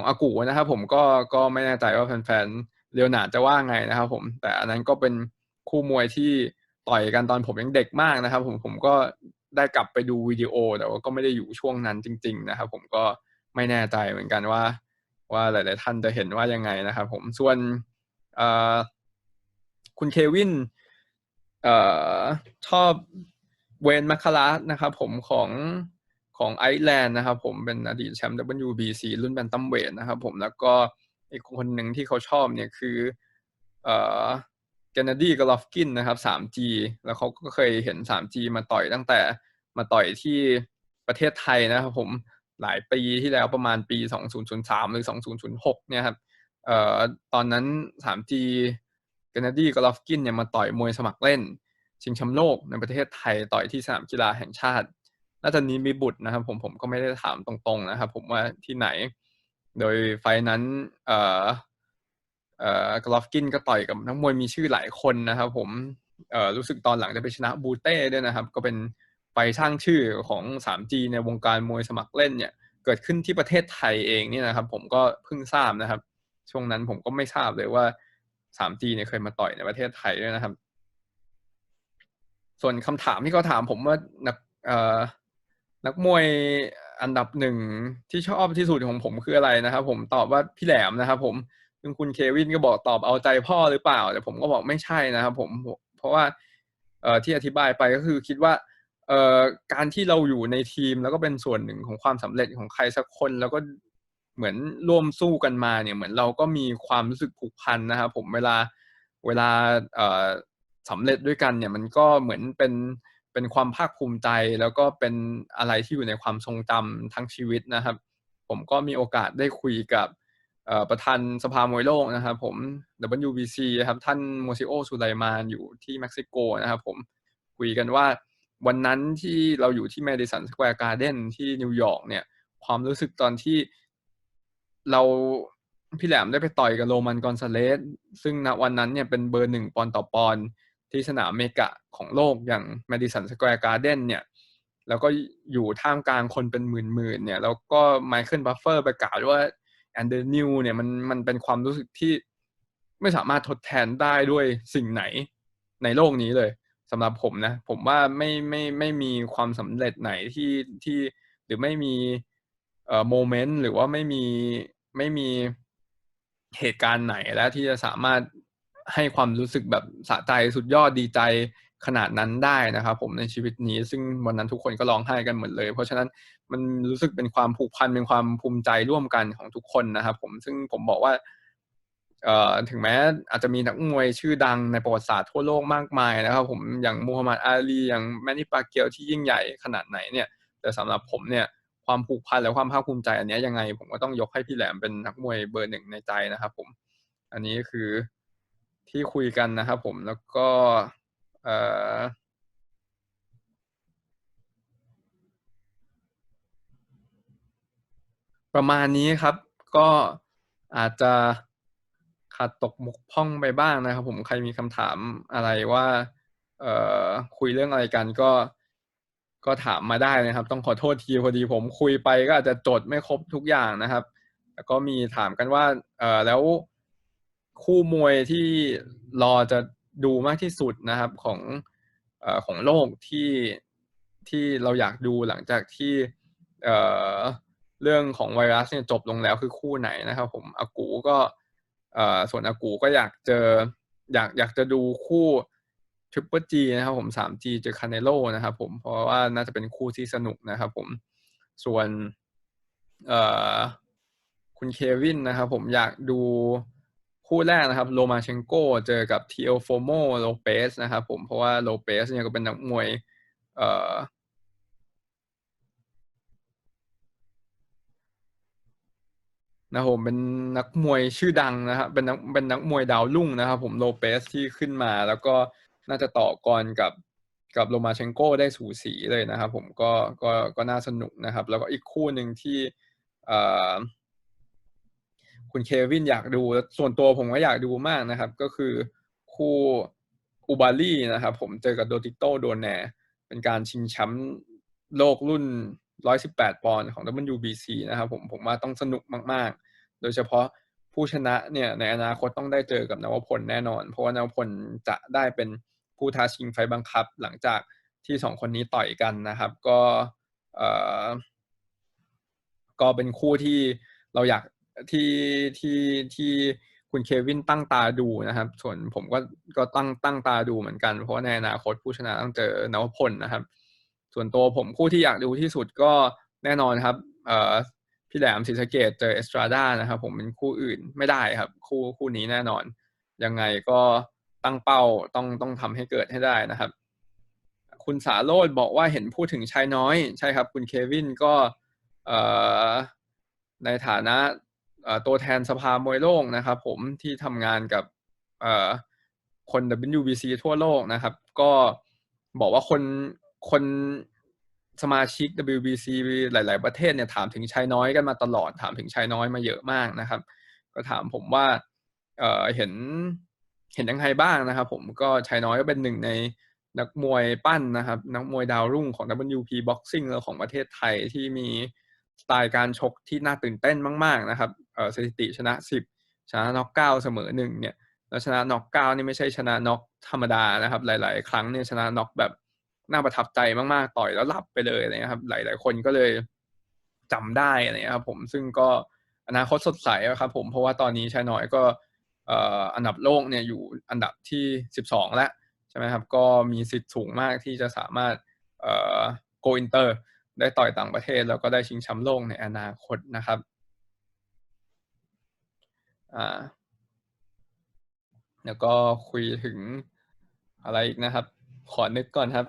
อากูนะครับผมก็ไม่แน่ใจว่าแฟนๆเรียวหนาจะว่าไงนะครับผมแต่อันนั้นก็เป็นคู่มวยที่ต่อยกันตอนผมยังเด็กมากนะครับผมก็ได้กลับไปดูวิดีโอแต่ว่าก็ไม่ได้อยู่ช่วงนั้นจริงๆนะครับผมก็ไม่แน่ใจเหมือนกันว่าหลายๆท่านจะเห็นว่ายังไงนะครับผมส่วนคุณเควินชอบเวนมัคคารัสนะครับผมของไอร์แลนด์นะครับผมเป็นอดีตแชมป์ WBC รุ่นแบนตัมเวทนะครับผมแล้วก็อีกคนหนึ่งที่เขาชอบเนี่ยคือเกนนาดีกอลอฟกินนะครับ 3G แล้วเขาก็เคยเห็น 3G มาต่อยตั้งแต่มาต่อยที่ประเทศไทยนะครับผมหลายปีที่แล้วประมาณปี2003หรือ2006เนี่ยครับตอนนั้น 3G เกนนาดีกอลอฟกินเนี่ยมาต่อยมวยสมัครเล่นชิงแชมป์โลกในประเทศไทยต่อยที่สนามกีฬาแห่งชาติน่าจะนี้มีบุตรนะครับผมก็ไม่ได้ถามตรงๆนะครับผมว่าที่ไหนโดยไฟนั้นกลอฟกินก็ต่อยกับนักมวยมีชื่อหลายคนนะครับผมรู้สึกตอนหลังจะไปชนะบูเต้ด้วยนะครับก็เป็นไฟสร้างชื่อของ 3G ในวงการมวยสมัครเล่นเนี่ยเกิดขึ้นที่ประเทศไทยเองนี่นะครับผมก็เพิ่งทราบนะครับช่วงนั้นผมก็ไม่ทราบเลยว่า 3G เนี่ยเคยมาต่อยในประเทศไทยด้วยนะครับส่วนคำถามที่เขาถามผมว่านักมวยอันดับหนึ่งที่ชอบที่สุดของผมคืออะไรนะครับผมตอบว่าพี่แหลมนะครับผมซึ่งคุณเควินก็บอกตอบเอาใจพ่อหรือเปล่าแต่ผมก็บอกไม่ใช่นะครับผมเพราะว่าที่อธิบายไปก็คือคิดว่าการที่เราอยู่ในทีมแล้วก็เป็นส่วนหนึ่งของความสำเร็จของใครสักคนแล้วก็เหมือนร่วมสู้กันมาเนี่ยเหมือนเราก็มีความรู้สึกผูกพันนะครับผมเวลาสำเร็จด้วยกันเนี่ยมันก็เหมือนเป็นความภาคภูมิใจแล้วก็เป็นอะไรที่อยู่ในความทรงจำทั้งชีวิตนะครับผมก็มีโอกาสได้คุยกับประธานสภามวยโลกนะครับผม WBC ครับท่านโมซิโอซูไลมานอยู่ที่เม็กซิโกนะครับผมคุยกันว่าวันนั้นที่เราอยู่ที่ Madison Square Garden ที่นิวยอร์กเนี่ยความรู้สึกตอนที่พี่แหลมได้ไปต่อยกับโรมันกอนซาเลสซึ่งณวันนั้นเนี่ยเป็นเบอร์1 ปอนด์ต่อปอนด์ที่สนามเมกะของโลกอย่าง Madison Square Garden เนี่ยแล้วก็อยู่ท่ามกลางคนเป็นหมื่นๆเนี่ยแล้วก็ไมเคิลบัฟเฟอร์ประกาศว่าแอนเดอร์นิวเนี่ยมันเป็นความรู้สึกที่ไม่สามารถทดแทนได้ด้วยสิ่งไหนในโลกนี้เลยสำหรับผมนะผมว่าไม่มีความสำเร็จไหนที่หรือไม่มีโมเมนต์หรือว่าไม่มีเหตุการณ์ไหนแล้วที่จะสามารถให้ความรู้สึกแบบสะใจสุดยอดดีใจขนาดนั้นได้นะครับผมในชีวิตนี้ซึ่งวันนั้นทุกคนก็ร้องไห้กันหมดเลยเพราะฉะนั้นมันรู้สึกเป็นความผูกพันเป็นความภูมิใจร่วมกันของทุกคนนะครับผมซึ่งผมบอกว่า ถึงแม้อาจจะมีนักมวยชื่อดังในประวัติศาสตร์ทั่วโลกมากมายนะครับผมอย่างมูฮัมหมัดอาลีอย่างแมนนี่ปาเกียวที่ยิ่งใหญ่ขนาดไหนเนี่ยแต่สำหรับผมเนี่ยความผูกพันและความภาคภูมิใจอันนี้ยังไงผมก็ต้องยกให้พี่แหลมเป็นนักมวยเบอร์หนึ่งในใจนะครับผมอันนี้คือที่คุยกันนะครับผมแล้วก็ประมาณนี้ครับก็อาจจะขาดตกบกพร่องไปบ้างนะครับผมใครมีคำถามอะไรว่าคุยเรื่องอะไรกันก็ถามมาได้นะครับต้องขอโทษทีพอดีผมคุยไปก็อาจจะจดไม่ครบทุกอย่างนะครับแล้วก็มีถามกันว่าแล้วคู่มวยที่รอจะดูมากที่สุดนะครับของโลกที่เราอยากดูหลังจากที่เรื่องของไวรัสเนี่ยจบลงแล้วคือคู่ไหนนะครับผมอากูก็ส่วนอากูก็อยากจะดูคู่Triple Gนะครับผม 3G เจอคาเนโลนะครับผมเพราะว่าน่าจะเป็นคู่ที่สนุกนะครับผมส่วนคุณเควินนะครับผมอยากดูคู่แรกนะครับโลมาเชนโกเจอกับทีโอโฟโมโลเปสนะครับผมเพราะว่าโลเปสเนี่ยก็เป็นนักมวยนะผมเป็นนักมวยชื่อดังนะครับเป็นนักมวยดาวรุ่งนะครับผมโลเปสที่ขึ้นมาแล้วก็น่าจะต่อกรกับโลมาเชนโกได้สูสีเลยนะครับผมก็น่าสนุกนะครับแล้วก็อีกคู่หนึ่งที่คุณเควินอยากดูแล้วส่วนตัวผมก็อยากดูมากนะครับก็คือคู่อูบาลี่นะครับผมเจอกับโดติโตโดแนเป็นการชิงแชมป์โลกรุ่น118ปอนด์ของ WBC นะครับผมว่าต้องสนุกมากๆโดยเฉพาะผู้ชนะเนี่ยในอนาคตต้องได้เจอกับนวพลแน่นอนเพราะว่านวพลจะได้เป็นผู้ท้าชิงไฟบังคับหลังจากที่สองคนนี้ต่อยกันนะครับก็เป็นคู่ที่เราอยากที่คุณเควินตั้งตาดูนะครับส่วนผมก็ตั้งตาดูเหมือนกันเพราะว่าในอนาคตผู้ชนะต้องเจอนวพลนะครับส่วนตัวผมคู่ที่อยากดูที่สุดก็แน่นอนครับพี่แหลมศรีสะเกษเจอเอสตราด้านะครับผมเป็นคู่อื่นไม่ได้ครับคู่นี้แน่นอนยังไงก็ตั้งเป้าต้องทำให้เกิดให้ได้นะครับคุณสาโรจน์บอกว่าเห็นพูดถึงชายน้อยใช่ครับคุณเควินก็ในฐานะตัวแทนสภามวยโลกนะครับผมที่ทำงานกับคน WBC ทั่วโลกนะครับก็บอกว่าคนสมาชิก WBC หลายๆประเทศเนี่ยถามถึงชายน้อยกันมาตลอดถามถึงชายน้อยมาเยอะมากนะครับก็ถามผมว่าเห็นยังไงบ้างนะครับผมก็ชายน้อยก็เป็นหนึ่งในนักมวยปั้นนะครับนักมวยดาวรุ่งของ WP Boxing และของประเทศไทยที่มีสไตล์การชกที่น่าตื่นเต้นมากๆนะครับสถิติชนะ10ชนะน็อก9เสมอ1เนี่ยแล้วชนะน็อก9นี่ไม่ใช่ชนะน็อกธรรมดานะครับหลายๆครั้งเนี่ยชนะน็อกแบบน่าประทับใจมากๆต่อยแล้วหลับไปเลยนะครับหลายๆคนก็เลยจำได้นะครับผมซึ่งก็อนาคตสดใสครับผมเพราะว่าตอนนี้ชายน้อยก็อันดับโลกเนี่ยอยู่อันดับที่12แล้วใช่ไหมครับก็มีสิทธิ์สูงมากที่จะสามารถgo inter ได้ต่อยต่างประเทศแล้วก็ได้ชิงแชมป์โลกในอนาคตนะครับแล้วก็คุยถึงอะไรอีกนะครับขอนึกก่อนครับ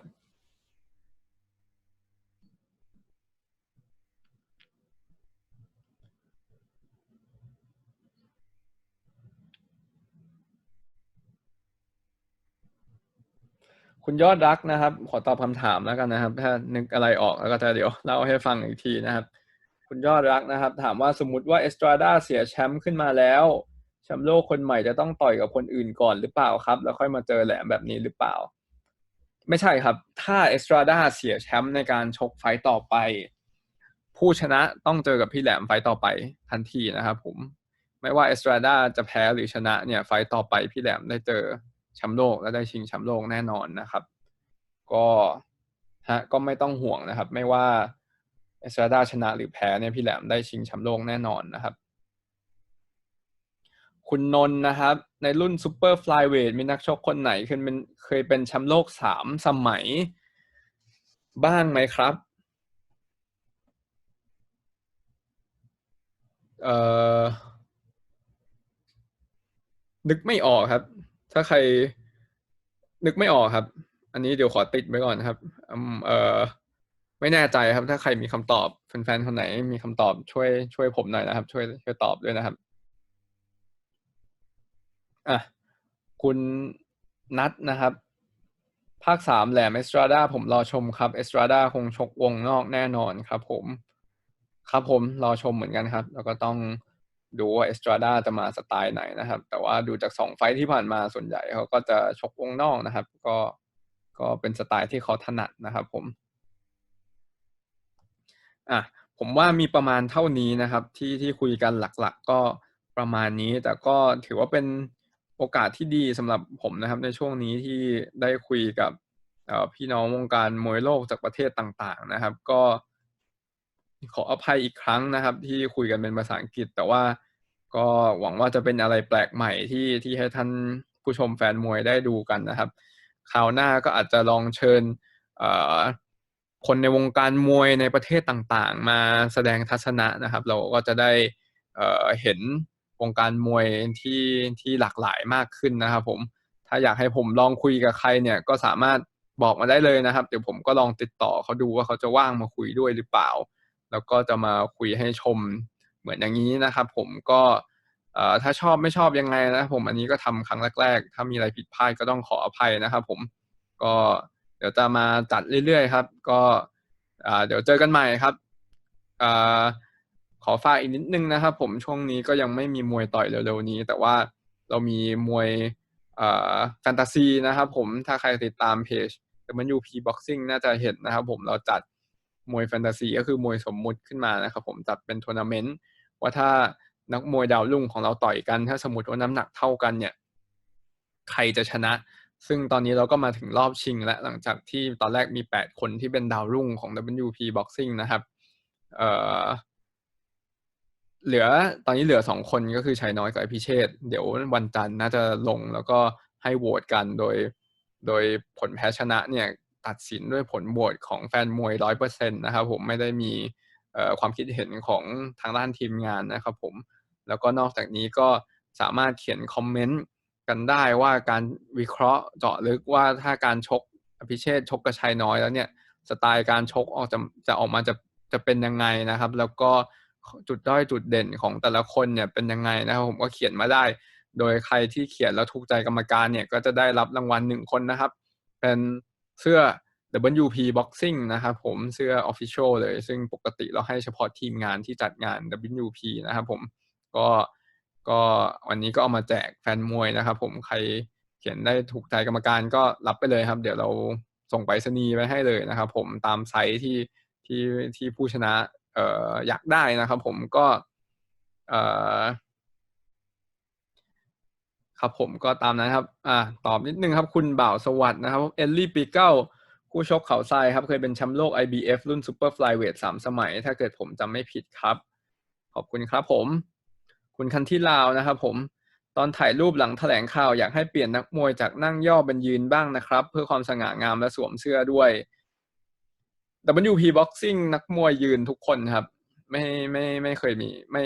คุณยอดรักนะครับขอตอบคำถามแล้วกันนะครับถ้านึกอะไรออกแล้วก็จะเดี๋ยวเล่าให้ฟังอีกทีนะครับคุณยอดรักนะครับถามว่าสมมุติว่าเอสตราด้าเสียแชมป์ขึ้นมาแล้วแชมป์โลกคนใหม่จะต้องต่อยกับคนอื่นก่อนหรือเปล่าครับแล้วค่อยมาเจอแหลมแบบนี้หรือเปล่าไม่ใช่ครับถ้าเอสตราด้าเสียแชมป์ในการชกไฟต์ต่อไปผู้ชนะต้องเจอกับพี่แหลมไฟต์ต่อไปทันทีนะครับผมไม่ว่าเอสตราด้าจะแพ้หรือชนะเนี่ยไฟต์ต่อไปพี่แหลมได้เจอแชมป์โลกและได้ชิงแชมป์โลกแน่นอนนะครับก็ไม่ต้องห่วงนะครับไม่ว่าเอสตราด้าชนะหรือแพ้เนี่ยพี่แหลมได้ชิงแชมป์โลกแน่นอนนะครับคุณนนท์นะครับในรุ่นซูเปอร์ฟลายเวทมีนักชกคนไหนเคยเป็นแชมป์โลก3สมัยบ้างไหมครับ นึกไม่ออกครับ ถ้าใครนึกไม่ออกครับ อันนี้เดี๋ยวขอติดไว้ก่อนครับไม่แน่ใจครับ ถ้าใครมีคำตอบแฟนๆคนไหนมีคำตอบช่วยผมหน่อยนะครับ ช่วยตอบด้วยนะครับอ่ะคุณนัทนะครับภาค3แหลมเอสตราดาผมรอชมครับเอสตราดาคงชกวงนอกแน่นอนครับผมรอชมเหมือนกันครับแล้วก็ต้องดูว่าเอสตราดาจะมาสไตล์ไหนนะครับแต่ว่าดูจาก2ไฟท์ที่ผ่านมาส่วนใหญ่เขาก็จะชกวงนอกนะครับก็เป็นสไตล์ที่เขาถนัดนะครับผมอ่ะผมว่ามีประมาณเท่านี้นะครับที่คุยกันหลักๆก็ประมาณนี้แต่ก็ถือว่าเป็นโอกาสที่ดีสำหรับผมนะครับในช่วงนี้ที่ได้คุยกับพี่น้องวงการมวยโลกจากประเทศต่างๆนะครับก็ขออภัยอีกครั้งนะครับที่คุยกันเป็นภาษาอังกฤษแต่ว่าก็หวังว่าจะเป็นอะไรแปลกใหม่ที่ให้ท่านผู้ชมแฟนมวยได้ดูกันนะครับคราวหน้าก็อาจจะลองเชิญคนในวงการมวยในประเทศต่างๆมาแสดงทัศนะนะครับเราก็จะได้เห็นวงการมวยที่หลากหลายมากขึ้นนะครับผมถ้าอยากให้ผมลองคุยกับใครเนี่ยก็สามารถบอกมาได้เลยนะครับเดี๋ยวผมก็ลองติดต่อเขาดูว่าเขาจะว่างมาคุยด้วยหรือเปล่าแล้วก็จะมาคุยให้ชมเหมือนอย่างนี้นะครับผมก็ถ้าชอบไม่ชอบยังไงนะผมอันนี้ก็ทำครั้งแรกๆถ้ามีอะไรผิดพลาดก็ต้องขออภัยนะครับผมก็เดี๋ยวจะมาจัดเรื่อยๆครับก็เดี๋ยวเจอกันใหม่ครับขอฝากอีกนิดนึงนะครับผมช่วงนี้ก็ยังไม่มีมวยต่อยเร็วๆนี้แต่ว่าเรามีมวยแฟนตาซีนะครับผมถ้าใครติดตามเพจ WP Boxing น่าจะเห็นนะครับผมเราจัดมวยแฟนตาซีก็คือมวยสมมุติขึ้นมานะครับผมจัดเป็นทัวร์นาเมนต์ว่าถ้านักมวยดาวรุ่งของเราต่อยกันถ้าสมมติว่าน้ำหนักเท่ากันเนี่ยใครจะชนะซึ่งตอนนี้เราก็มาถึงรอบชิงแล้วหลังจากที่ตอนแรกมี8คนที่เป็นดาวรุ่งของ WP Boxing นะครับตอนนี้เหลือ2คนก็คือชัยน้อยกับอภิเชษฐ์เดี๋ยววันจันทร์น่าจะลงแล้วก็ให้โหวตกันโดยผลแพ้ชนะเนี่ยตัดสินด้วยผลโหวตของแฟนมวย 100% นะครับผมไม่ได้มีความคิดเห็นของทางด้านทีมงานนะครับผมแล้วก็นอกจากนี้ก็สามารถเขียนคอมเมนต์กันได้ว่าการวิเคราะห์เจาะลึกว่าถ้าการชกอภิเชษฐ์ชกกับชัยน้อยแล้วเนี่ยสไตล์การชกจะออกมาจะเป็นยังไงนะครับแล้วก็จุดด้อยจุดเด่นของแต่ละคนเนี่ยเป็นยังไงนะครับผมก็เขียนมาได้โดยใครที่เขียนแล้วถูกใจกรรมการเนี่ยก็จะได้รับรางวัล1คนนะครับเป็นเสื้อ WP Boxing นะครับผมเสื้อ Official เลยซึ่งปกติเราให้เฉพาะทีมงานที่จัดงาน WP นะครับผมก็วันนี้ก็เอามาแจกแฟนมวยนะครับผมใครเขียนได้ถูกใจกรรมการก็รับไปเลยครับเดี๋ยวเราส่งไปรษณีย์ไปให้เลยนะครับผมตามไซส์ที่ผู้ชนะอยากได้นะครับผมก็ครับผมก็ตามนั้นครับตอบนิดนึงครับคุณบ่าวสวัสดิ์นะครับเอลลี่ปีเก้าคู่ชกเขาทรายครับเคยเป็นแชมป์โลก IBF รุ่นซูเปอร์ฟลายเวท3 สมัยถ้าเกิดผมจำไม่ผิดครับขอบคุณครับผมคุณคันที่ลาวนะครับผมตอนถ่ายรูปหลังแถลงข่าวอยากให้เปลี่ยนนักมวยจากนั่งย่อเป็นยืนบ้างนะครับเพื่อความสง่างามและสวมเสื้อด้วย WP Boxing นักมวยยืนทุกคนครับไม่เคยมีไม่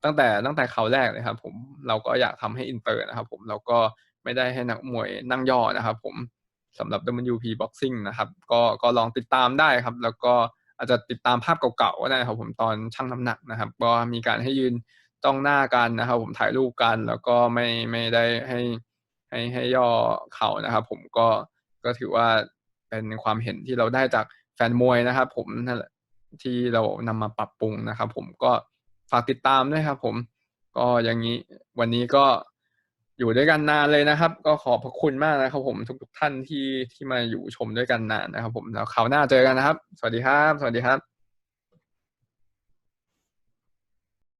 ตั้งแต่คราวแรกเลยครับผมเราก็อยากทำให้อินเตอร์นะครับผมเราก็ไม่ได้ให้นักมวยนั่งย่อนะครับผมสำหรับ WP Boxing นะครับก็ลองติดตามได้ครับแล้วก็อาจจะติดตามภาพเก่าๆก็ได้ครับผมตอนชั่งน้ำหนักนะครับก็มีการให้ยืนจ้องหน้ากันนะครับผมถ่ายรูปกันแล้วก็ไม่ได้ให้ย่อเข่านะครับผมก็ถือว่าเป็นความเห็นที่เราได้จากแฟนมวยนะครับผมนั่นแหละที่เรานำมาปรับปรุงนะครับผมก็ฝากติดตามด้วยครับผมก็อย่างนี้วันนี้ก็อยู่ด้วยกันนานเลยนะครับก็ขอบพระคุณมากนะครับผมทุกท่านที่มาอยู่ชมด้วยกันนานนะครับผมแล้วคราวหน้าเจอกันนะครับสวัสดีครับ